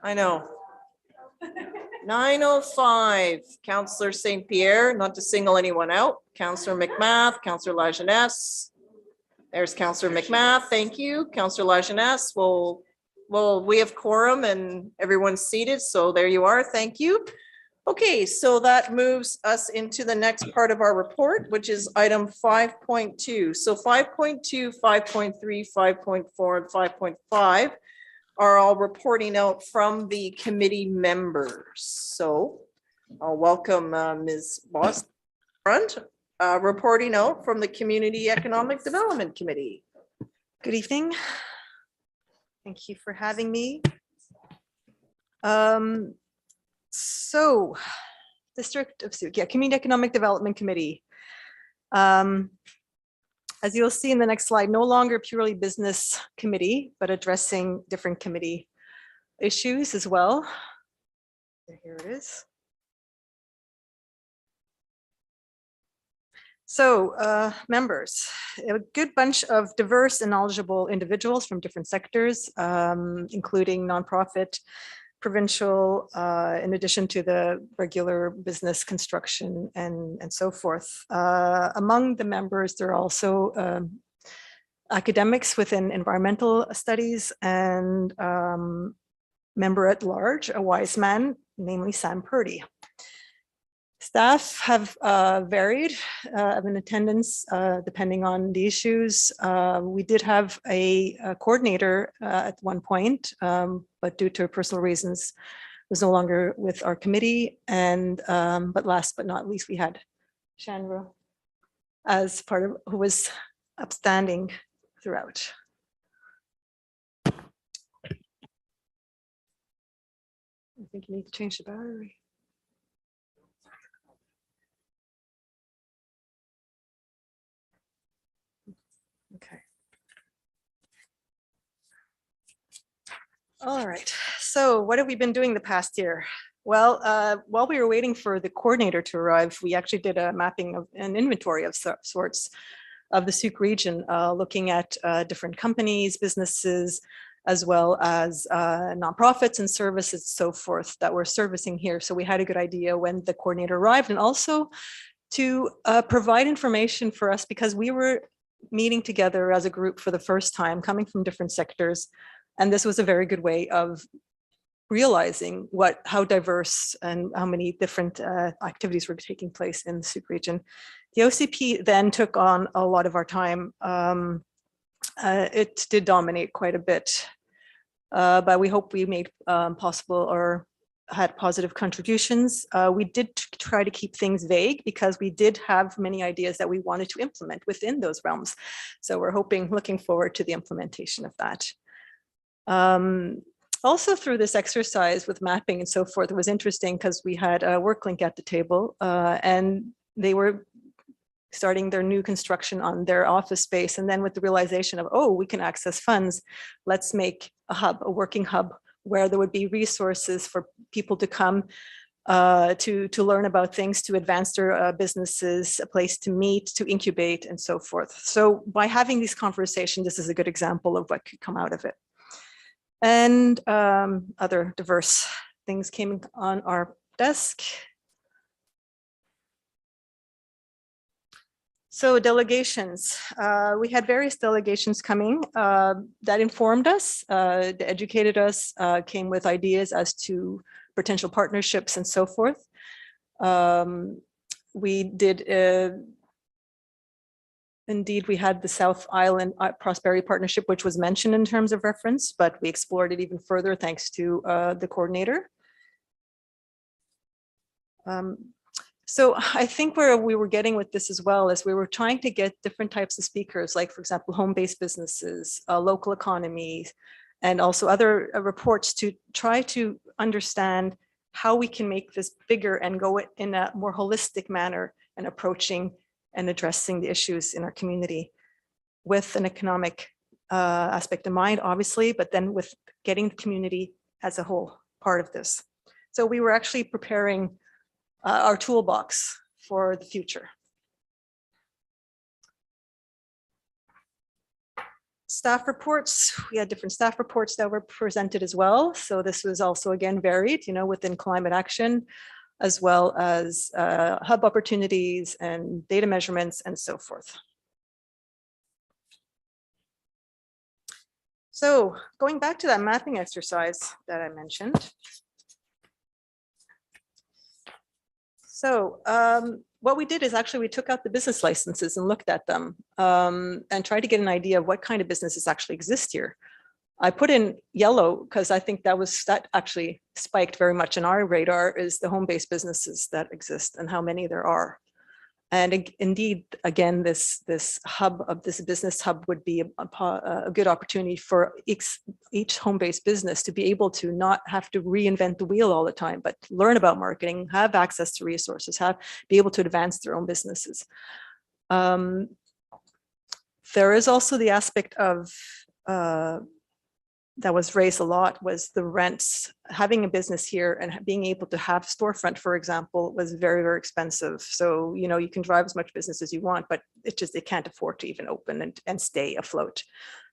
I know. 9:05, Counselor St. Pierre, not to single anyone out, Counselor McMath, Counselor Lajeunesse. There's Counselor McMath, thank you. Counselor Lajeunesse, well, we have quorum and everyone's seated, so there you are, thank you. Okay, so that moves us into the next part of our report, which is item 5.2. So 5.2, 5.3, 5.4, and 5.5 are all reporting out from the committee members. So I'll welcome Ms. Boss Front, reporting out from the Community Economic Development Committee. Good evening. Thank you for having me. So, District of Sooke, yeah, Community Economic Development Committee. As you'll see in the next slide, no longer purely business committee, but addressing different committee issues as well. Here it is. So, members, a good bunch of diverse and knowledgeable individuals from different sectors, including nonprofit, provincial, in addition to the regular business, construction, and so forth. Among the members, there are also academics within environmental studies and member at large, a wise man, namely Sam Purdy. Staff have varied in attendance depending on the issues. We did have a coordinator at one point, but due to personal reasons, was no longer with our committee. And but last but not least, we had Chandra as part of who was upstanding throughout. I think you need to change the battery. Okay. All right. So what have we been doing the past year? Well, while we were waiting for the coordinator to arrive, we actually did a mapping of an inventory of sorts of the Sooke region, looking at different companies, businesses, as well as nonprofits and services, so forth, that we're servicing here. So we had a good idea when the coordinator arrived, and also to provide information for us, because we were meeting together as a group for the first time, coming from different sectors. And this was a very good way of realizing how diverse and how many different activities were taking place in the Sooke region. The OCP then took on a lot of our time. It did dominate quite a bit, but we hope we made possible or had positive contributions. We did try to keep things vague because we did have many ideas that we wanted to implement within those realms. So we're looking forward to the implementation of that. Also through this exercise with mapping and so forth, it was interesting because we had a WorkLink at the table and they were starting their new construction on their office space. And then with the realization of, oh, we can access funds, let's make a working hub where there would be resources for people to come to learn about things, to advance their businesses, a place to meet, to incubate, and so forth. So by having these conversations, this is a good example of what could come out of it. And other diverse things came on our desk. So delegations, we had various delegations coming that informed us, that educated us, came with ideas as to potential partnerships and so forth. We did, indeed, we had the South Island Prosperity Partnership, which was mentioned in terms of reference, but we explored it even further thanks to the coordinator. So I think where we were getting with this as well is we were trying to get different types of speakers, like, for example, home-based businesses, local economies, and also other reports to try to understand how we can make this bigger and go in a more holistic manner and approaching and addressing the issues in our community with an economic aspect in mind, obviously, but then with getting the community as a whole part of this. So we were actually preparing our toolbox for the future. Staff reports, we had different staff reports that were presented as well. So this was also again varied, within climate action, as well as hub opportunities and data measurements and so forth. So going back to that mapping exercise that I mentioned. So what we did is actually we took out the business licenses and looked at them and tried to get an idea of what kind of businesses actually exist here. I put in yellow because I think that actually spiked very much in our radar is the home-based businesses that exist and how many there are. And indeed, again, this business hub would be a good opportunity for each home-based business to be able to not have to reinvent the wheel all the time, but learn about marketing, have access to resources, be able to advance their own businesses. There is also the aspect of that was raised a lot was the rents. Having a business here and being able to have storefront, for example, was very, very expensive. So, you can drive as much business as you want, but it can't afford to even open and stay afloat.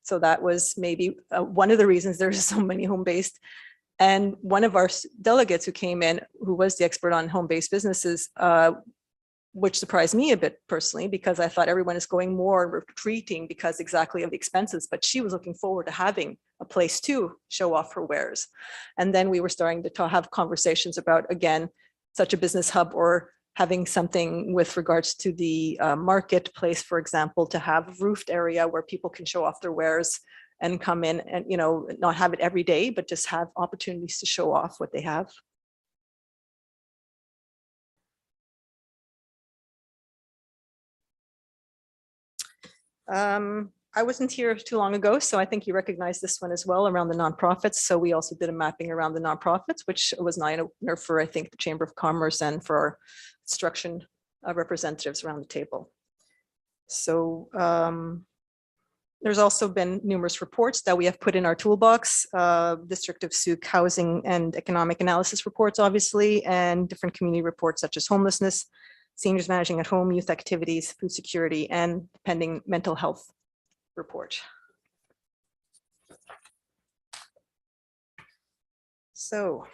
So that was maybe one of the reasons there's so many home-based. And one of our delegates who came in, who was the expert on home-based businesses, which surprised me a bit personally, because I thought everyone is going more and retreating because exactly of the expenses, but she was looking forward to having a place to show off her wares. And then we were starting to have conversations about, again, such a business hub or having something with regards to the marketplace, for example, to have a roofed area where people can show off their wares and come in and, not have it every day, but just have opportunities to show off what they have. I wasn't here too long ago, so I think you recognize this one as well around the nonprofits. So we also did a mapping around the nonprofits, which was an eye-opener for, I think, the Chamber of Commerce and for our construction representatives around the table. So there's also been numerous reports that we have put in our toolbox, District of Sooke housing and economic analysis reports, obviously, and different community reports such as homelessness, seniors managing at home, youth activities, food security, and pending mental health report. So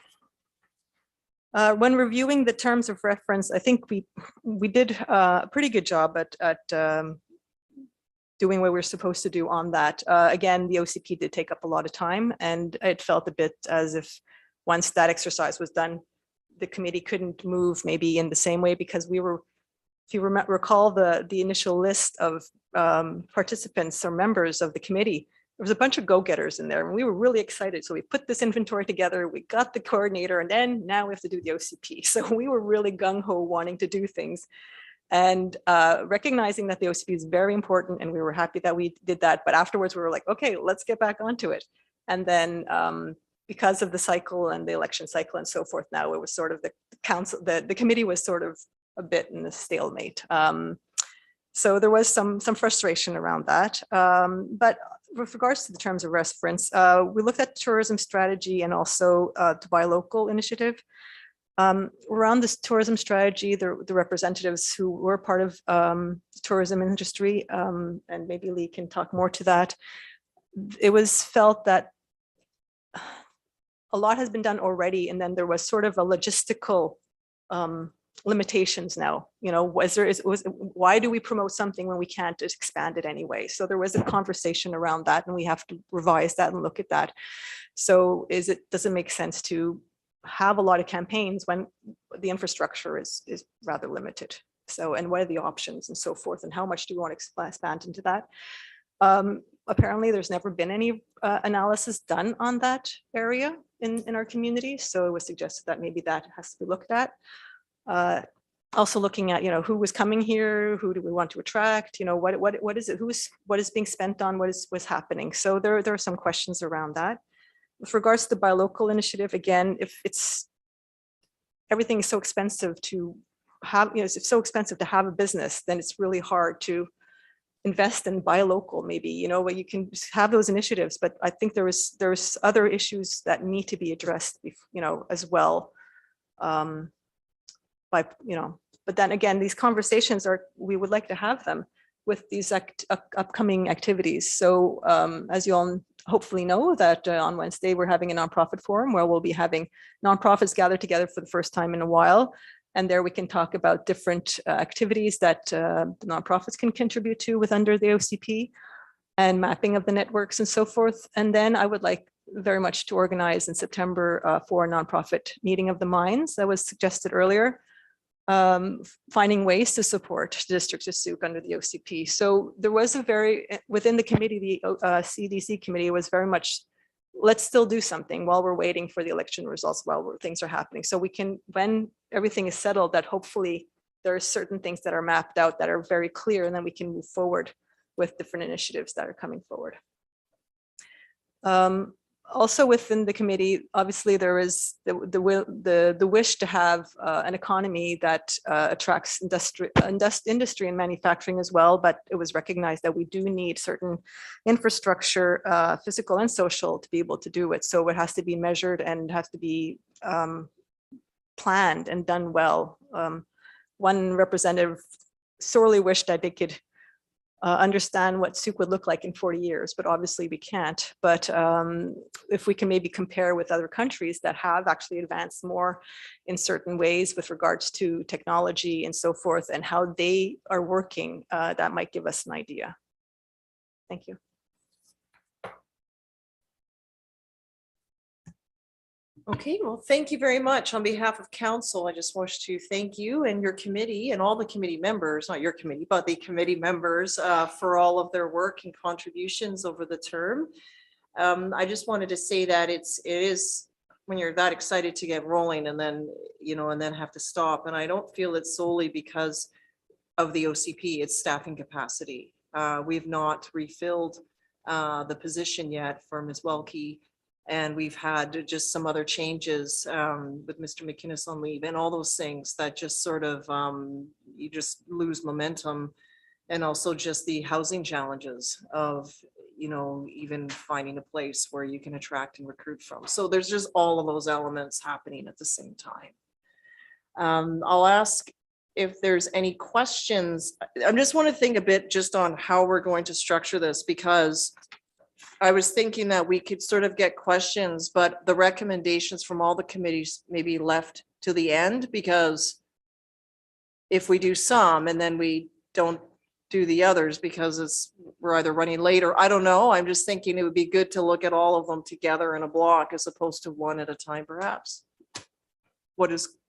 when reviewing the terms of reference, I think we did a pretty good job at doing what we're supposed to do on that. Again, the OCP did take up a lot of time, and it felt a bit as if once that exercise was done, the committee couldn't move maybe in the same way, because we were, if you recall the initial list of participants or members of the committee, there was a bunch of go-getters in there and we were really excited. So we put this inventory together, we got the coordinator, and then now we have to do the OCP. So we were really gung-ho wanting to do things and recognizing that the OCP is very important, and we were happy that we did that. But afterwards we were like, okay, let's get back onto it. And then because of the cycle and the election cycle and so forth, now it was sort of the council, the committee was sort of a bit in a stalemate. So there was some frustration around that. But with regards to the terms of reference, we looked at tourism strategy and also the buy local initiative. Around this tourism strategy, the representatives who were part of the tourism industry, and maybe Lee can talk more to that, it was felt that a lot has been done already, and then there was sort of a logistical limitations now. Why do we promote something when we can't just expand it anyway? So there was a conversation around that, and we have to revise that and look at that. So does it make sense to have a lot of campaigns when the infrastructure is rather limited? So, and what are the options and so forth, and how much do we want to expand into that? Apparently there's never been any analysis done on that area in our community. So it was suggested that maybe that has to be looked at. Also looking at, who was coming here, who do we want to attract, what is it, what is being spent on, what's happening. So there are some questions around that. With regards to the buy local initiative, again, if everything is so expensive to have, if it's so expensive to have a business, then it's really hard to invest in buy local. Maybe, but you can have those initiatives, but I think there's other issues that need to be addressed, as well. But then again, these conversations we would like to have them, with these upcoming activities. So as you all hopefully know that on Wednesday, we're having a nonprofit forum where we'll be having nonprofits gather together for the first time in a while. And there we can talk about different activities that the nonprofits can contribute to with under the OCP and mapping of the networks and so forth. And then I would like very much to organize in September for a nonprofit meeting of the minds that was suggested earlier, finding ways to support the district of Sooke under the OCP. So there was a very, within the committee, the CDC committee was very much, let's still do something while we're waiting for the election results, while things are happening. So we can, when everything is settled, that hopefully there are certain things that are mapped out that are very clear, and then we can move forward with different initiatives that are coming forward. Also within the committee, obviously there is the wish to have an economy that attracts industry and manufacturing as well, but it was recognized that we do need certain infrastructure, physical and social, to be able to do it. So it has to be measured and has to be planned and done well. One representative sorely wished that they could understand what Sooke would look like in 40 years, but obviously we can't. But if we can maybe compare with other countries that have actually advanced more in certain ways with regards to technology and so forth, and how they are working, that might give us an idea. Thank you. Okay, well, thank you very much. On behalf of council, I just wish to thank you and your committee and all the committee members, not your committee, but the committee members for all of their work and contributions over the term. I just wanted to say that it is when you're that excited to get rolling and then, and then have to stop. And I don't feel it's solely because of the OCP, it's staffing capacity. We've not refilled the position yet for Ms. Welke. And we've had just some other changes with Mr. McInnes on leave and all those things that just sort of, you just lose momentum. And also just the housing challenges of, even finding a place where you can attract and recruit from. So there's just all of those elements happening at the same time. I'll ask if there's any questions. I just want to think a bit just on how we're going to structure this, because I was thinking that we could sort of get questions, but the recommendations from all the committees may be left to the end, because if we do some and then we don't do the others because we're either running late or I don't know. I'm just thinking it would be good to look at all of them together in a block as opposed to one at a time, perhaps.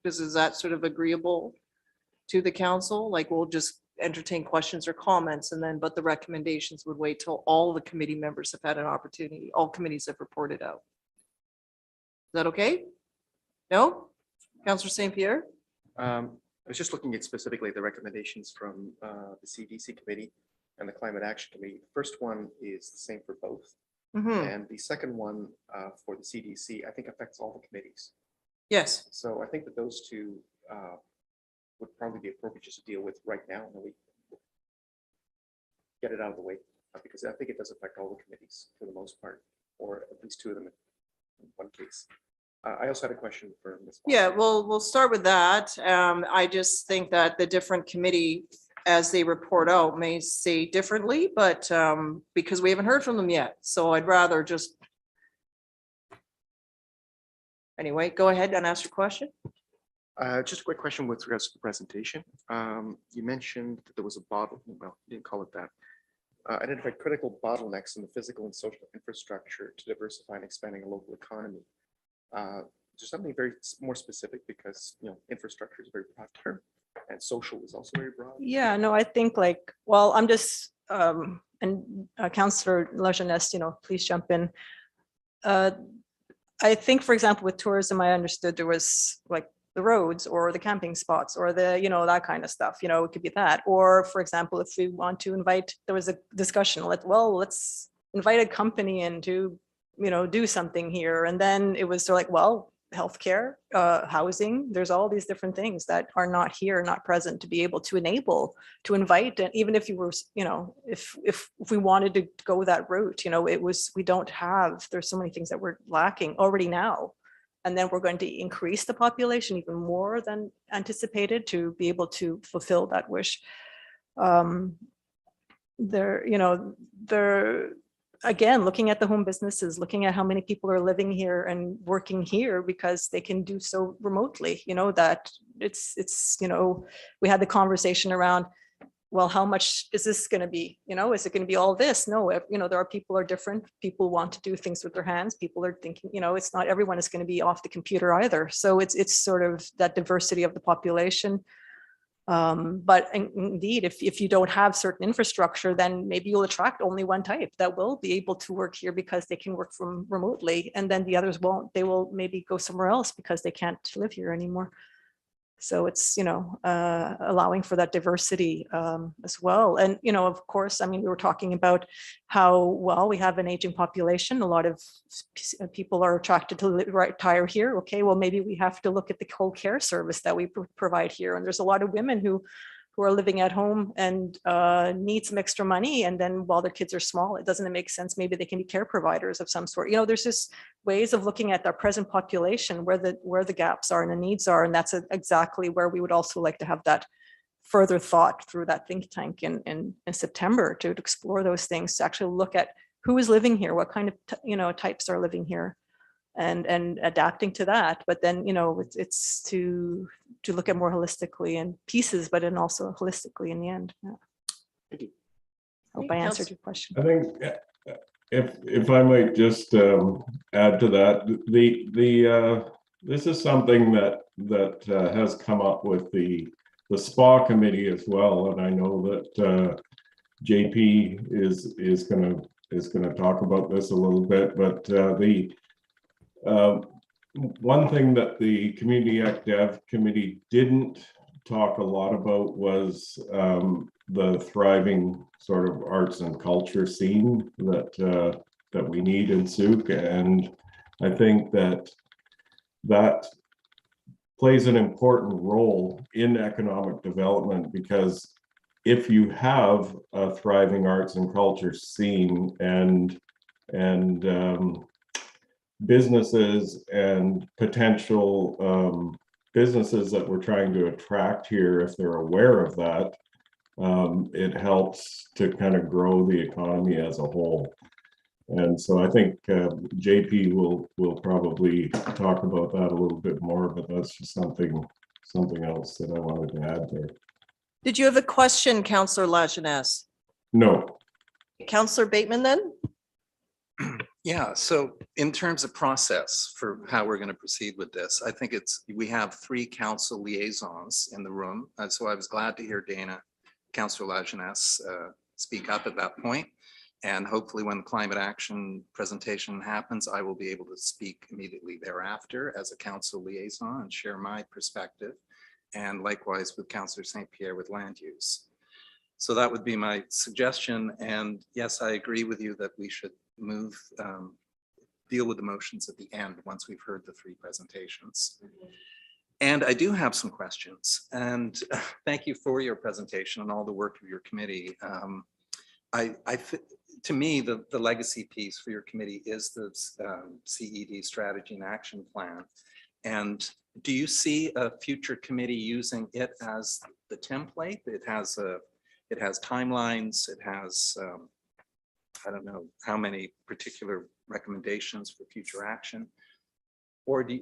Is that sort of agreeable to the council? Like we'll just entertain questions or comments but the recommendations would wait till all the committee members have had an opportunity. All committees have reported out. Is that okay? No? Councillor St. Pierre? I was just looking at specifically the recommendations from the CDC committee and the Climate Action Committee. The first one is the same for both. And the second one for the CDC, I think affects all the committees. Yes. So I think that those two would probably be appropriate just to deal with right now, and then we get it out of the way, because I think it does affect all the committees for the most part, or at least two of them in one case. I also had a question for Ms. Yeah, well, we'll start with that. I just think that the different committee, as they report out, may say differently, but because we haven't heard from them yet, so I'd rather just. Anyway, go ahead and ask your question. Just a quick question with regards to the presentation. You mentioned that there was a well, you didn't call it that. Identified critical bottlenecks in the physical and social infrastructure to diversify and expanding a local economy. Just something very more specific, because infrastructure is a very broad term, and social is also very broad. Yeah, no, I think well, I'm just and Councillor Lajeunesse, please jump in. I think, for example, with tourism, I understood there was the roads or the camping spots or the, that kind of stuff, it could be that. Or for example, if we want to invite, there was a discussion, let's invite a company in to, do something here. And then it was sort of well, healthcare, housing, there's all these different things that are not here, not present, to be able to enable, to invite. And even if you were, if we wanted to go that route, there's so many things that we're lacking already now. And then we're going to increase the population even more than anticipated to be able to fulfill that wish. they're again, looking at the home businesses, looking at how many people are living here and working here because they can do so remotely, that it's, we had the conversation around, well, how much is this going to be? Is it going to be all this? No, there are people are different. People want to do things with their hands. People are thinking, it's not everyone is going to be off the computer either. So it's sort of that diversity of the population. But indeed, if you don't have certain infrastructure, then maybe you'll attract only one type that will be able to work here because they can work from remotely, and then the others won't. They will maybe go somewhere else because they can't live here anymore. So it's, allowing for that diversity as well. And, of course, we were talking about how, well, we have an aging population. A lot of people are attracted to retire here. Okay, well, maybe we have to look at the whole care service that we provide here. And there's a lot of women who are living at home and need some extra money. And then while their kids are small, it doesn't make sense. Maybe they can be care providers of some sort. There's just ways of looking at our present population, where the gaps are and the needs are. And that's exactly where we would also like to have that further thought through that think tank in September, to explore those things, to actually look at who is living here, what kind of types are living here, and adapting to that. But then, it's to look at more holistically in pieces, but then also holistically in the end. Yeah. Thank you. Hope I answered your question. I think if I might just add to that, this is something that has come up with the SPA committee as well, and I know that JP is going to talk about this a little bit, but one thing that the Community Act Dev Committee didn't talk a lot about was the thriving sort of arts and culture scene that we need in Sooke. And I think that plays an important role in economic development, because if you have a thriving arts and culture scene and businesses and potential businesses that we're trying to attract here, if they're aware of that, it helps to kind of grow the economy as a whole. And so I think JP will probably talk about that a little bit more, but that's just something else that I wanted to add there. Did you have a question, Councillor Lajeunesse? No. Councillor Bateman then? Yeah, so in terms of process for how we're going to proceed with this, I think we have 3 council liaisons in the room. So I was glad to hear Dana, Councillor Lajeunesse, speak up at that point. And hopefully when the climate action presentation happens, I will be able to speak immediately thereafter as a council liaison and share my perspective. And likewise with Councillor St. Pierre with land use. So that would be my suggestion. And yes, I agree with you that we should deal with the motions at the end once we've heard the 3 presentations. And I do have some questions, and thank you for your presentation and all the work of your committee. To me, the legacy piece for your committee is the CED strategy and action plan. And do you see a future committee using it as the template? It has timelines, it has I don't know how many particular recommendations for future action, or do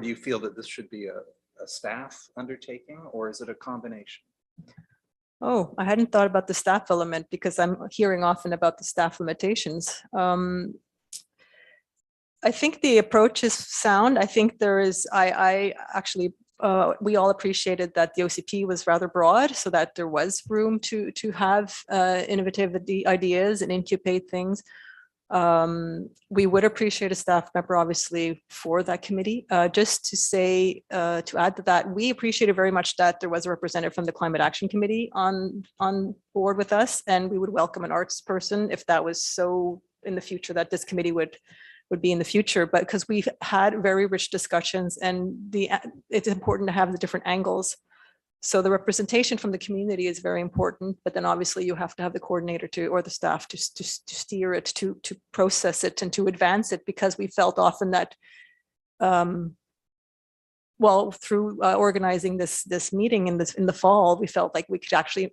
you feel that this should be a staff undertaking, or is it a combination? Oh, I hadn't thought about the staff element, because I'm hearing often about the staff limitations. I think the approach is sound. I think there is, I actually, we all appreciated that the OCP was rather broad, so that there was room to have innovative ideas and incubate things. We would appreciate a staff member, obviously, for that committee. Just to say, to add to that, we appreciated very much that there was a representative from the Climate Action Committee on board with us, and we would welcome an arts person if that was so in the future, that this committee would be in the future. But because we've had very rich discussions, and it's important to have the different angles. So the representation from the community is very important, but then obviously you have to have the coordinator or the staff to steer it, to process it, and to advance it, because we felt often that, well, through organizing this meeting in the fall, we felt like we could actually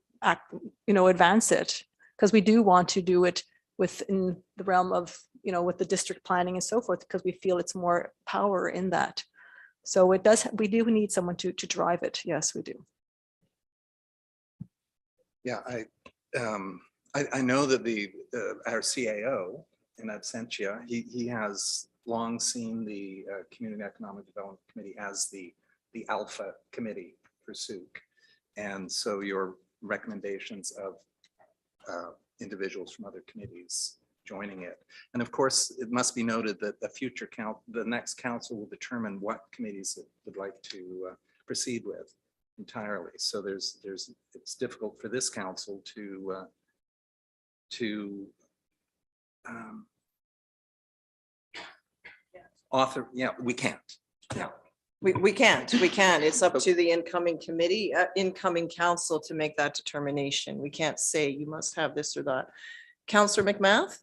advance it, because we do want to do it within the realm of, with the district planning and so forth, because we feel it's more power in that. So it does, we do need someone to drive it. Yes, we do. Yeah, I know that our CAO in absentia, he has long seen the Community Economic Development Committee as the alpha committee for Sooke. And so your recommendations of individuals from other committees joining it. And of course, it must be noted that the next council will determine what committees it would like to proceed with entirely. So it's difficult for this council to author. Yeah, we can't. Yeah. We can't. It's up to the incoming committee, incoming council to make that determination. We can't say you must have this or that. Councillor McMath?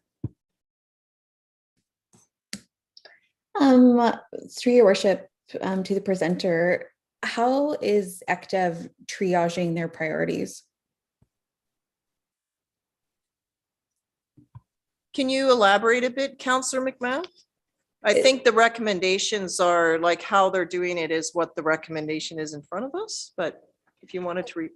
Through your worship, to the presenter, how is ECDEV triaging their priorities? Can you elaborate a bit, Councillor McMahon? I think the recommendations are like how they're doing it is what the recommendation is in front of us, but if you wanted to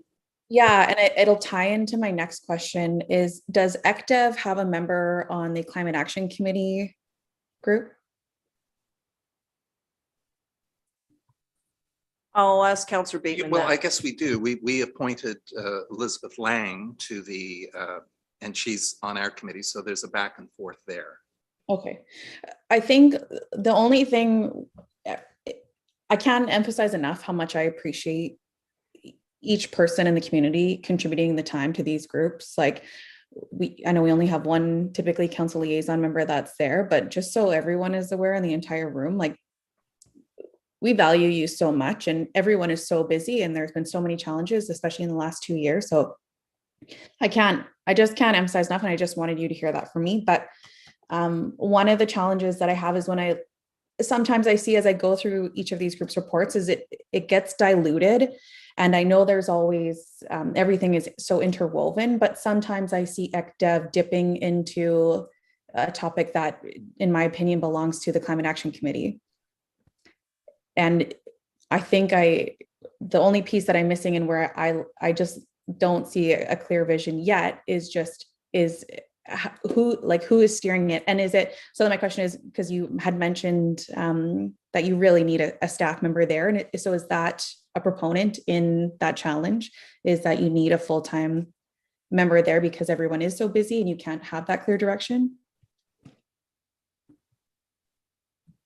Yeah, and it'll tie into my next question is, does ECDEV have a member on the Climate Action Committee group? I'll ask Councillor Bateman. Well, I guess we do. We appointed Elizabeth Lang to the, and she's on our committee, so there's a back and forth there. Okay. I think the only thing, I can't emphasize enough how much I appreciate each person in the community contributing the time to these groups. Like I know we only have one typically council liaison member that's there, but just so everyone is aware in the entire room, like we value you so much and everyone is so busy and there's been so many challenges, especially in the last 2 years. So I just can't emphasize enough. And I just wanted you to hear that from me. But one of the challenges that I have is sometimes I see as I go through each of these groups reports is it gets diluted. And I know there's always, everything is so interwoven, but sometimes I see ECDEV dipping into a topic that, in my opinion, belongs to the Climate Action Committee. And I think the only piece that I'm missing and where I just don't see a clear vision yet is who is steering it, and is it, so my question is, because you had mentioned that you really need a staff member there, and so is that a proponent in that challenge, is that you need a full-time member there because everyone is so busy and you can't have that clear direction?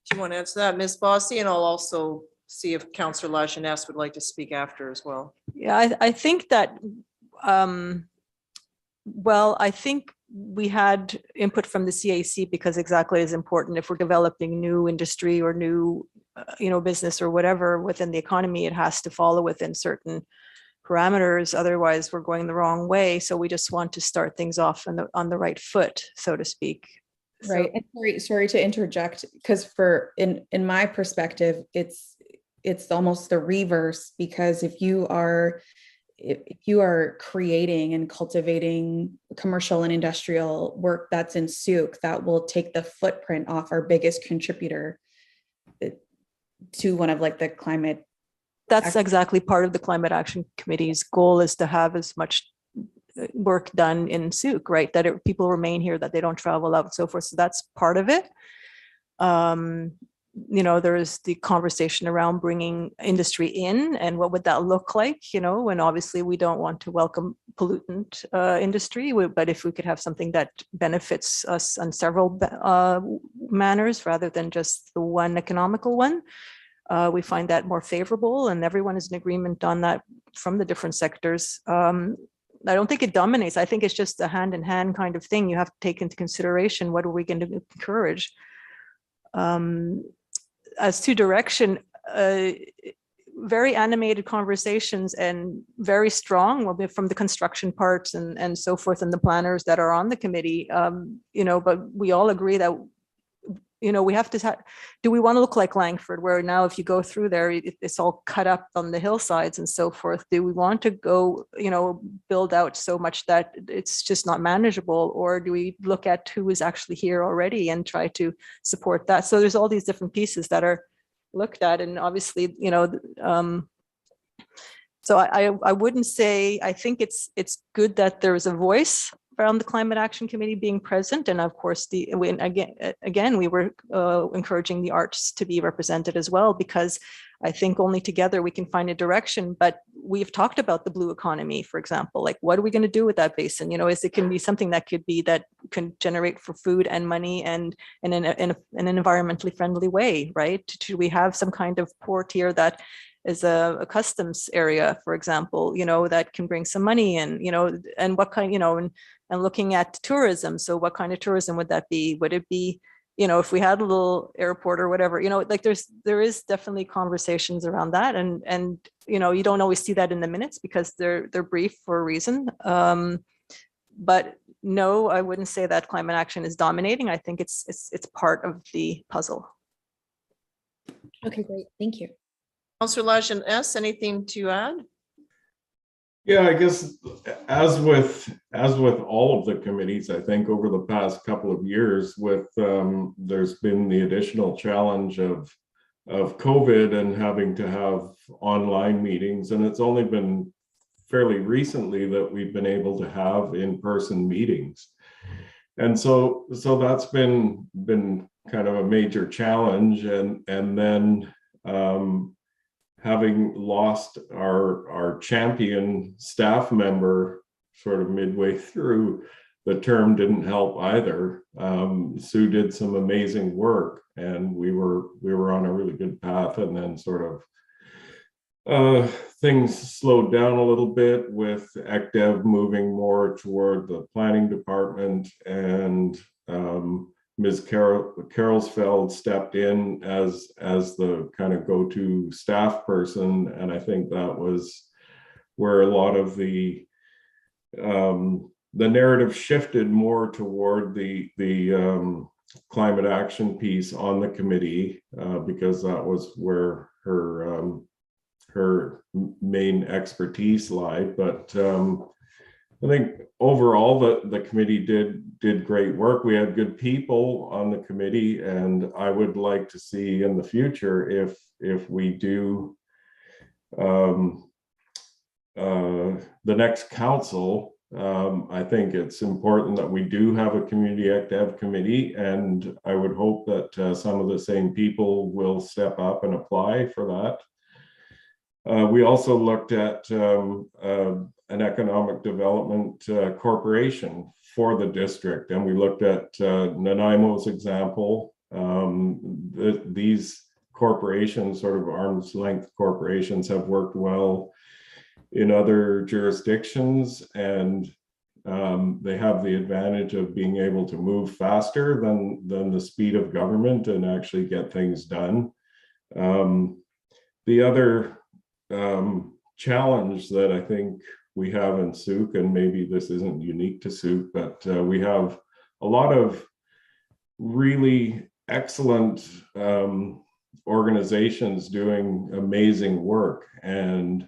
Do you want to answer that, Ms. Bossy? And I'll also see if Councillor Lajeunesse would like to speak after as well. Yeah, I think that, well, I think we had input from the CAC because exactly as important, if we're developing new industry or new, business or whatever within the economy, it has to follow within certain parameters. Otherwise, we're going the wrong way. So we just want to start things off on the right foot, so to speak. Right. And sorry to interject, because in my perspective, it's almost the reverse, because if you are creating and cultivating commercial and industrial work that's in Sooke, that will take the footprint off our biggest contributor to one of like the climate. That's exactly part of the Climate Action Committee's goal, is to have as much work done in Sooke, right? That people remain here, that they don't travel out and so forth. So that's part of it. There is the conversation around bringing industry in and what would that look like, when obviously we don't want to welcome pollutant industry, but if we could have something that benefits us on several manners rather than just the one economical one, we find that more favorable, and everyone is in agreement on that from the different sectors. I don't think it dominates. I think it's just a hand-in-hand kind of thing. You have to take into consideration, what are we going to encourage? As to direction, very animated conversations and very strong from the construction parts and so forth, and the planners that are on the committee, but we all agree that we have to, do we want to look like Langford, where now if you go through there, it's all cut up on the hillsides and so forth? Do we want to go, build out so much that it's just not manageable? Or do we look at who is actually here already and try to support that? So there's all these different pieces that are looked at, and obviously, so I wouldn't say, I think it's good that there is a voice around the Climate Action Committee being present. And of course, again, we were encouraging the arts to be represented as well, because I think only together we can find a direction. But we've talked about the blue economy, for example, like what are we going to do with that basin? It can be something that can generate for food and money and in an environmentally friendly way, right? Do we have some kind of port here that is a customs area, for example, that can bring some money in, and what kind, and looking at tourism. So what kind of tourism would that be? Would it be, if we had a little airport or whatever, like there is definitely conversations around that. And you don't always see that in the minutes because they're brief for a reason. But no, I wouldn't say that climate action is dominating. I think it's part of the puzzle. Okay, great. Thank you. Councillor Lajeunesse, anything to add? Yeah, I guess as with all of the committees, I think over the past couple of years, with there's been the additional challenge of COVID and having to have online meetings, and it's only been fairly recently that we've been able to have in-person meetings, and so that's been kind of a major challenge, and then having lost our champion staff member sort of midway through the term didn't help either. Sue did some amazing work, and we were on a really good path, and then sort of things slowed down a little bit with ECDEV moving more toward the planning department, and Ms. Carolsfeld stepped in as the kind of go-to staff person, and I think that was where a lot of the narrative shifted more toward the climate action piece on the committee, because that was where her main expertise lied. But I think overall the committee did great work. We had good people on the committee, and I would like to see in the future, if we do the next council, I think it's important that we do have a community ECDEV committee, and I would hope that some of the same people will step up and apply for that. We also looked at an economic development corporation for the district, and we looked at Nanaimo's example. These corporations, sort of arm's length corporations, have worked well in other jurisdictions, and they have the advantage of being able to move faster than the speed of government and actually get things done. The other challenge that I think we have in Sooke, and maybe this isn't unique to Sooke, but we have a lot of really excellent organizations doing amazing work, and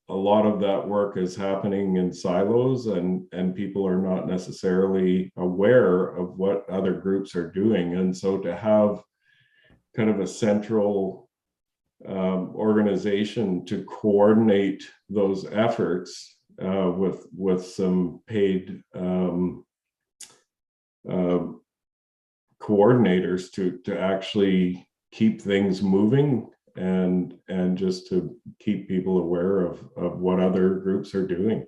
a lot of that work is happening in silos, and people are not necessarily aware of what other groups are doing. And so to have kind of a central organization to coordinate those efforts with some paid coordinators to actually keep things moving, and just to keep people aware of what other groups are doing.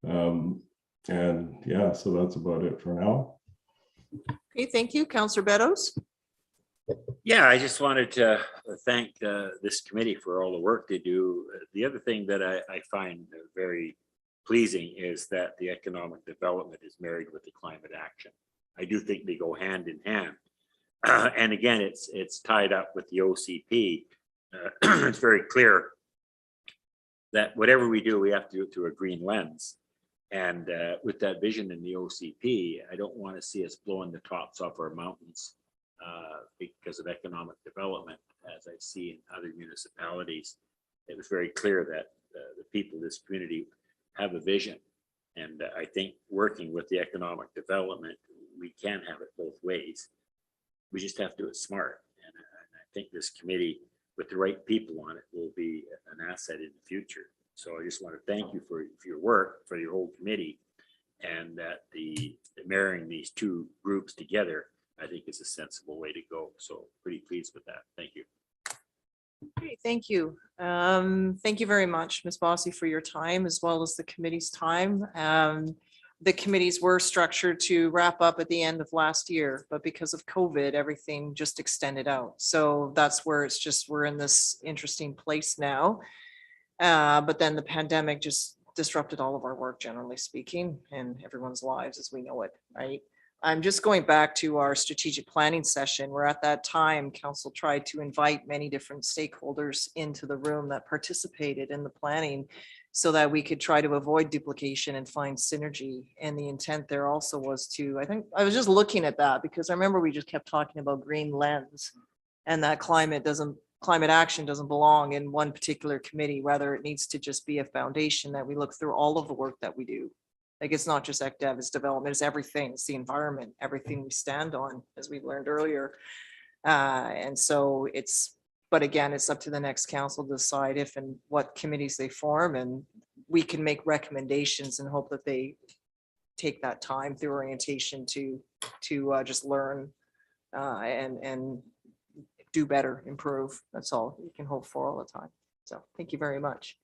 And yeah, so that's about it for now. Okay, thank you. Councillor Beddoes. Yeah, I just wanted to thank this committee for all the work they do. The other thing that I find very pleasing is that the economic development is married with the climate action. I do think they go hand in hand. And again, it's tied up with the OCP. It's very clear that whatever we do, we have to do it through a green lens. And with that vision in the OCP, I don't want to see us blowing the tops off our mountains because of economic development, as I see in other municipalities. It was very clear that the people of this community have a vision. And I think working with the economic development, we can have it both ways. We just have to do it smart. And I think this committee, with the right people on it, will be an asset in the future. So I just want to thank you for your work, for your whole committee, and that the marrying these two groups together, I think, is a sensible way to go. So pretty pleased with that. Thank you. Okay, thank you. Thank you very much, Ms. Bossy, for your time as well as the committee's time. The committees were structured to wrap up at the end of last year, but because of COVID, everything just extended out. So that's where it's just, we're in this interesting place now. But then the pandemic just disrupted all of our work, generally speaking, and everyone's lives as we know it, right? I'm just going back to our strategic planning session, where at that time, council tried to invite many different stakeholders into the room that participated in the planning so that we could try to avoid duplication and find synergy. And the intent there also was to, I think, I was just looking at that because I remember we just kept talking about green lens and that climate action doesn't belong in one particular committee, rather it needs to just be a foundation that we look through all of the work that we do. Like, it's not just ECDEV, it's development, it's everything, it's the environment, everything we stand on, as we learned earlier. And so but again, it's up to the next council to decide if and what committees they form, and we can make recommendations and hope that they take that time through orientation to just learn and do better, improve. That's all you can hope for all the time. So thank you very much.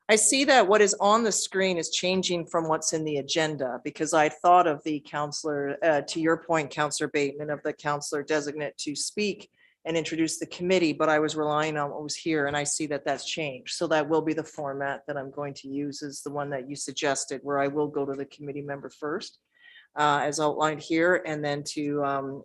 I see that what is on the screen is changing from what's in the agenda, because I thought of the counselor, to your point, Councillor Bateman, of the counselor designate to speak and introduce the committee, but I was relying on what was here, and I see that that's changed. So that will be the format that I'm going to use, is the one that you suggested, where I will go to the committee member first, as outlined here, and then to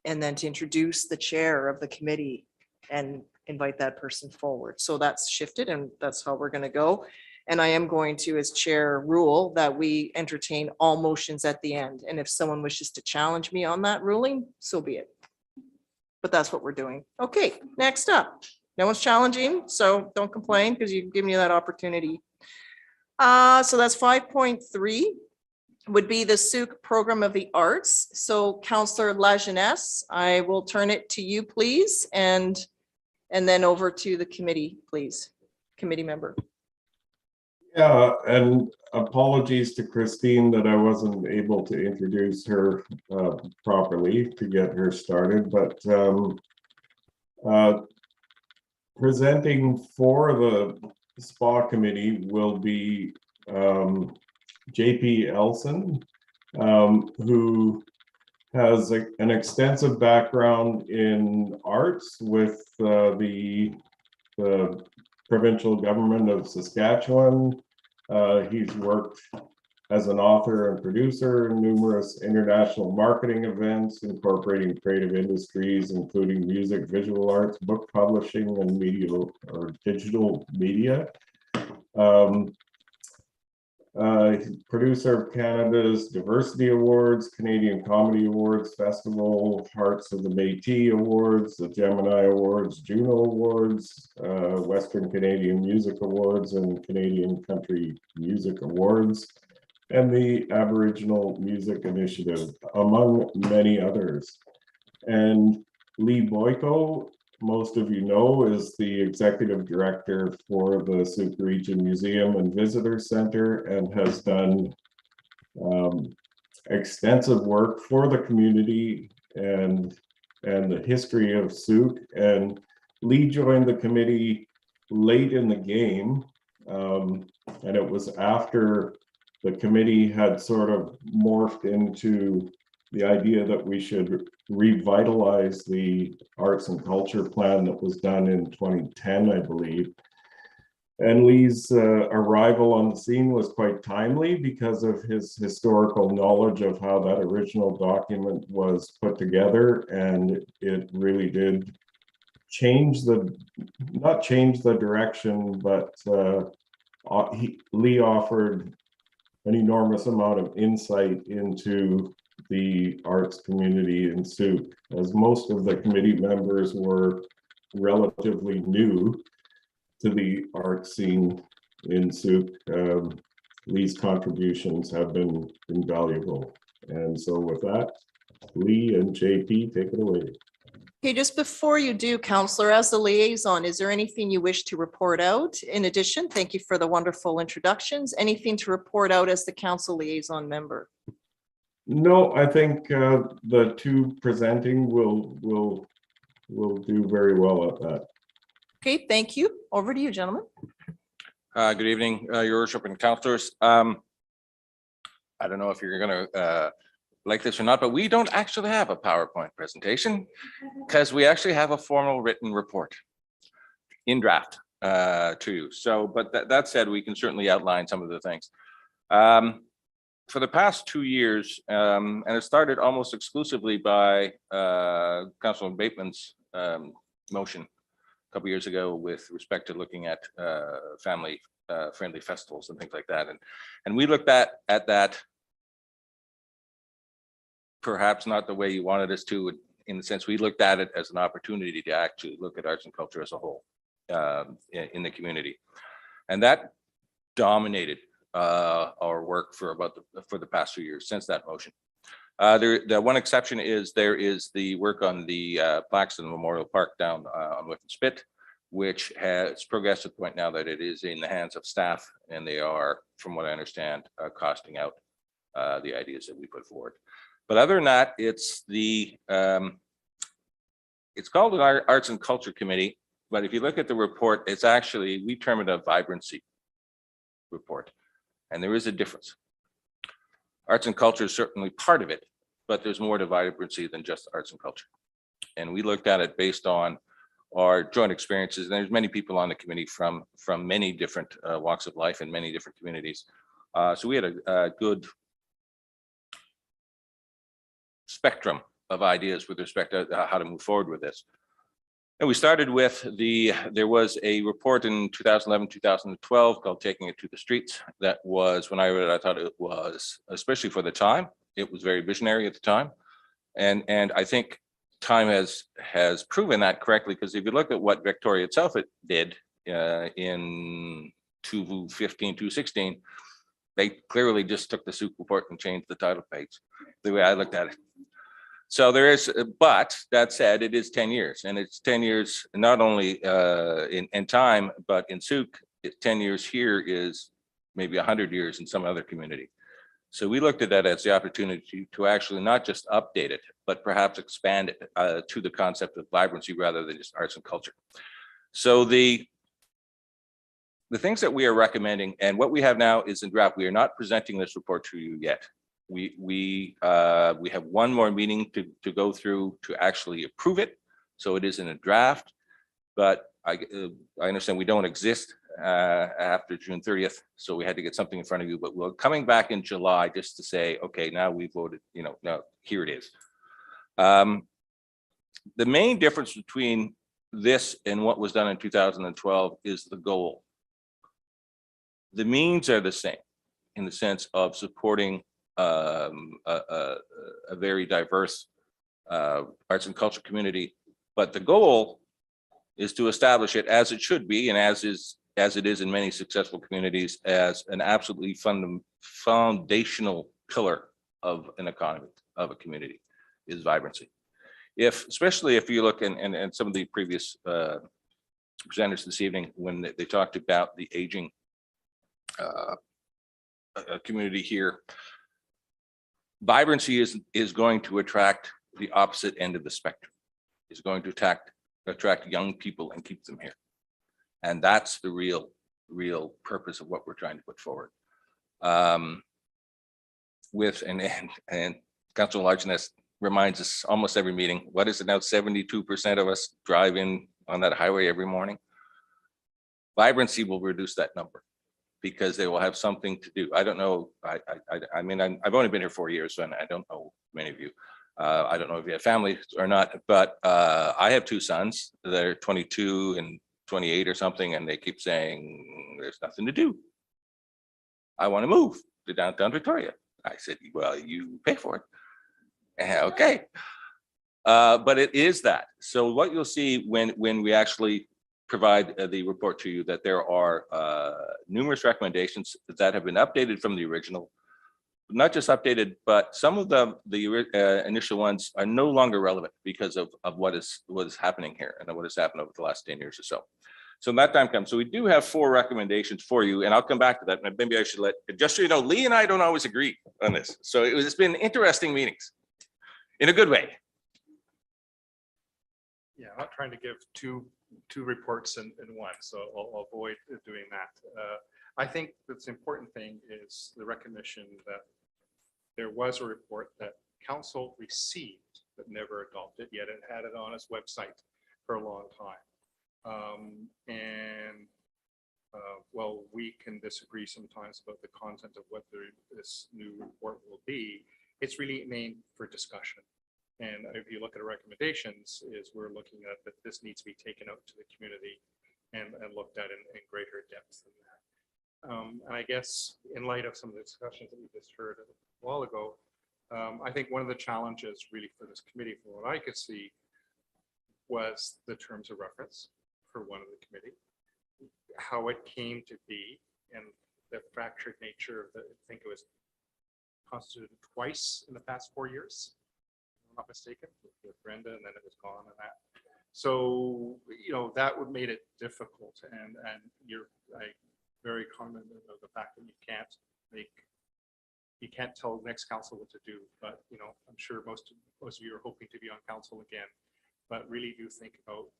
introduce the chair of the committee and invite that person forward. So that's shifted, and that's how we're going to go. And I am going to, as chair, rule that we entertain all motions at the end. And if someone wishes to challenge me on that ruling, so be it. But that's what we're doing. Okay, next up. No one's challenging, so don't complain, because you've given me that opportunity. So that's 5.3 would be the Sooke Program of the Arts. So Councillor Lajeunesse, I will turn it to you, please, and then over to the committee, please, committee member. Yeah, and apologies to Christine that I wasn't able to introduce her properly to get her started, but presenting for the SPA committee will be JP Elson, who has an extensive background in arts with the provincial government of Saskatchewan. He's worked as an author and producer in numerous international marketing events incorporating creative industries, including music, visual arts, book publishing, and media or digital media. Producer of Canada's Diversity Awards, Canadian Comedy Awards Festival, Hearts of the Métis Awards, the Gemini Awards, Juno Awards, Western Canadian Music Awards, and Canadian Country Music Awards, and the Aboriginal Music Initiative, among many others. And Lee Boyko, most of you know, is the executive director for the Sooke Region Museum and Visitor Center, and has done extensive work for the community and the history of Sooke. And Lee joined the committee late in the game, and it was after the committee had sort of morphed into the idea that we should revitalize the arts and culture plan that was done in 2010, I believe. And Lee's arrival on the scene was quite timely because of his historical knowledge of how that original document was put together. And it really did change not change the direction, but Lee offered an enormous amount of insight into the arts community in Sooke, as most of the committee members were relatively new to the art scene in Sooke. Lee's contributions have been invaluable. And so with that, Lee and JP, take it away. Okay, just before you do, Counselor, as the liaison, is there anything you wish to report out? In addition, thank you for the wonderful introductions. Anything to report out as the council liaison member? No, I think the two presenting will do very well at that. Okay, thank you. Over to you, gentlemen. Good evening, Your Worship and councillors. I don't know if you're going to like this or not, but we don't actually have a PowerPoint presentation because we actually have a formal written report in draft to you. So, but that said, we can certainly outline some of the things. For the past 2 years, and it started almost exclusively by Councilor Bateman's motion a couple years ago with respect to looking at family friendly festivals and things like that. And we looked at that perhaps not the way you wanted us to, in the sense we looked at it as an opportunity to actually look at arts and culture as a whole in the community. And that dominated our work for the past 2 years since that motion. The one exception is there is the work on the Blackstone Memorial Park down on Whiffen Spit, which has progressed to the point now that it is in the hands of staff, and they are, from what I understand, costing out the ideas that we put forward. But other than that, it's called an Arts and Culture Committee, but if you look at the report, it's actually, we term it a vibrancy report, and there is a difference. Arts and culture is certainly part of it, but there's more to vibrancy than just arts and culture. And we looked at it based on our joint experiences. And there's many people on the committee from many different walks of life in many different communities. So we had a good spectrum of ideas with respect to how to move forward with this. And we started with there was a report in 2011, 2012 called Taking It to the Streets. That was, when I read it, I thought it was, especially for the time, it was very visionary at the time. And I think time has proven that correctly, because if you look at what Victoria itself did in 2015, 2016, they clearly just took the Sooke report and changed the title page, the way I looked at it. So there is, but that said, it is 10 years, and it's 10 years, not only in time, but in Sooke, 10 years here is maybe 100 years in some other community. So we looked at that as the opportunity to actually not just update it, but perhaps expand it to the concept of vibrancy rather than just arts and culture. So the things that we are recommending, and what we have now is in draft. We are not presenting this report to you yet. We have one more meeting to go through to actually approve it. So it is in a draft, but I understand we don't exist after June 30th. So we had to get something in front of you, but we're coming back in July just to say, okay, now we voted, now here it is. The main difference between this and what was done in 2012 is the goal. The means are the same in the sense of supporting a very diverse arts and culture community, but the goal is to establish it, as it should be, and as it is in many successful communities, as an absolutely foundational pillar of an economy, of a community, is vibrancy. Especially if you look, and some of the previous presenters this evening, when they talked about the aging community here, vibrancy is going to attract the opposite end of the spectrum. Is going to attract young people and keep them here. And that's the real purpose of what we're trying to put forward. And Councilor Largeness reminds us almost every meeting, what is it now, 72% of us drive in on that highway every morning? Vibrancy will reduce that number, because they will have something to do. I don't know. I mean, I've only been here 4 years, so I don't know many of you. I don't know if you have families or not, but I have two sons. They're 22 and 28 or something, and they keep saying there's nothing to do. I want to move to downtown Victoria. I said, well, you pay for it. Okay. But it is that. So what you'll see when we actually provide the report to you, that there are numerous recommendations that have been updated from the original. Not just updated, but some of the initial ones are no longer relevant because of what is happening here and what has happened over the last 10 years or so. So that time comes. So we do have 4 recommendations for you, and I'll come back to that. Maybe I should just so you know, Lee and I don't always agree on this. So it's been interesting meetings in a good way. Yeah, I'm not trying to give two reports in one, so I'll avoid doing that. I think that's the important thing is the recognition that there was a report that council received but never adopted, yet it had it on its website for a long time. While we can disagree sometimes about the content of what this new report will be, it's really aimed for discussion. And if you look at our recommendations, is we're looking at that this needs to be taken out to the community and looked at in greater depth than that. And I guess in light of some of the discussions that we just heard a while ago, I think one of the challenges really for this committee, from what I could see, was the terms of reference for one of the committee, how it came to be, and the fractured nature of the, I think it was constituted twice in the past 4 years, if I'm not mistaken, with Brenda, and then it was gone and that. So, you know, that would made it difficult, and you're like very cognizant of the fact that you can't tell the next council what to do, but you know, I'm sure most of you are hoping to be on council again, but really do think about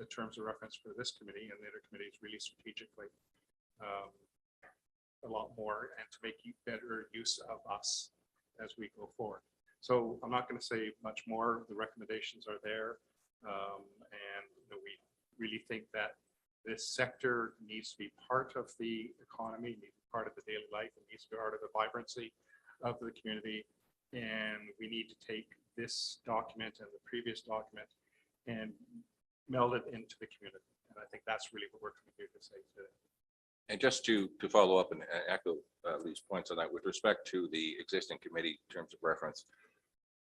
the terms of reference for this committee and the other committees really strategically a lot more, and to make better use of us as we go forward. So I'm not going to say much more. The recommendations are there, and you know, we really think that this sector needs to be part of the economy, needs to be part of the daily life, it needs to be part of the vibrancy of the community. And we need to take this document and the previous document and meld it into the community. And I think that's really what we're trying to do to say today. And just to follow up and echo Lee's points on that, with respect to the existing committee terms of reference,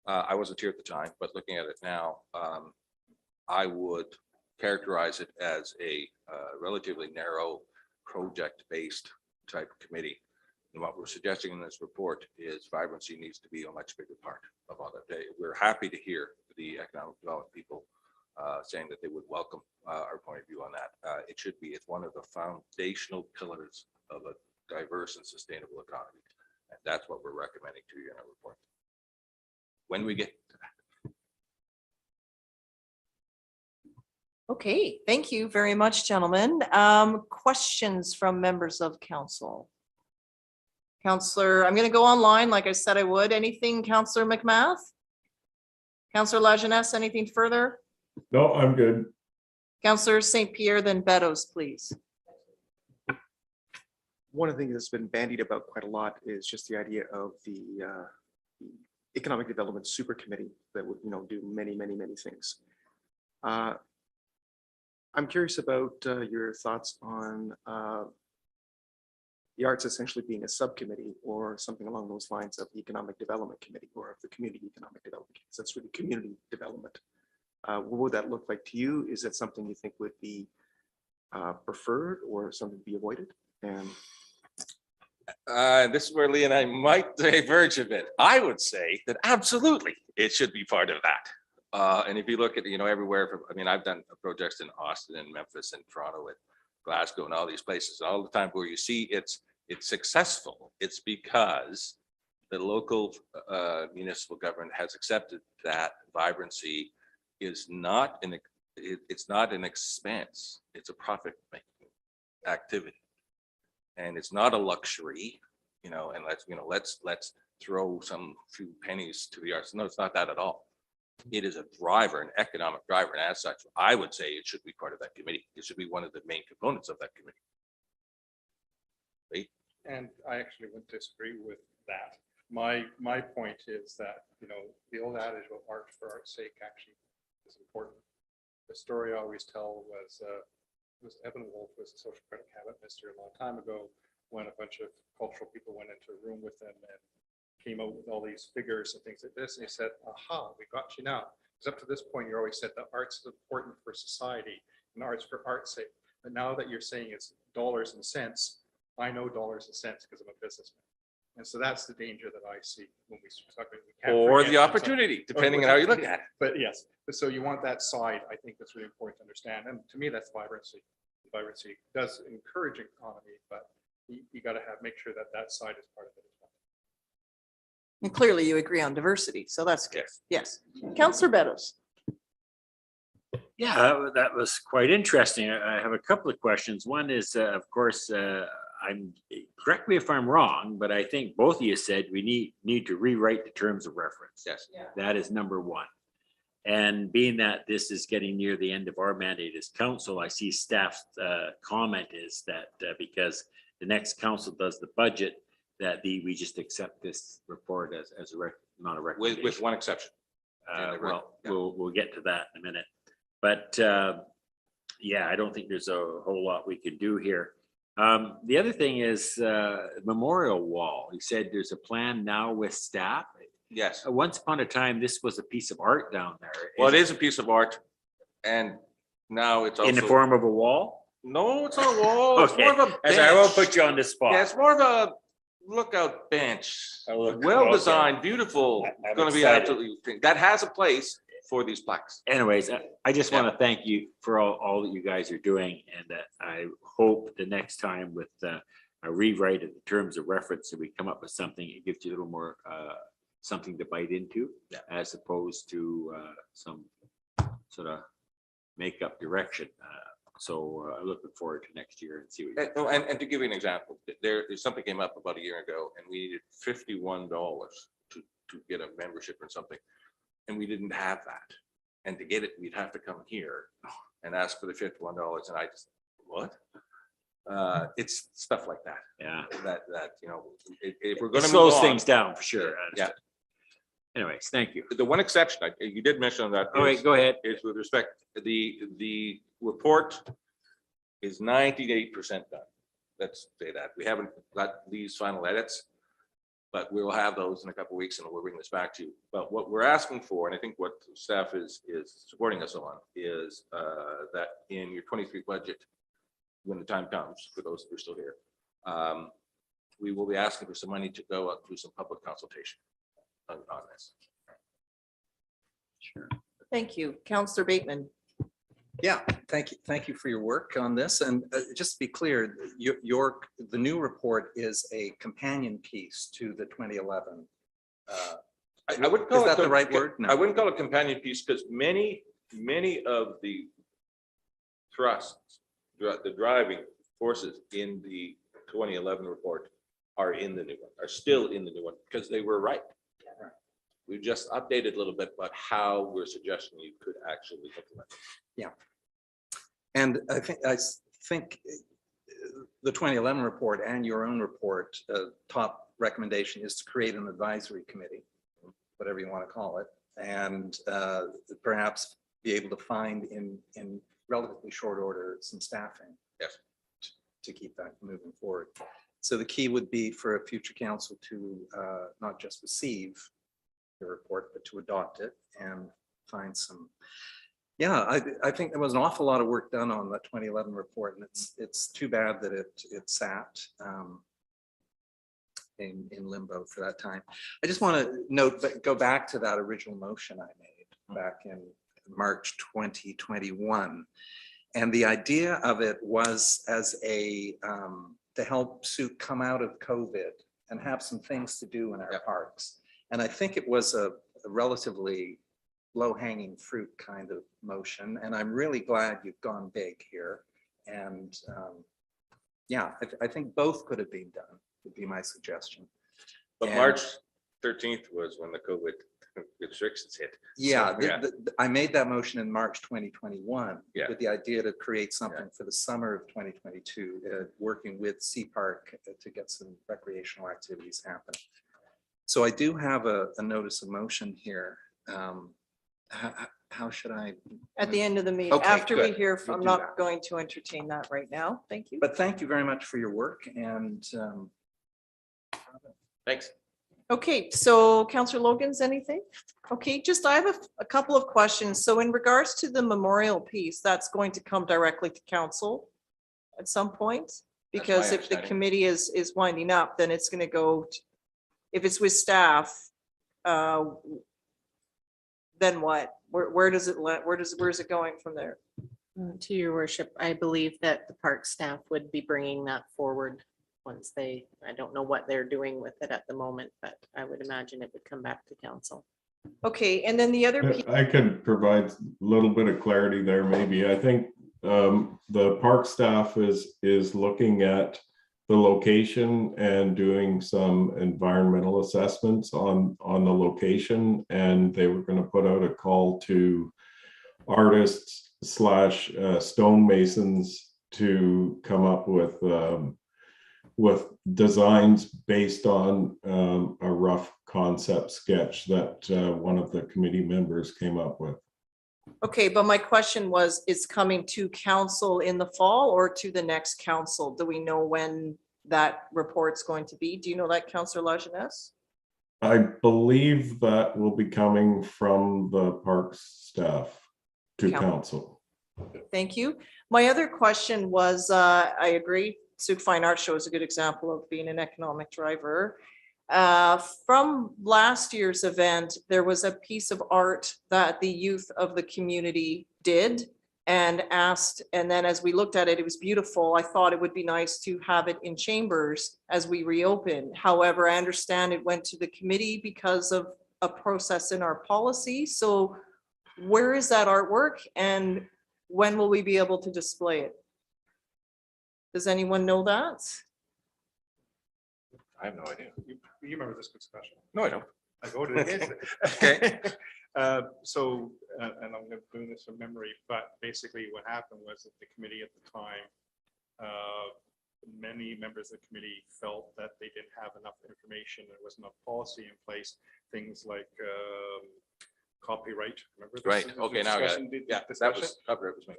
I wasn't here at the time, but looking at it now, I would characterize it as a relatively narrow project-based type committee. And what we're suggesting in this report is vibrancy needs to be a much bigger part of all that. We're happy to hear the economic development people saying that they would welcome our point of view on that. It should be, it's one of the foundational pillars of a diverse and sustainable economy. And that's what we're recommending to you in our report. When we get to that. Okay, thank you very much, gentlemen. Questions from members of council? Councillor, I'm going to go online like I said I would. Anything, Councillor McMath? Councillor Lajeunesse, anything further? No, I'm good. Councillor St. Pierre, then Beddoes, please. One of the things that's been bandied about quite a lot is just the idea of the Economic Development Super Committee that would, you know, do many things. I'm curious about your thoughts on the arts essentially being a subcommittee or something along those lines of the Economic Development Committee or of the Community Economic Development Committee. So that's really community development. What would that look like to you? Is that something you think would be preferred or something to be avoided? And this is where Lee and I might diverge a bit. I would say that absolutely it should be part of that. And if you look at, you know, everywhere from, I mean, I've done projects in Austin and Memphis and Toronto and Glasgow and all these places, all the time where you see it's successful. It's because the local municipal government has accepted that vibrancy is not it's not an expense, it's a profit making activity. And it's not a luxury, you know, and let's throw some few pennies to the arts. No, it's not that at all. It is a driver, an economic driver, and as such, I would say it should be part of that committee. It should be one of the main components of that committee. Right? And I actually would disagree with that. My point is that, you know, the old adage of art for art's sake actually is important. The story I always tell was Evan Wolf was a social credit cabinet minister a long time ago when a bunch of cultural people went into a room with him and came out with all these figures and things like this, and he said, aha, we got you now. Because up to this point, you always said that art's important for society and art's for art's sake. But now that you're saying it's dollars and cents, I know dollars and cents because I'm a businessman. And so that's the danger that I see when we talk about. We can't Or forget the that opportunity, depending on how you look at it. But yes, so you want that side. I think that's really important to understand. And to me, that's vibrancy. Vibrancy does encourage economy, but you got to make sure that that side is part of it as well. And clearly you agree on diversity, so that's good. Yes. Councillor Beddoes. Yeah, that was quite interesting. I have a couple of questions. One is, of course, correct me if I'm wrong, but I think both of you said we need to rewrite the terms of reference. Yes. That is number one. And being that this is getting near the end of our mandate as council, I see staff's comment is that because the next council does the budget, that we just accept this report as not a recommendation. With one exception. We'll get to that in a minute. But yeah, I don't think there's a whole lot we can do here. The other thing is memorial wall. He said there's a plan now with staff. Yes. Once upon a time, this was a piece of art down there. Well, it is a piece of art, and now it's also in the form of a wall. No, it's not a wall. It's Okay. more of a As I won't bench. put you on the spot. Yeah, it's more of a lookout bench. Well designed, beautiful. I'm Going to be excited. absolutely, that has a place for these plaques. Anyways, I just want to thank you for all that you guys are doing, and I hope the next time with a rewrite of the terms of reference that we come up with something, it gives you a little more something to bite into, as opposed to some sort of make up direction. So I'm looking forward to next year and see what. And to give you an example, there's something came up about a year ago, and we needed $51 to get a membership or something. And we didn't have that. And to get it, we'd have to come here and ask for the $51. And I just, what? It's stuff like that. Yeah. That, if we're It going to slows things down for sure. Yeah. Anyways, thank you. The one exception, you did mention that. All right, go ahead. Is with respect, the report is 98% done. Let's say that. We haven't got these final edits, but we'll have those in a couple of weeks and we'll bring this back to you. But what we're asking for, and I think what staff is supporting us on, is that in your 23 budget, when the time comes, for those who are still here, we will be asking for some money to go up through some public consultation on this. Sure. Thank you. Councillor Bateman. Yeah, thank you. Thank you for your work on this. And just to be clear, the new report is a companion piece to the 2011. I wouldn't call is that the right word? I wouldn't call it a companion piece because many of the thrusts, the driving forces in the 2011 report are in the new one, are still in the new one because they were right. We just updated a little bit about how we're suggesting you could actually implement. Yeah. And I think the 2011 report and your own report, top recommendation is to create an advisory committee, whatever you want to call it, and perhaps be able to find in relatively short order some staffing. Yes. To keep that moving forward. So the key would be for a future council to not just receive the report, but to adopt it and find some. Yeah, I think there was an awful lot of work done on the 2011 report, and it's too bad that it sat in limbo for that time. I just want to note that go back to that original motion I made back in March 2021, and the idea of it was as a to help Sooke come out of COVID and have some things to do in our parks. And I think it was a relatively low-hanging fruit kind of motion. And I'm really glad you've gone big here. And yeah, I think both could have been done, would be my suggestion. But And- March 13th was when the COVID restrictions hit. Yeah, So, I made that motion in March 2021 Yeah. with the idea to create something for the summer of 2022, working with Sea Park to get some recreational activities happen. So I do have a notice of motion here. How should I? At the end of the meeting, Okay, after we good. hear We'll from, I'm do not that. going to entertain that right now. Thank you. But thank you very much for your work and Thanks. Okay, so Councillor Logan's anything? Okay, just I have a couple of questions. So in regards to the memorial piece, that's going to come directly to council at some point? Because if the understanding. committee is winding up, then it's going to go, if it's with staff, then what? Where does it, where's it going from there? To your worship, I believe that the park staff would be bringing that forward once they, I don't know what they're doing with it at the moment, but I would imagine it would come back to council. Okay, and then the other piece, I could provide a little bit of clarity there, maybe. I think the park staff is looking at the location and doing some environmental assessments on the location, and they were going to put out a call to artists / stonemasons to come up with designs based on a rough concept sketch that one of the committee members came up with. okay, but my question was, it's coming to council in the fall or to the next council? Do we know when that report's going to be? Do you know that, Councillor Lajeunesse? I believe that will be coming from the parks staff to council. Thank you. My other question was, I agree, Sooke Fine Art Show is a good example of being an economic driver. From last year's event, there was a piece of art that the youth of the community did and asked, and then as we looked at it, it was beautiful. I thought it would be nice to have it in chambers as we reopen. However, I understand it went to the committee because of a process in our policy. So where is that artwork and when will we be able to display it? Does anyone know that? I have no idea. You remember this discussion? No, I don't. I voted against it. Okay. So, and I'm doing this from memory, but basically what happened was that the committee at the time, many members of the committee felt that they didn't have enough information. There wasn't enough policy in place. Things like copyright. Remember this? Right. This Okay, now I got discussion? it. Yeah, that Discussion? was copyright was me.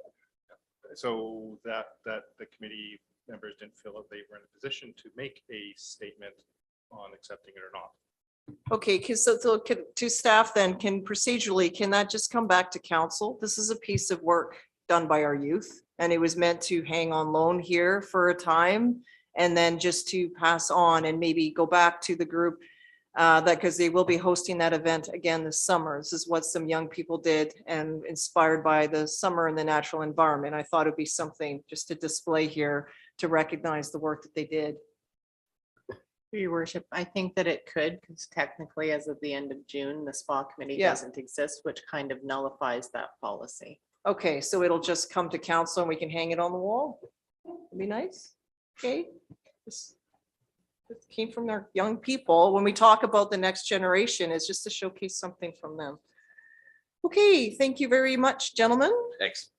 So that the committee members didn't feel that they were in a position to make a statement on accepting it or not. Okay, because so to staff then, can procedurally, can that just come back to council? This is a piece of work done by our youth and it was meant to hang on loan here for a time and then just to pass on and maybe go back to the group that because they will be hosting that event again this summer. This is what some young people did and inspired by the summer and the natural environment. I thought it'd be something just to display here to recognize the work that they did. Your worship, I think that it could, because technically as of the end of June, the spa committee Yeah. doesn't exist, which kind of nullifies that policy. Okay, so it'll just come to council and we can hang it on the wall? It'd be nice. Okay. This came from their young people. When we talk about the next generation, it's just to showcase something from them. Okay, thank you very much, gentlemen. Thanks.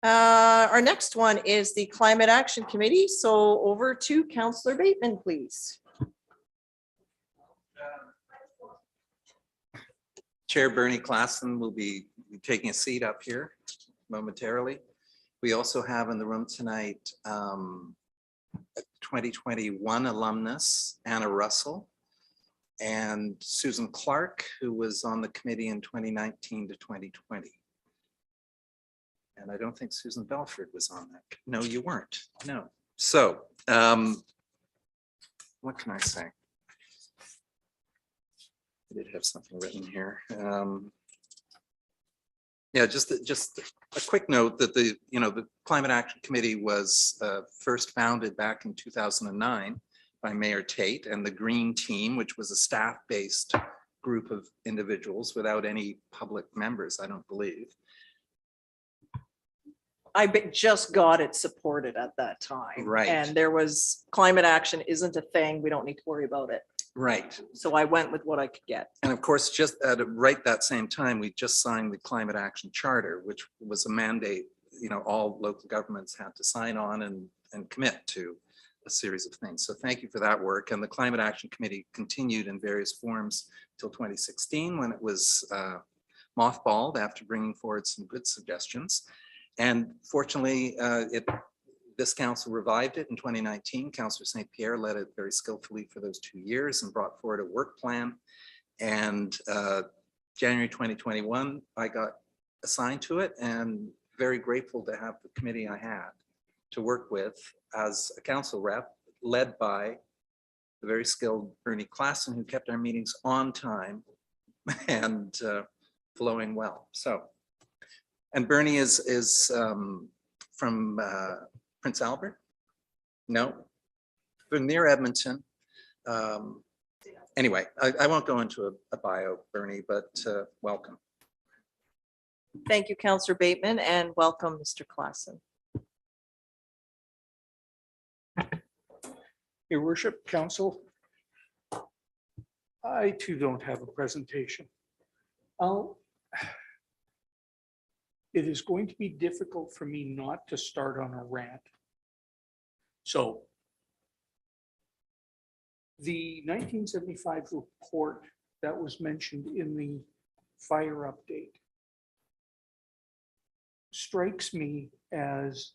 Our next one is the Climate Action Committee. So over to Councillor Bateman, please. Chair Bernie Klassen will be taking a seat up here momentarily. We also have in the room tonight a 2021 alumnus, Anna Russell, and Susan Clark, who was on the committee in 2019 to 2020. And I don't think Susan Belford was on that. No, you weren't. No. So what can I say? I did have something written here. Yeah, just a quick note that the Climate Action Committee was first founded back in 2009 by Mayor Tait and the Green Team, which was a staff-based group of individuals without any public members, I don't believe. Just got it supported at that time. Right. And there was climate action isn't a thing. We don't need to worry about it. Right. So I went with what I could get. And of course, just at right that same time, we just signed the Climate Action Charter, which was a mandate, all local governments had to sign on and commit to a series of things. So thank you for that work. And the Climate Action Committee continued in various forms till 2016 when it was mothballed after bringing forward some good suggestions. And fortunately, This council revived it in 2019. Councillor St. Pierre led it very skillfully for those 2 years and brought forward a work plan. And January 2021, I got assigned to it and very grateful to have the committee I had to work with as a council rep, led by the very skilled Bernie Klassen, who kept our meetings on time and flowing well. So, and Bernie is from Prince Albert? No, from near Edmonton. Anyway, I won't go into a bio, Bernie, but welcome. Thank you, Councillor Bateman, and welcome, Mr. Klassen. Your Worship, Council, I too don't have a presentation. It is going to be difficult for me not to start on a rant. So the 1975 report that was mentioned in the fire update strikes me as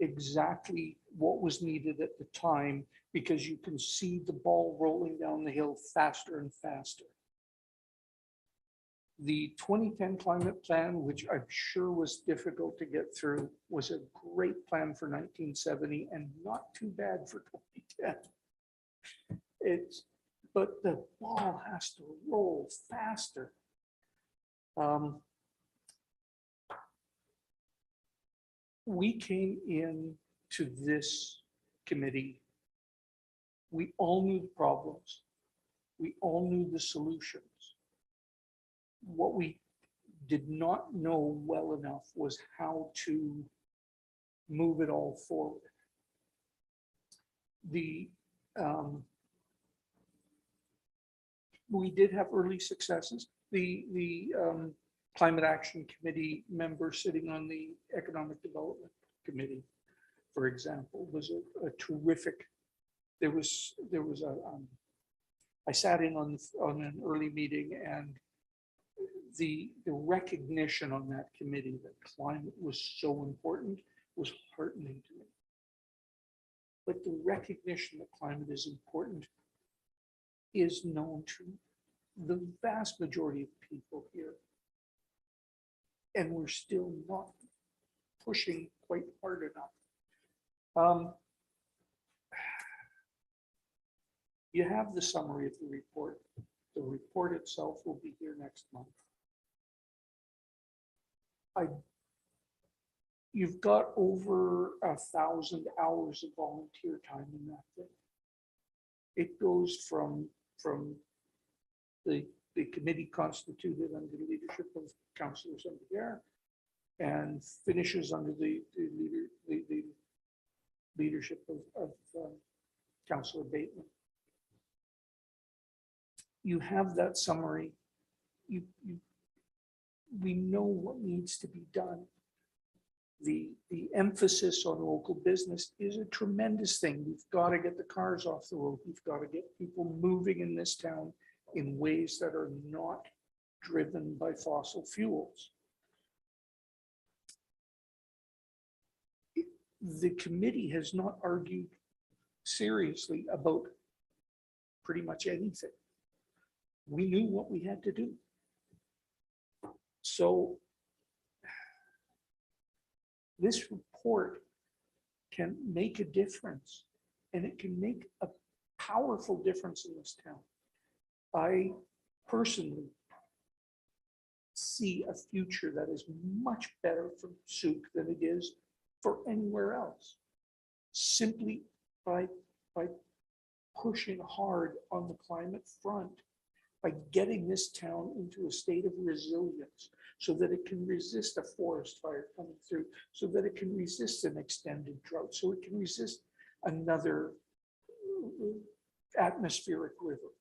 exactly what was needed at the time, because you can see the ball rolling down the hill faster and faster. The 2010 climate plan, which I'm sure was difficult to get through, was a great plan for 1970 and not too bad for 2010. But the ball has to roll faster. We came in to this committee. We all knew the problems. We all knew the solutions. What we did not know well enough was how to move it all forward. We did have early successes. The Climate Action Committee member sitting on the Economic Development Committee, for example, was a terrific. There was I sat in on an early meeting, and the recognition on that committee that climate was so important was heartening to me. But the recognition that climate is important is known to the vast majority of people here. And we're still not pushing quite hard enough. You have the summary of the report. The report itself will be here next month. You've got over 1,000 hours of volunteer time in that thing. It goes from the committee constituted under the leadership of Councillor St. Pierre and finishes under the leadership of Councillor Bateman. You have that summary. We know what needs to be done. The emphasis on local business is a tremendous thing. We've got to get the cars off the road. We've got to get people moving in this town in ways that are not driven by fossil fuels. The committee has not argued seriously about pretty much anything. We knew what we had to do. So this report can make a difference, and it can make a powerful difference in this town. I personally see a future that is much better for Sooke than it is for anywhere else, simply by pushing hard on the climate front, by getting this town into a state of resilience so that it can resist a forest fire coming through, so that it can resist an extended drought, so it can resist another atmospheric river.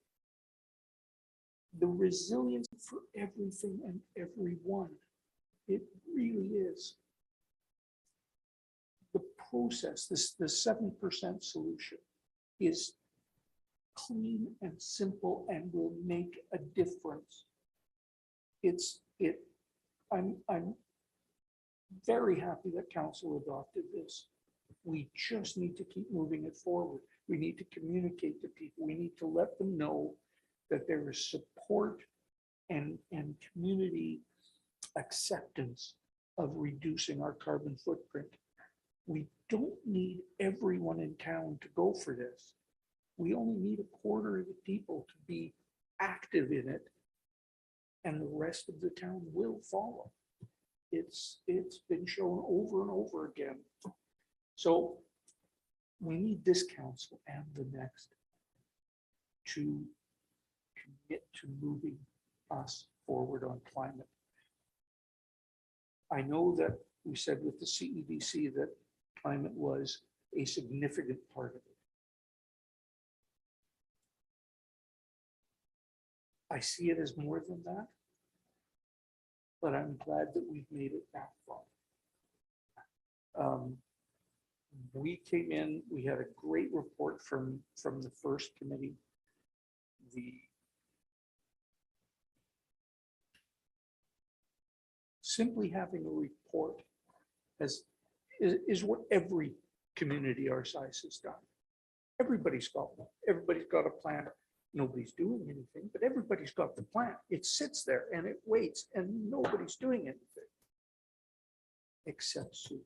The resilience for everything and everyone, it really is. The process, the 7% solution is clean and simple and will make a difference. I'm very happy that council adopted this. We just need to keep moving it forward. We need to communicate to people. We need to let them know that there is support and community acceptance of reducing our carbon footprint. We don't need everyone in town to go for this. We only need a quarter of the people to be active in it, and the rest of the town will follow. It's been shown over and over again. So we need this council and the next to commit to moving us forward on climate. I know that we said with the CEDC that climate was a significant part of it. I see it as more than that, but I'm glad that we've made it that far. We came in, we had a great report from the first committee. Simply having a report is what every community our size has done. Everybody's got one. Everybody's got a plan. Nobody's doing anything, but everybody's got the plan. It sits there and it waits and nobody's doing anything except Sooke.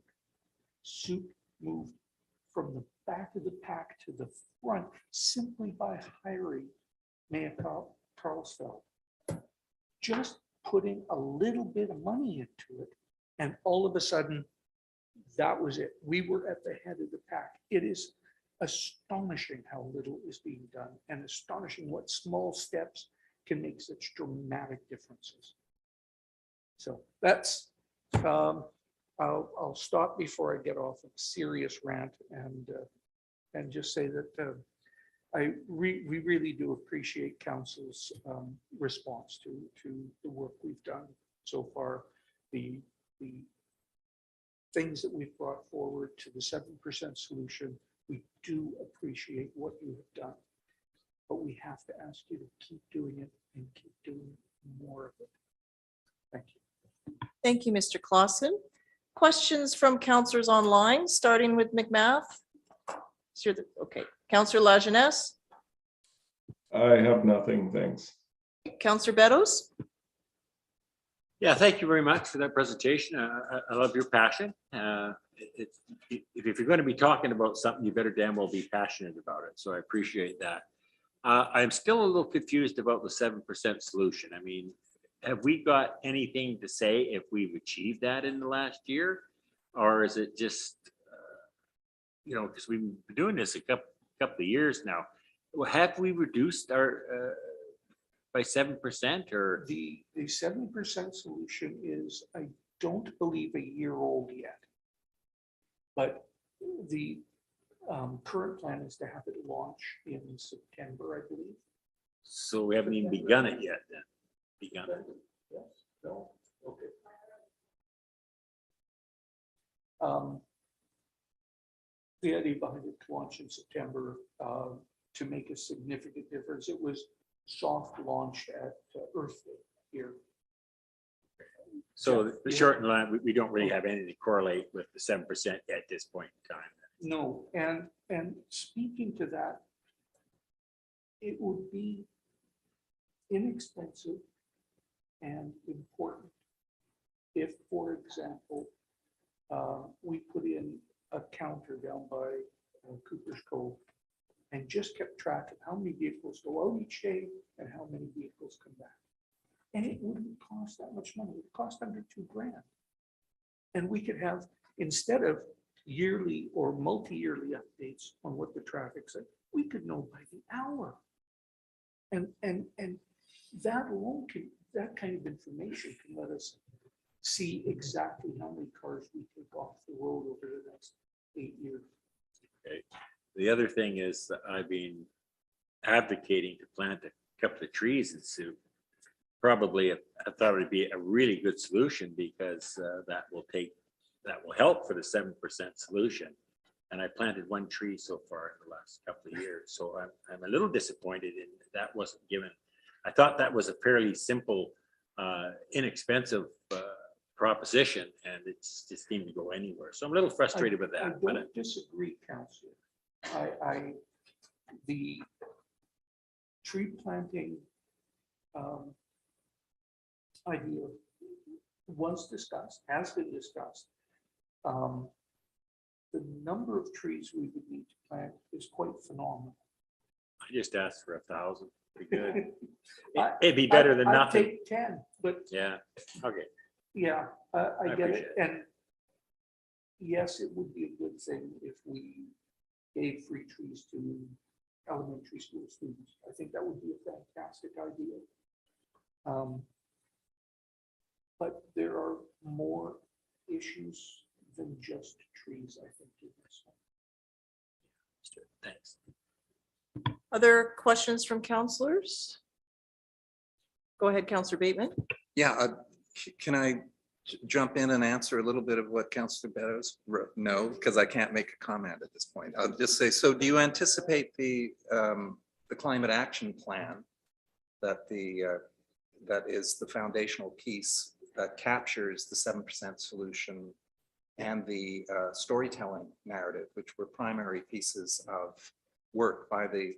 Sooke moved from the back of the pack to the front simply by hiring Mayor Carlsfeld. Just putting a little bit of money into it, and all of a sudden, that was it. We were at the head of the pack. It is astonishing how little is being done, and astonishing what small steps can make such dramatic differences. So that's, I'll stop before I get off a serious rant and just say that we really do appreciate council's response to the work we've done so far. The things that we've brought forward to the 7% solution, we do appreciate what you have done, but we have to ask you to keep doing it and keep doing more of it. Thank you. Thank you, Mr. Clausen. Questions from councillors online, starting with McMath? Okay, Councillor Lajeunesse. I have nothing, thanks. Councillor Beddoes. Yeah, thank you very much for that presentation. I love your passion. If you're going to be talking about something, you better damn well be passionate about it. So I appreciate that. I'm still a little confused about the 7% solution. I mean, have we got anything to say if we've achieved that in the last year? Or is it just, because we've been doing this a couple of years now. Well, have we reduced our by 7% or? The 7% solution is, I don't believe, a year old yet. But the current plan is to have it launch in September, I believe. So we haven't even begun it yet then? Begun it. Yes, no, okay. The idea behind it to launch in September to make a significant difference. It was soft launched at Earth Day here. So the short and line, we don't really have anything to correlate with the 7% at this point in time. No, and speaking to that, it would be inexpensive and important if, for example, we put in a counter down by Cooper's Cove and just kept track of how many vehicles go out each day and how many vehicles come back. And it wouldn't cost that much money. It would cost under $2,000. And we could have, instead of yearly or multi-yearly updates on what the traffic's like, we could know by the hour. And that alone can, that kind of information can let us see exactly how many cars we take off the road over the next 8 years. Okay. The other thing is that I've been advocating to plant a couple of trees in Sooke. Probably, I thought it would be a really good solution because that will help for the 7% solution. And I planted one tree so far in the last couple of years. So I'm a little disappointed in that wasn't given. I thought that was a fairly simple, inexpensive proposition and it's just seemed to go anywhere. So I'm a little frustrated with I that. But don't disagree, Counselor. The tree planting idea was discussed, has been discussed. The number of trees we would need to plant is quite phenomenal. I just asked for 1,000. Be good. It'd be better than I'd nothing. take 10, but Yeah, okay. yeah, I get appreciate it. And yes, it would be a good thing if we gave free trees to elementary school students. I think that would be a fantastic idea. But there are more issues than just trees, I think. In this one. Thanks. Other questions from counselors? Go ahead, Counselor Bateman. Yeah, can I jump in and answer a little bit of what Councillor Beddoes wrote? No, because I can't make a comment at this point. I'll just say, so do you anticipate the climate action plan that that is the foundational piece that captures the 7% solution and the storytelling narrative, which were primary pieces of work by the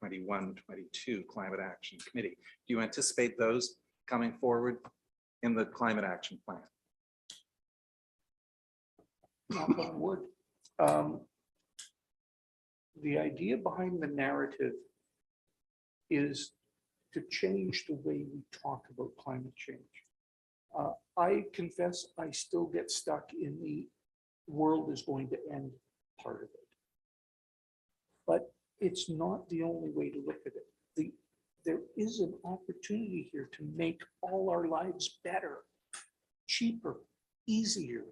2021-22 Climate Action Committee? Do you anticipate those coming forward in the climate action plan? Knock on wood. The idea behind the narrative is to change the way we talk about climate change. I confess I still get stuck in the world is going to end part of it. But it's not the only way to look at it. There is an opportunity here to make all our lives better, cheaper, easier,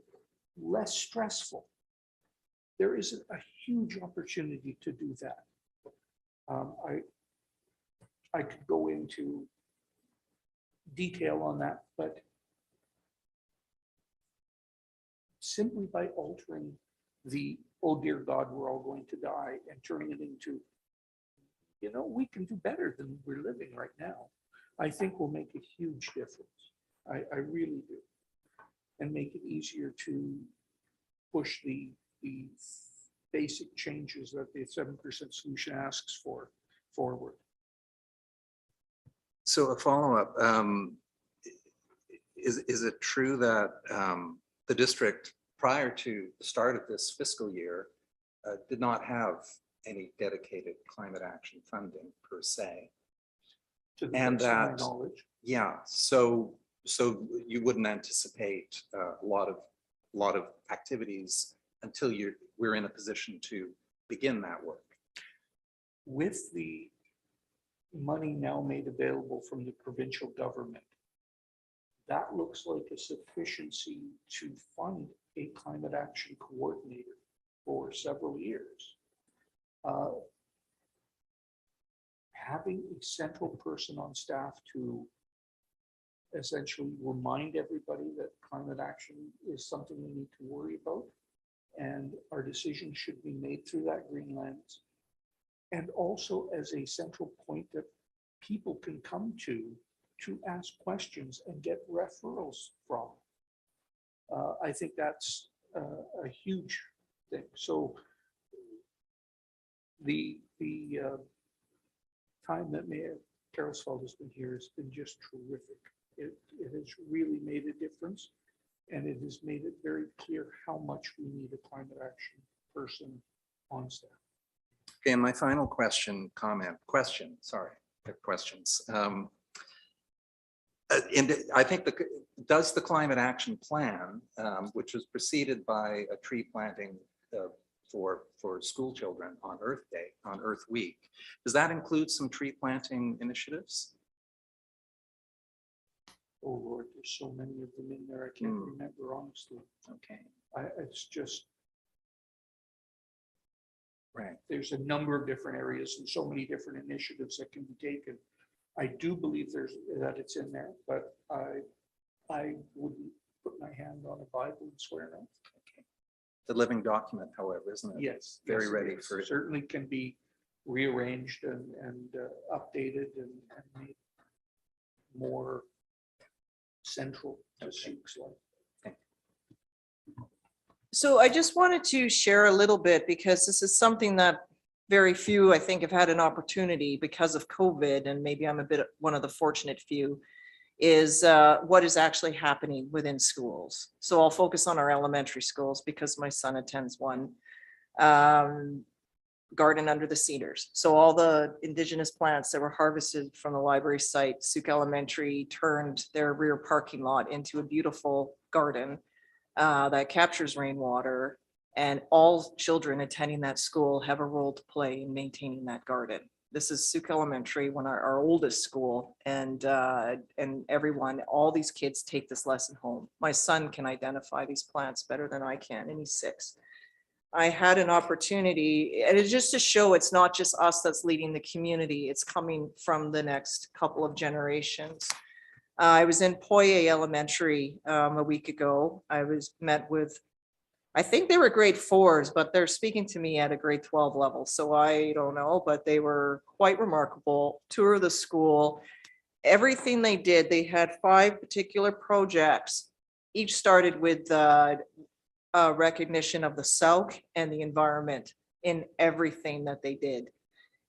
less stressful. There is a huge opportunity to do that. I could go into detail on that, but simply by altering the, oh dear God, we're all going to die, and turning it into, you know, we can do better than we're living right now, I think will make a huge difference. I really do. And make it easier to push the basic changes that the 7% solution asks for forward. So a follow-up, is it true that the district prior to the start of this fiscal year did not have any dedicated climate action funding per se? To the And best of my that, knowledge. yeah, so you wouldn't anticipate a lot of activities until we're in a position to begin that work. With the money now made available from the provincial government, that looks like a sufficiency to fund a climate action coordinator for several years. Having a central person on staff to essentially remind everybody that climate action is something we need to worry about, and our decisions should be made through that green lens. And also as a central point that people can come to ask questions and get referrals from. I think that's a huge thing. So the time that Mayor Carlsfeld has been here has been just terrific. It has really made a difference, and it has made it very clear how much we need a climate action person on staff. Okay, and my final questions. And I think does the climate action plan, which was preceded by a tree planting for school children on Earth Day, on Earth Week, does that include some tree planting initiatives? Oh Lord, there's so many of them in there. I can't remember honestly. Okay. It's just, right. There's a number of different areas and so many different initiatives that can be taken. I do believe that it's in there, but I wouldn't put my hand on a Bible and swear no. Okay. The living document, however, isn't it? Yes. Very yes, ready it for it. certainly can be rearranged and updated and made more central to Sooke's life. So I just wanted to share a little bit because this is something that very few, I think, have had an opportunity because of COVID, and maybe I'm a bit one of the fortunate few, is what is actually happening within schools. So I'll focus on our elementary schools because my son attends one. Garden under the cedars. So all the indigenous plants that were harvested from the library site, Sooke Elementary turned their rear parking lot into a beautiful garden that captures rainwater, and all children attending that school have a role to play in maintaining that garden. This is Sooke Elementary, our oldest school, and everyone, all these kids take this lesson home. My son can identify these plants better than I can, and he's 6. I had an opportunity, and it's just to show it's not just us that's leading the community, it's coming from the next couple of generations. I was in Poye Elementary a week ago. I was met with, I think they were grade 4s, but they're speaking to me at a grade 12 level. So I don't know, but they were quite remarkable. Tour of the school, everything they did, they had 5 particular projects. Each started with recognition of the Sooke and the environment in everything that they did.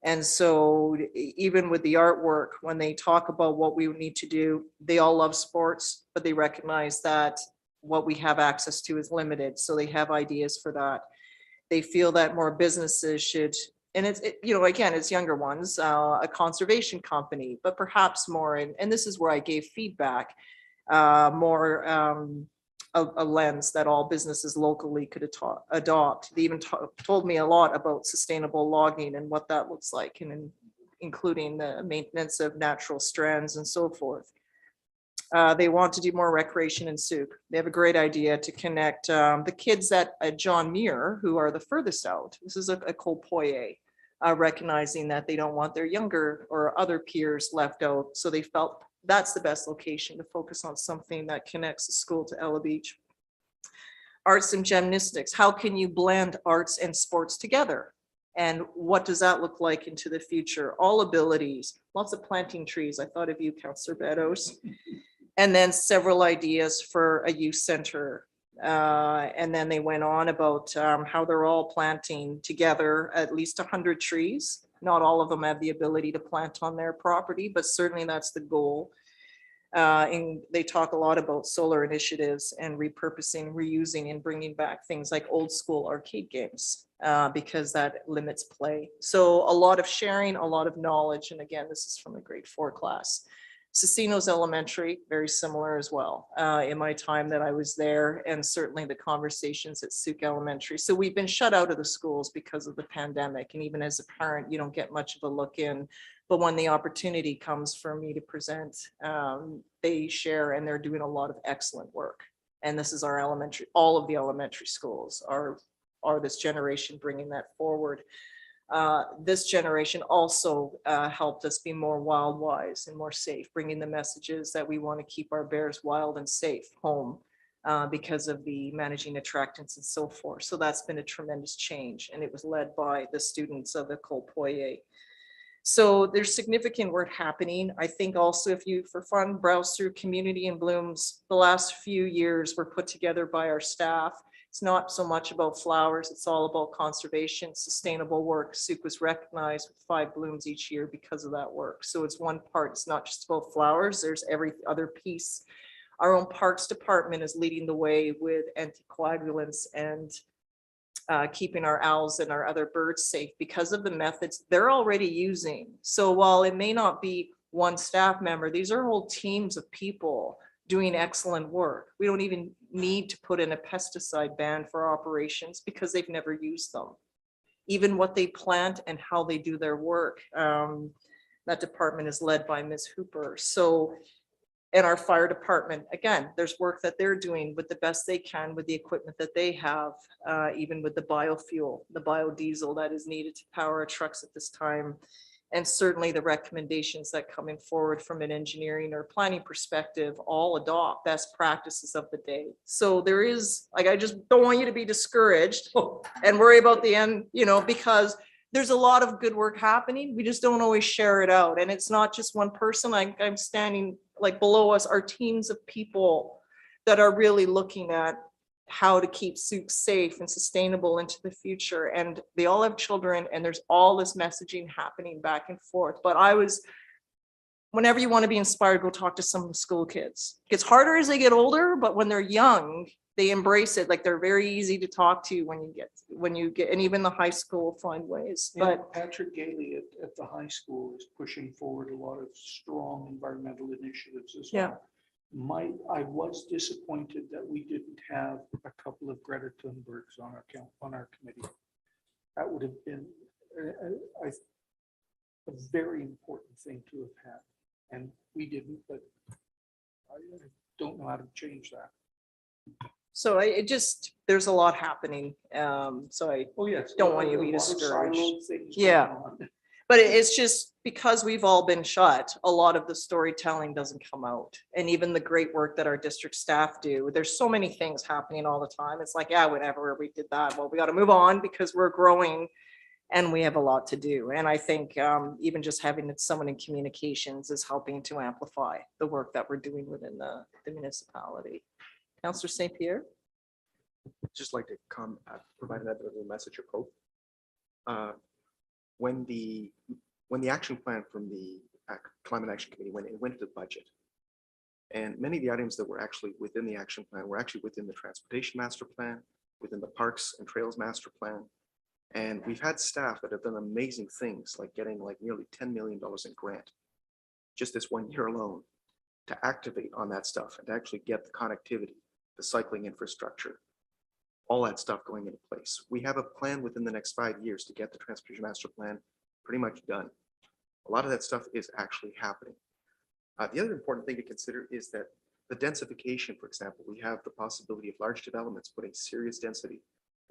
And so even with the artwork, when they talk about what we need to do, they all love sports, but they recognize that what we have access to is limited. So they have ideas for that. They feel that more businesses should, and again, it's younger ones, a conservation company, but perhaps more, and this is where I gave feedback, more a lens that all businesses locally could adopt. They even told me a lot about sustainable logging and what that looks like, and including the maintenance of natural strands and so forth. They want to do more recreation in Sooke. They have a great idea to connect the kids at John Muir, who are the furthest out. This is a Colpoye, recognizing that they don't want their younger or other peers left out. So they felt that's the best location to focus on something that connects the school to Ella Beach. Arts and gymnastics. How can you blend arts and sports together? And what does that look like into the future? All abilities, lots of planting trees. I thought of you, Councillor Beddoes. And then several ideas for a youth center. And then they went on about how they're all planting together at least 100 trees. Not all of them have the ability to plant on their property, but certainly that's the goal. And they talk a lot about solar initiatives and repurposing, reusing, and bringing back things like old school arcade games because that limits play. So a lot of sharing, a lot of knowledge. And again, this is from a grade 4 class. Cecinos Elementary, very similar as well in my time that I was there, and certainly the conversations at Sooke Elementary. So we've been shut out of the schools because of the pandemic, and even as a parent, you don't get much of a look in. But when the opportunity comes for me to present, they share, and they're doing a lot of excellent work. And this is our elementary, all of the elementary schools are this generation bringing that forward. This generation also helped us be more wild wise and more safe, bringing the messages that we want to keep our bears wild and safe home because of the managing attractants and so forth. So that's been a tremendous change, and it was led by the students of the Colpoye. So there's significant work happening. I think also if you, for fun, browse through Community in Blooms, the last few years were put together by our staff. It's not so much about flowers, it's all about conservation, sustainable work. Sooke was recognized with 5 blooms each year because of that work. So it's one part, it's not just about flowers, there's every other piece. Our own parks department is leading the way with anticoagulants and keeping our owls and our other birds safe because of the methods they're already using. So while it may not be one staff member, these are whole teams of people doing excellent work. We don't even need to put in a pesticide ban for operations because they've never used them. Even what they plant and how they do their work, that department is led by Ms. Hooper. So, and our fire department, again, there's work that they're doing with the best they can with the equipment that they have, even with the biofuel, the biodiesel that is needed to power our trucks at this time. And certainly the recommendations that coming forward from an engineering or planning perspective all adopt best practices of the day. So there is, like, I just don't want you to be discouraged and worry about the end, you know, because there's a lot of good work happening. We just don't always share it out. And it's not just one person. I'm standing like below us are teams of people that are really looking at how to keep Sooke safe and sustainable into the future. And they all have children, and there's all this messaging happening back and forth. But whenever you want to be inspired, go talk to some of the school kids. It gets harder as they get older, but when they're young, they embrace it. Like, they're very easy to talk to when you get, and even the high school find ways. Yeah, But Patrick Gailey at the high school is pushing forward a lot of strong environmental initiatives as yeah, well. I was disappointed that we didn't have a couple of Greta Thunbergs on our committee. That would have been a very important thing to have had, and we didn't. But I don't know how to change that. so there's a lot happening. So I Yes, don't want you to be discouraged. Yeah. But it's just because we've all been shut, a lot of the storytelling doesn't come out. And even the great work that our district staff do, there's so many things happening all the time. It's like, yeah, whatever, we did that. Well, we got to move on because we're growing and we have a lot to do. And I think even just having someone in communications is helping to amplify the work that we're doing within the municipality. Councillor St. Pierre? Just like to provide another little message of hope. When the action plan from the Climate Action Committee, when it went to the budget, and many of the items that were actually within the action plan were actually within the Transportation Master Plan, within the Parks and Trails Master Plan. And we've had staff that have done amazing things, like getting like nearly $10 million in grant, just this 1 year alone, to activate on that stuff and to actually get the connectivity, the cycling infrastructure, all that stuff going into place. We have a plan within the next 5 years to get the Transportation Master Plan pretty much done. A lot of that stuff is actually happening. The other important thing to consider is that the densification, for example, we have the possibility of large developments putting serious density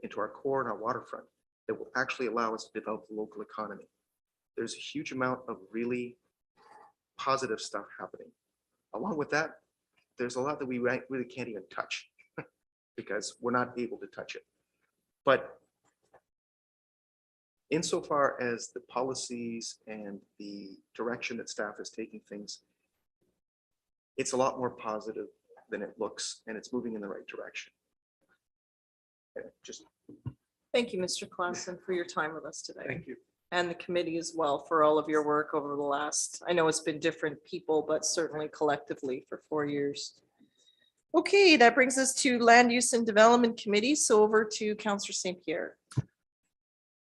into our core and our waterfront that will actually allow us to develop the local economy. There's a huge amount of really positive stuff happening. Along with that, there's a lot that we really can't even touch because we're not able to touch it. But insofar as the policies and the direction that staff is taking things, it's a lot more positive than it looks, and it's moving in the right direction. Just Thank you, Mr. Klassen, for your time with us today. Thank you. And the committee as well for all of your work over the last, I know it's been different people, but certainly collectively for 4 years. Okay, that brings us to Land Use and Development Committee. So over to Councillor St. Pierre.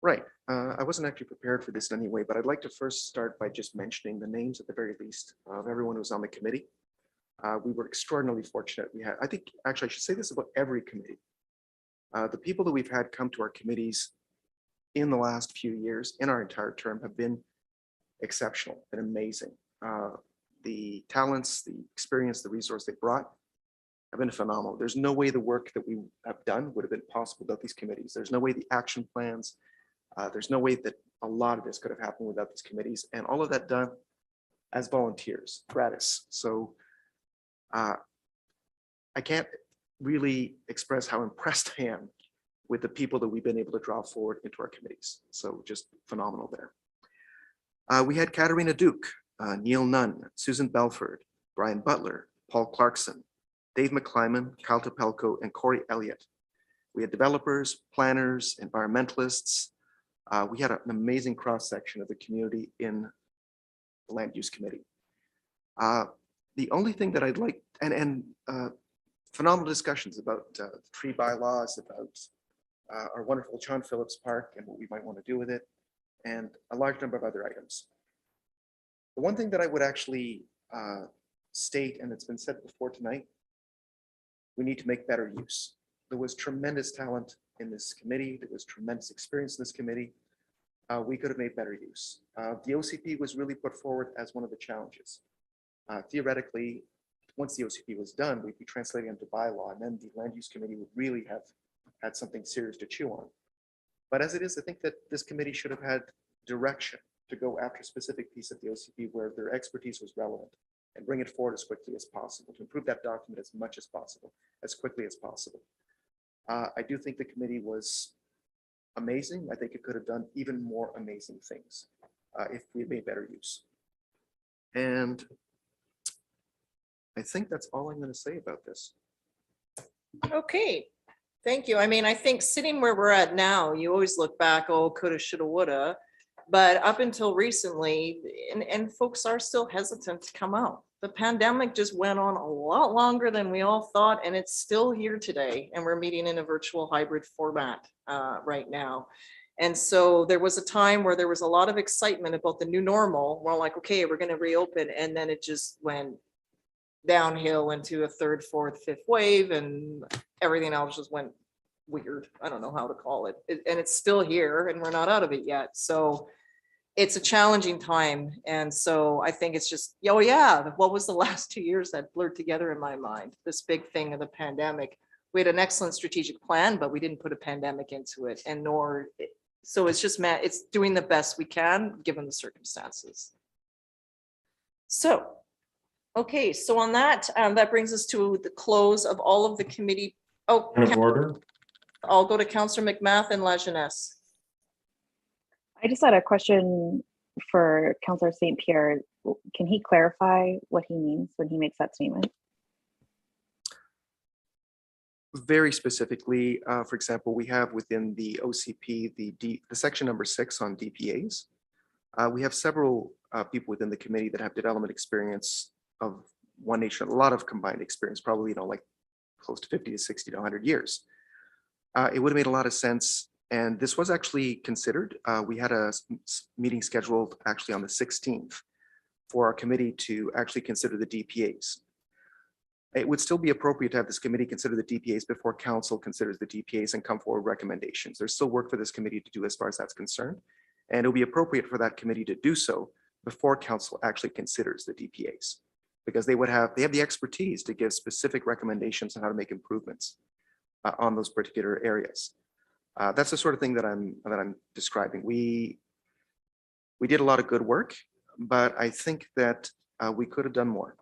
right. I wasn't actually prepared for this in any way, but I'd like to first start by just mentioning the names at the very least of everyone who's on the committee. We were extraordinarily fortunate. We had, I think, actually, I should say this about every committee. The people that we've had come to our committees in the last few years, in our entire term, have been exceptional and amazing. The talents, the experience, the resource they brought have been phenomenal. There's no way the work that we have done would have been possible without these committees. There's no way the action plans, there's no way that a lot of this could have happened without these committees, and all of that done as volunteers, gratis. So I can't really express how impressed I am with the people that we've been able to draw forward into our committees. So just phenomenal there. We had Katarina Duke, Neil Nunn, Susan Belford, Brian Butler, Paul Clarkson, Dave McClyman, Kyle Topelko, and Corey Elliott. We had developers, planners, environmentalists. We had an amazing cross-section of the community in the Land Use Committee. The only thing that I'd like, and phenomenal discussions about tree bylaws, about our wonderful John Phillips Park and what we might want to do with it, and a large number of other items. The one thing that I would actually state, and it's been said before tonight, we need to make better use. There was tremendous talent in this committee. There was tremendous experience in this committee. We could have made better use. The OCP was really put forward as one of the challenges. Theoretically, once the OCP was done, we'd be translating into bylaw, and then the Land Use Committee would really have had something serious to chew on. But as it is, I think that this committee should have had direction to go after a specific piece of the OCP where their expertise was relevant and bring it forward as quickly as possible to improve that document as much as possible, as quickly as possible. I do think the committee was amazing. I think it could have done even more amazing things if we had made better use. And I think that's all I'm going to say about this. Okay, Thank you. I mean, I think sitting where we're at now, you always look back, oh, coulda, shoulda, woulda. But up until recently, and folks are still hesitant to come out. The pandemic just went on a lot longer than we all thought, and it's still here today. And we're meeting in a virtual hybrid format right now. And so there was a time where there was a lot of excitement about the new normal. We're like, okay, we're going to reopen. And then it just went downhill into a third, fourth, fifth wave, and everything else just went weird. I don't know how to call it. And it's still here and we're not out of it yet. So it's a challenging time. And so I think it's just, oh yeah, what was the last 2 years that blurred together in my mind? This big thing of the pandemic. We had an excellent strategic plan, but we didn't put a pandemic into it, and so it's just, it's doing the best we can given the circumstances. So, okay, so on that, that brings us to the close of all of the committee. Oh, Point of order. I'll go to Councillor McMath and La Jeunesse. I just had a question for Councillor St. Pierre. Can he clarify what he means when he makes that statement? Very specifically, for example, we have within the OCP, the section number 6 on DPAs. We have several people within the committee that have development experience of one nature, a lot of combined experience, probably, like close to 50 to 60 to 100 years. It would have made a lot of sense. And this was actually considered. We had a meeting scheduled actually on the 16th for our committee to actually consider the DPAs. It would still be appropriate to have this committee consider the DPAs before council considers the DPAs and come forward recommendations. There's still work for this committee to do as far as that's concerned. And it'll be appropriate for that committee to do so before council actually considers the DPAs, because they have the expertise to give specific recommendations on how to make improvements on those particular areas. That's the sort of thing that I'm describing. We did a lot of good work, but I think that we could have done more.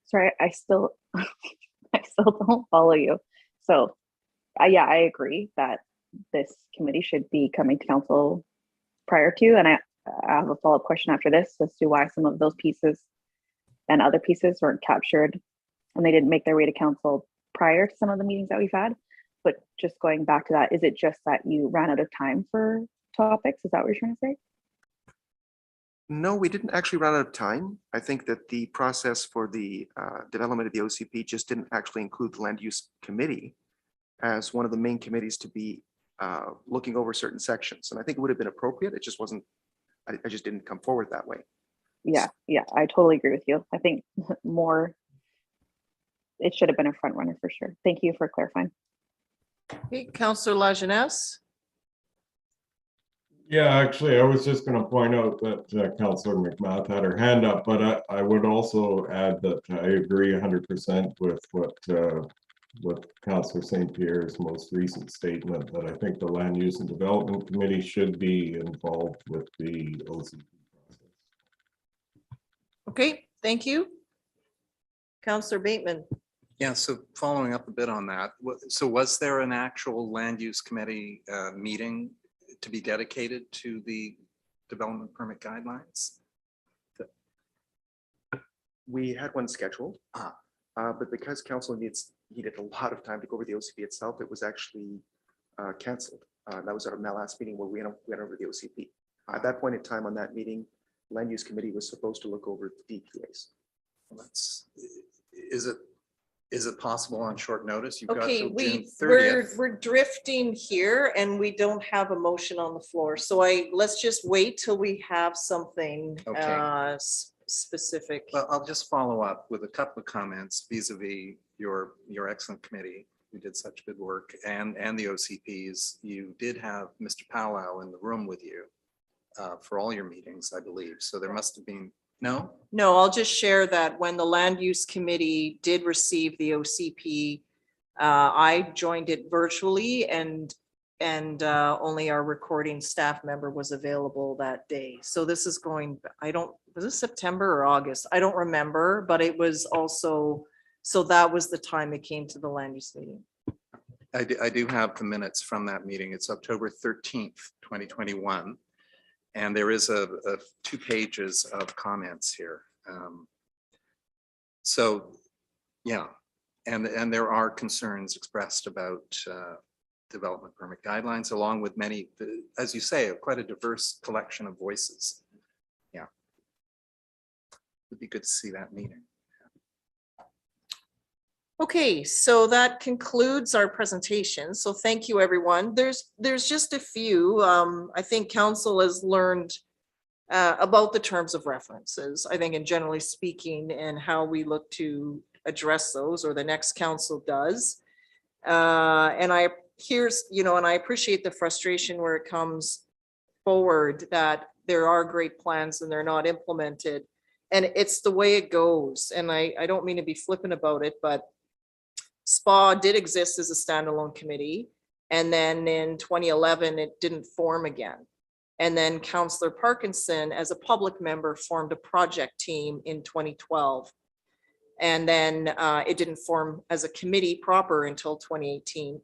Sorry, I still don't follow you. So yeah, I agree that this committee should be coming to council prior to, and I have a follow-up question after this as to why some of those pieces and other pieces weren't captured and they didn't make their way to council prior to some of the meetings that we've had. But just going back to that, is it just that you ran out of time for topics? Is that what you're trying to say? No, we didn't actually run out of time. I think that the process for the development of the OCP just didn't actually include the land use committee as one of the main committees to be looking over certain sections. And I think it would have been appropriate. It just wasn't, I just didn't come forward that way. Yeah, I totally agree with you. I think more, it should have been a front runner for sure. Thank you for clarifying. Okay, Councillor La Jeunesse. Yeah, actually, I was just going to point out that Councillor McMath had her hand up, but I would also add that I agree 100% with what Councillor St. Pierre's most recent statement, that I think the Land Use and Development Committee should be involved with the OCP process. Okay, thank you. Councillor Bateman. Yeah, so following up a bit on that, so was there an actual land use committee meeting to be dedicated to the development permit guidelines? We had one scheduled, but because council needed a lot of time to go over the OCP itself, it was actually canceled. That was our last meeting where we went over the OCP. At that point in time on that meeting, land use committee was supposed to look over the DPAs. Well, is it possible on short notice? You've got Okay, till June 30th. we're drifting here and we don't have a motion on the floor. So let's just wait till we have something Okay. specific. Well, I'll just follow up with a couple of comments vis-a-vis your excellent committee who did such good work, and the OCPs. You did have Mr. Powell in the room with you for all your meetings, I believe. So there must have been, no? No, I'll just share that when the land use committee did receive the OCP, I joined it virtually and only our recording staff member was available that day. So this is going, was it September or August? I don't remember, but it was also, so that was the time it came to the land use meeting. I do have the minutes from that meeting. It's October 13th, 2021. And there is a 2 pages of comments here. So, yeah, And there are concerns expressed about development permit guidelines, along with many, as you say, quite a diverse collection of voices. Yeah. It'd be good to see that meeting. Okay, so that concludes our presentation. So thank you, everyone. There's just a few. I think council has learned about the terms of references, I think, and generally speaking, and how we look to address those, or the next council does. And I appreciate the frustration where it comes forward that there are great plans and they're not implemented. And it's the way it goes. And I don't mean to be flippant about it, but SPA did exist as a standalone committee. And then in 2011, it didn't form again. And then Councillor Parkinson, as a public member, formed a project team in 2012. And then it didn't form as a committee proper until 2018.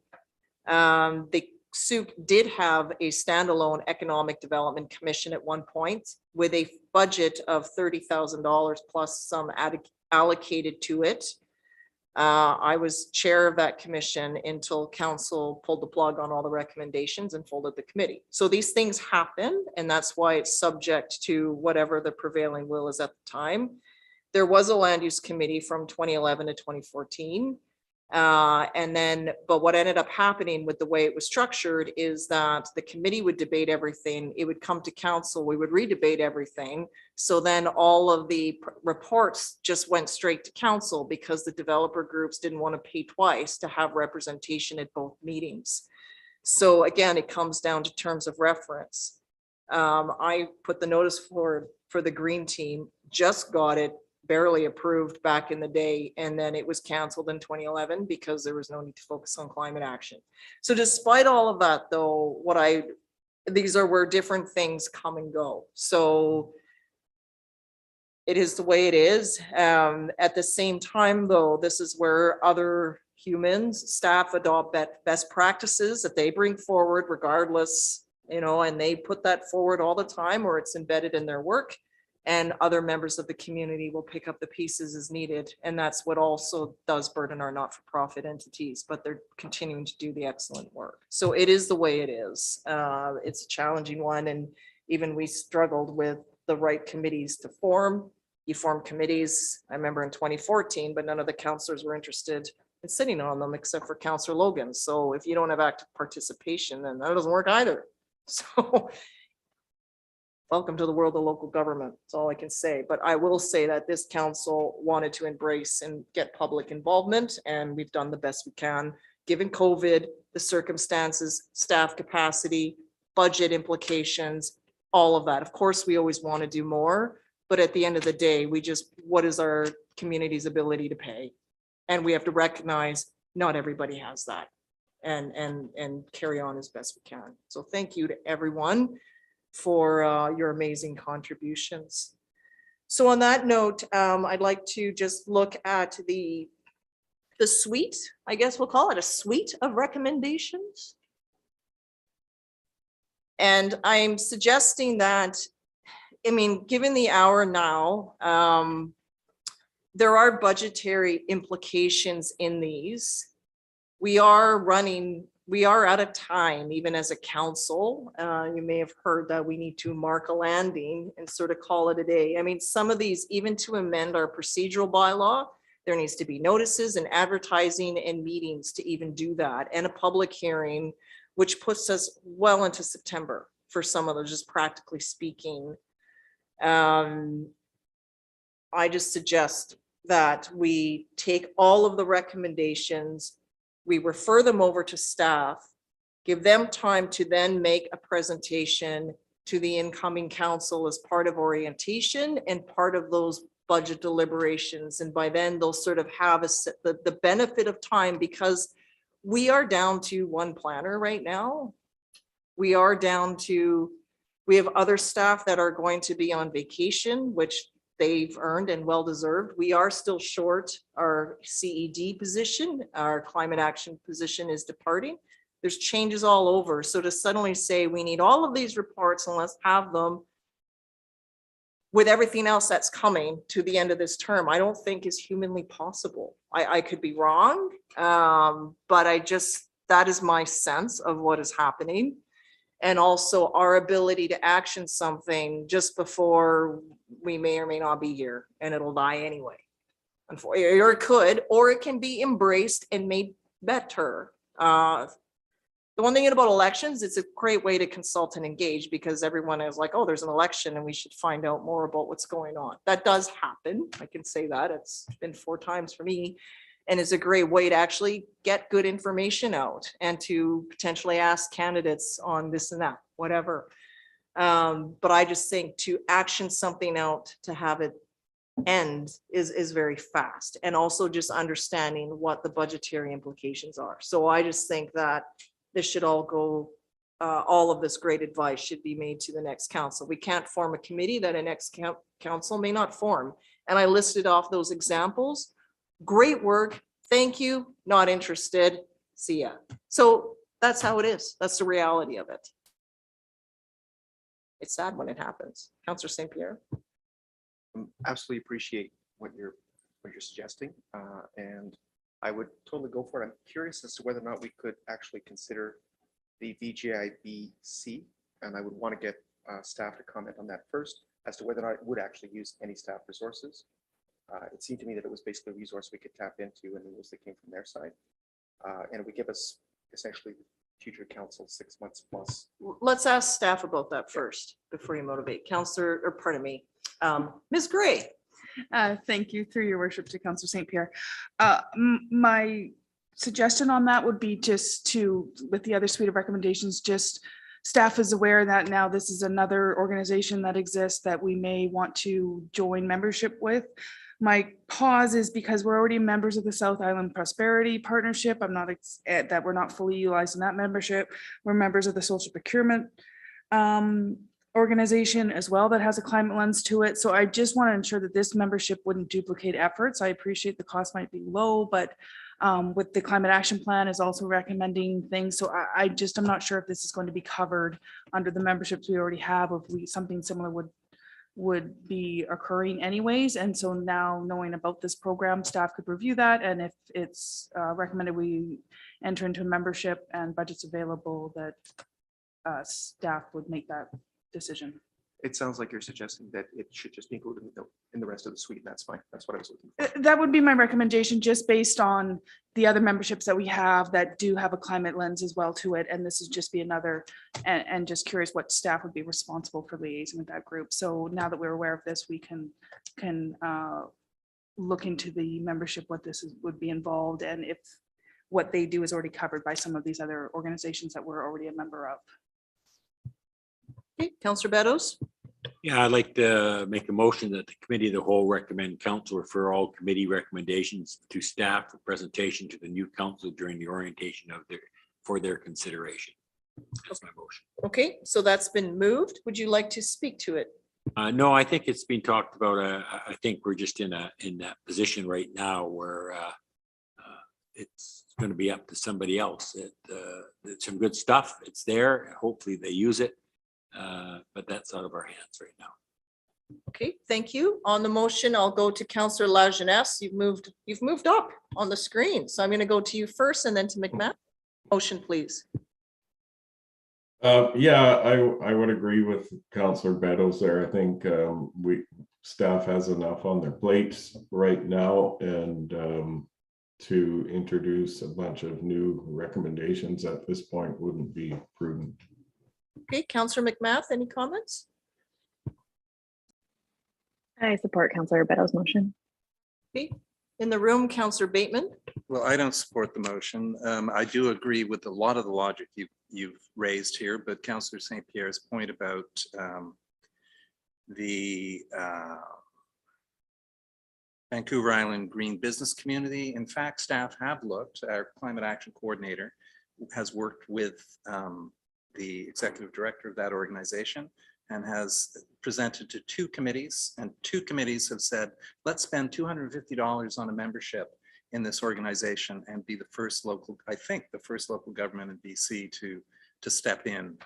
The Sooke did have a standalone Economic Development Commission at one point with a budget of $30,000 plus some allocated to it. I was chair of that commission until council pulled the plug on all the recommendations and folded the committee. So these things happen, and that's why it's subject to whatever the prevailing will is at the time. There was a land use committee from 2011 to 2014. But what ended up happening with the way it was structured is that the committee would debate everything. It would come to council. We would redebate everything. So then all of the reports just went straight to council because the developer groups didn't want to pay twice to have representation at both meetings. So again, it comes down to terms of reference. I put the notice for the green team, just got it barely approved back in the day, and then it was canceled in 2011 because there was no need to focus on climate action. So despite all of that, though, these are where different things come and go. So it is the way it is. At the same time, though, this is where other humans, staff adopt best practices that they bring forward regardless, and they put that forward all the time, or it's embedded in their work. And other members of the community will pick up the pieces as needed. And that's what also does burden our not-for-profit entities, but they're continuing to do the excellent work. So it is the way it is. It's a challenging one. And even we struggled with the right committees to form. You form committees, I remember in 2014, but none of the councillors were interested in sitting on them except for Councillor Logan. So if you don't have active participation, then that doesn't work either. So welcome to the world of local government. That's all I can say. But I will say that this council wanted to embrace and get public involvement, and we've done the best we can, given COVID, the circumstances, staff capacity, budget implications, all of that. Of course, we always want to do more, but at the end of the day, what is our community's ability to pay? And we have to recognize not everybody has that, and carry on as best we can. So thank you to everyone for your amazing contributions. So on that note, I'd like to just look at the suite, I guess we'll call it a suite of recommendations. And I'm suggesting that, given the hour now, there are budgetary implications in these. We are out of time, even as a council. You may have heard that we need to mark a landing and sort of call it a day. Some of these, even to amend our procedural bylaw, there needs to be notices and advertising and meetings to even do that, and a public hearing, which puts us well into September for some of those, just practically speaking. I just suggest that we take all of the recommendations, we refer them over to staff, give them time to then make a presentation to the incoming council as part of orientation and part of those budget deliberations. And by then they'll sort of have the benefit of time, because we are down to one planner right now. We have other staff that are going to be on vacation, which they've earned and well-deserved. We are still short our CED position. Our climate action position is departing. There's changes all over. So to suddenly say we need all of these reports and let's have them, with everything else that's coming to the end of this term, I don't think is humanly possible. I could be wrong, but that is my sense of what is happening. And also our ability to action something just before we may or may not be here and it'll die anyway. Unfortunately, or it could, or it can be embraced and made better. The one thing about elections, it's a great way to consult and engage because everyone is like, oh, there's an election and we should find out more about what's going on. That does happen. I can say that. It's been 4 times for me. And it's a great way to actually get good information out and to potentially ask candidates on this and that, whatever. But I just think to action something out, to have it end is very fast. And also just understanding what the budgetary implications are. So I just think that this should all go, all of this great advice should be made to the next council. We can't form a committee that a next council may not form. And I listed off those examples. Great work. Thank you. Not interested. See ya. So that's how it is. That's the reality of it. It's sad when it happens. Councillor St. Pierre. Absolutely appreciate what you're suggesting, and I would totally go for it. I'm curious as to whether or not we could actually consider the VGIBC, and I would want to get staff to comment on that first as to whether or not it would actually use any staff resources. It seemed to me that it was basically a resource we could tap into, and it was that came from their side, and it would give us essentially future council 6 months plus. Let's ask staff about that first before you motivate. Councillor, or pardon me, Ms. Gray. Thank you, through your worship, to Councillor St. Pierre. My suggestion on that would be just to, with the other suite of recommendations, just staff is aware that now this is another organization that exists that we may want to join membership with. My pause is because we're already members of the South Island Prosperity Partnership. I'm not that we're not fully utilizing that membership. We're members of the Social Procurement organization as well that has a climate lens to it. So I just want to ensure that this membership wouldn't duplicate efforts. I appreciate the cost might be low, but with the climate action plan is also recommending things. So I'm not sure if this is going to be covered under the memberships we already have, if something similar would be occurring anyways. And so now knowing about this program, staff could review that. And if it's recommended we enter into a membership and budgets available, that staff would make that decision. It sounds like you're suggesting that it should just be included in the rest of the suite. And that's fine. That's what I was looking for. That would be my recommendation, just based on the other memberships that we have that do have a climate lens as well to it. And this is just be another, and just curious what staff would be responsible for liaising with that group. So now that we're aware of this, we can look into the membership, what would be involved, and if what they do is already covered by some of these other organizations that we're already a member of. Okay, Councillor Beddoes. Yeah, I'd like to make a motion that the committee of the whole recommend council refer all committee recommendations to staff for presentation to the new council during the orientation for their consideration. That's my motion. Okay, so that's been moved. Would you like to speak to it? No, I think it's been talked about. I think we're just in that position right now where it's going to be up to somebody else. It's some good stuff. It's there. Hopefully they use it. But that's out of our hands right now. Okay, thank you. On the motion, I'll go to Councillor Lajeunesse. You've moved up on the screen. So I'm going to go to you first and then to McMahon. Motion, please. Yeah, I would agree with Councillor Beddoes there. I think staff has enough on their plates right now, and to introduce a bunch of new recommendations at this point wouldn't be prudent. Okay, Councillor McMath, any comments? I support Councillor Beddoes' motion. Okay, in the room, Councillor Bateman. Well, I don't support the motion. I do agree with a lot of the logic you've raised here, but Councillor St. Pierre's point about the Vancouver Island Green Business Community. In fact, staff have looked. Our climate action coordinator has worked with the executive director of that organization and has presented to 2 committees, and 2 committees have said, let's spend $250 on a membership in this organization and be the first local, I think the first local government in BC to step in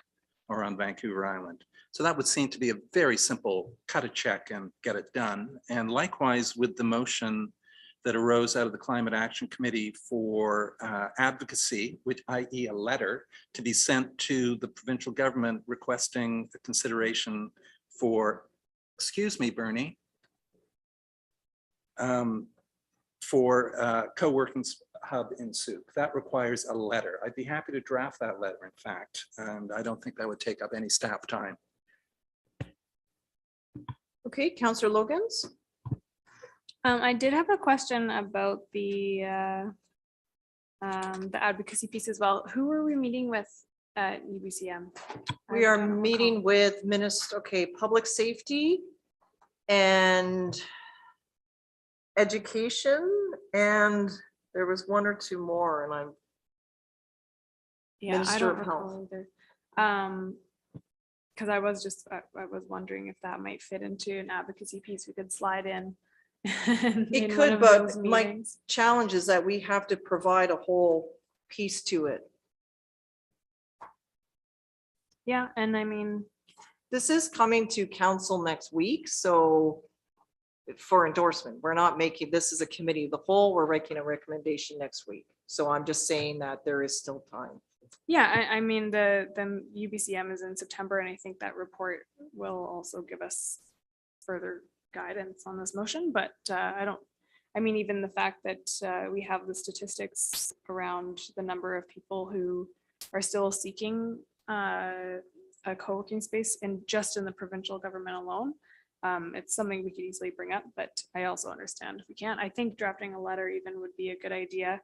or on Vancouver Island. So that would seem to be a very simple cut a check and get it done. And likewise with the motion that arose out of the Climate Action Committee for advocacy, which i.e. a letter to be sent to the provincial government requesting a consideration for, excuse me, Bernie, for co-working hub in Sooke. That requires a letter. I'd be happy to draft that letter, in fact, and I don't think that would take up any staff time. Okay, Councillor Logans. I did have a question about the advocacy piece as well. Who are we meeting with at UBCM? We are meeting with public safety and education, and there was one or two more, and I'm Yeah, I Minister don't of recall Health. either. Because I was wondering if that might fit into an advocacy piece we could slide in. It in one could, of but those my meetings. challenge is that we have to provide a whole piece to it. Yeah, and I mean, This is coming to council next week, so for endorsement, we're not making, this is a committee of the whole, we're making a recommendation next week. So I'm just saying that there is still time. yeah, I mean, the UBCM is in September, and I think that report will also give us further guidance on this motion, but I mean, even the fact that we have the statistics around the number of people who are still seeking a co-working space just in the provincial government alone. It's something we could easily bring up, but I also understand if we can't. I think drafting a letter even would be a good idea.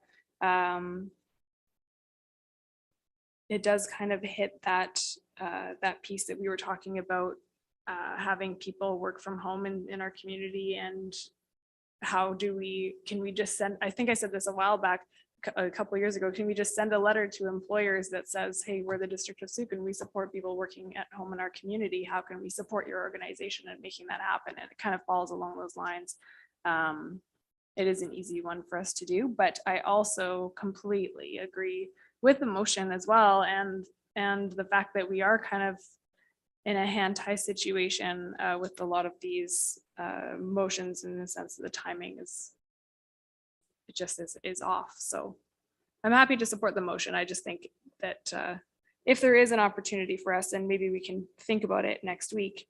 It does kind of hit that that piece that we were talking about, having people work from home in our community, and how can we just send, I think I said this a while back, a couple of years ago, can we just send a letter to employers that says, hey, we're the District of Sooke and we support people working at home in our community. How can we support your organization in making that happen? And it kind of falls along those lines. It is an easy one for us to do, but I also completely agree with the motion as well. And the fact that we are kind of in a hand-tie situation with a lot of these motions, in the sense that the timing is off. So I'm happy to support the motion. I just think that if there is an opportunity for us, and maybe we can think about it next week,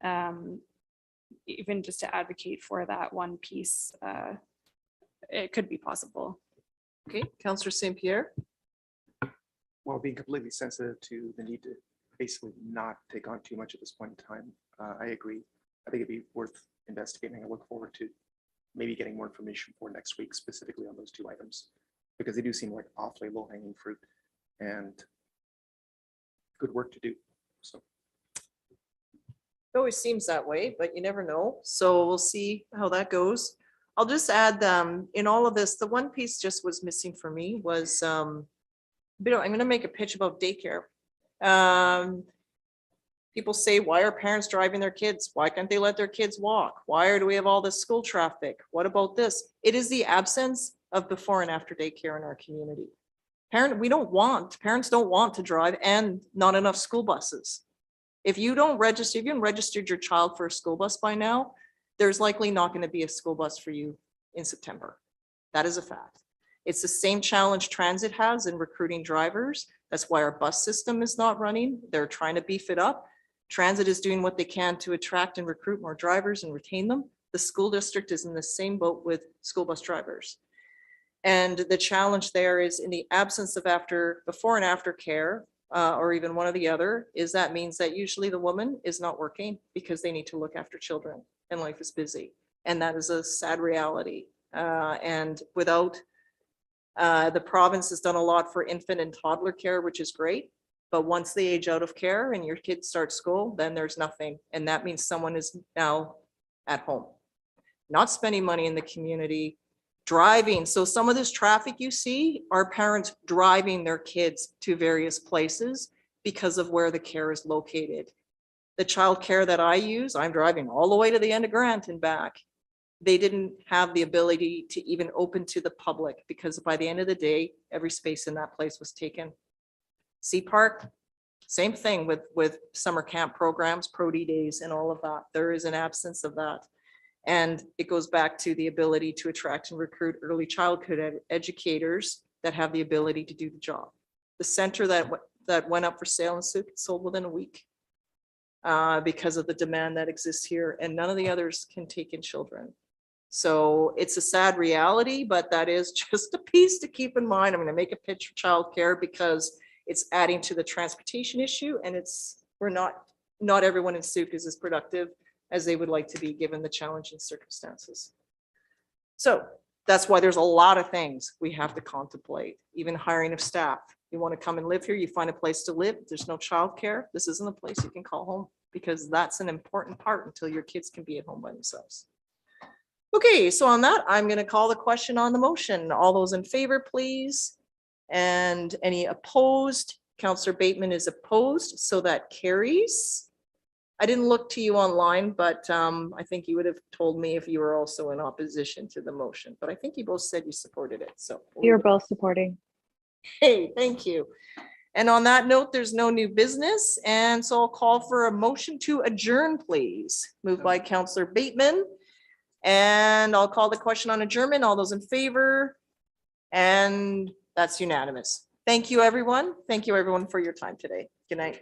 even just to advocate for that one piece, it could be possible. Okay, Councillor St. Pierre. While being completely sensitive to the need to basically not take on too much at this point in time, I agree. I think it'd be worth investigating. I look forward to maybe getting more information for next week, specifically on those two items, because they do seem like awfully low-hanging fruit and good work to do. So It always seems that way, but you never know. So we'll see how that goes. I'll just add, in all of this, the one piece just was missing for me was, I'm going to make a pitch about daycare. People say, why are parents driving their kids? Why can't they let their kids walk? Why do we have all this school traffic? What about this? It is the absence of before and after daycare in our community. Parents don't want to drive, and not enough school buses. If you don't register, if you haven't registered your child for a school bus by now, there's likely not going to be a school bus for you in September. That is a fact. It's the same challenge transit has in recruiting drivers. That's why our bus system is not running. They're trying to beef it up. Transit is doing what they can to attract and recruit more drivers and retain them. The school district is in the same boat with school bus drivers. And the challenge there is, in the absence of before and after care, or even one or the other, is that means that usually the woman is not working because they need to look after children and life is busy. And that is a sad reality. And without, the province has done a lot for infant and toddler care, which is great. But once they age out of care and your kids start school, then there's nothing. And that means someone is now at home, not spending money in the community, driving. So some of this traffic you see are parents driving their kids to various places because of where the care is located. The childcare that I use, I'm driving all the way to the end of Grant and back. They didn't have the ability to even open to the public because by the end of the day, every space in that place was taken. Sea Park, Same thing with summer camp programs, Pro-D days and all of that. There is an absence of that. And it goes back to the ability to attract and recruit early childhood educators that have the ability to do the job. The center that went up for sale in Sooke sold within a week because of the demand that exists here, and none of the others can take in children. So it's a sad reality, but that is just a piece to keep in mind. I'm going to make a pitch for childcare because it's adding to the transportation issue, and not everyone in Sooke is as productive as they would like to be given the challenging circumstances. So that's why there's a lot of things we have to contemplate, even hiring of staff. You want to come and live here, you find a place to live. There's no childcare. This isn't a place you can call home, because that's an important part until your kids can be at home by themselves. Okay, so on that, I'm going to call the question on the motion. All those in favor, please. And any opposed? Councillor Bateman is opposed, so that carries. I didn't look to you online, but I think you would have told me if you were also in opposition to the motion, but I think you both said you supported it, so. You're both supporting. Hey, thank you. And on that note, there's no new business, and so I'll call for a motion to adjourn, please. Moved by Councillor Bateman. And I'll call the question on adjournment. All those in favor? And that's unanimous. Thank you, everyone. Thank you, everyone, for your time today. Good night.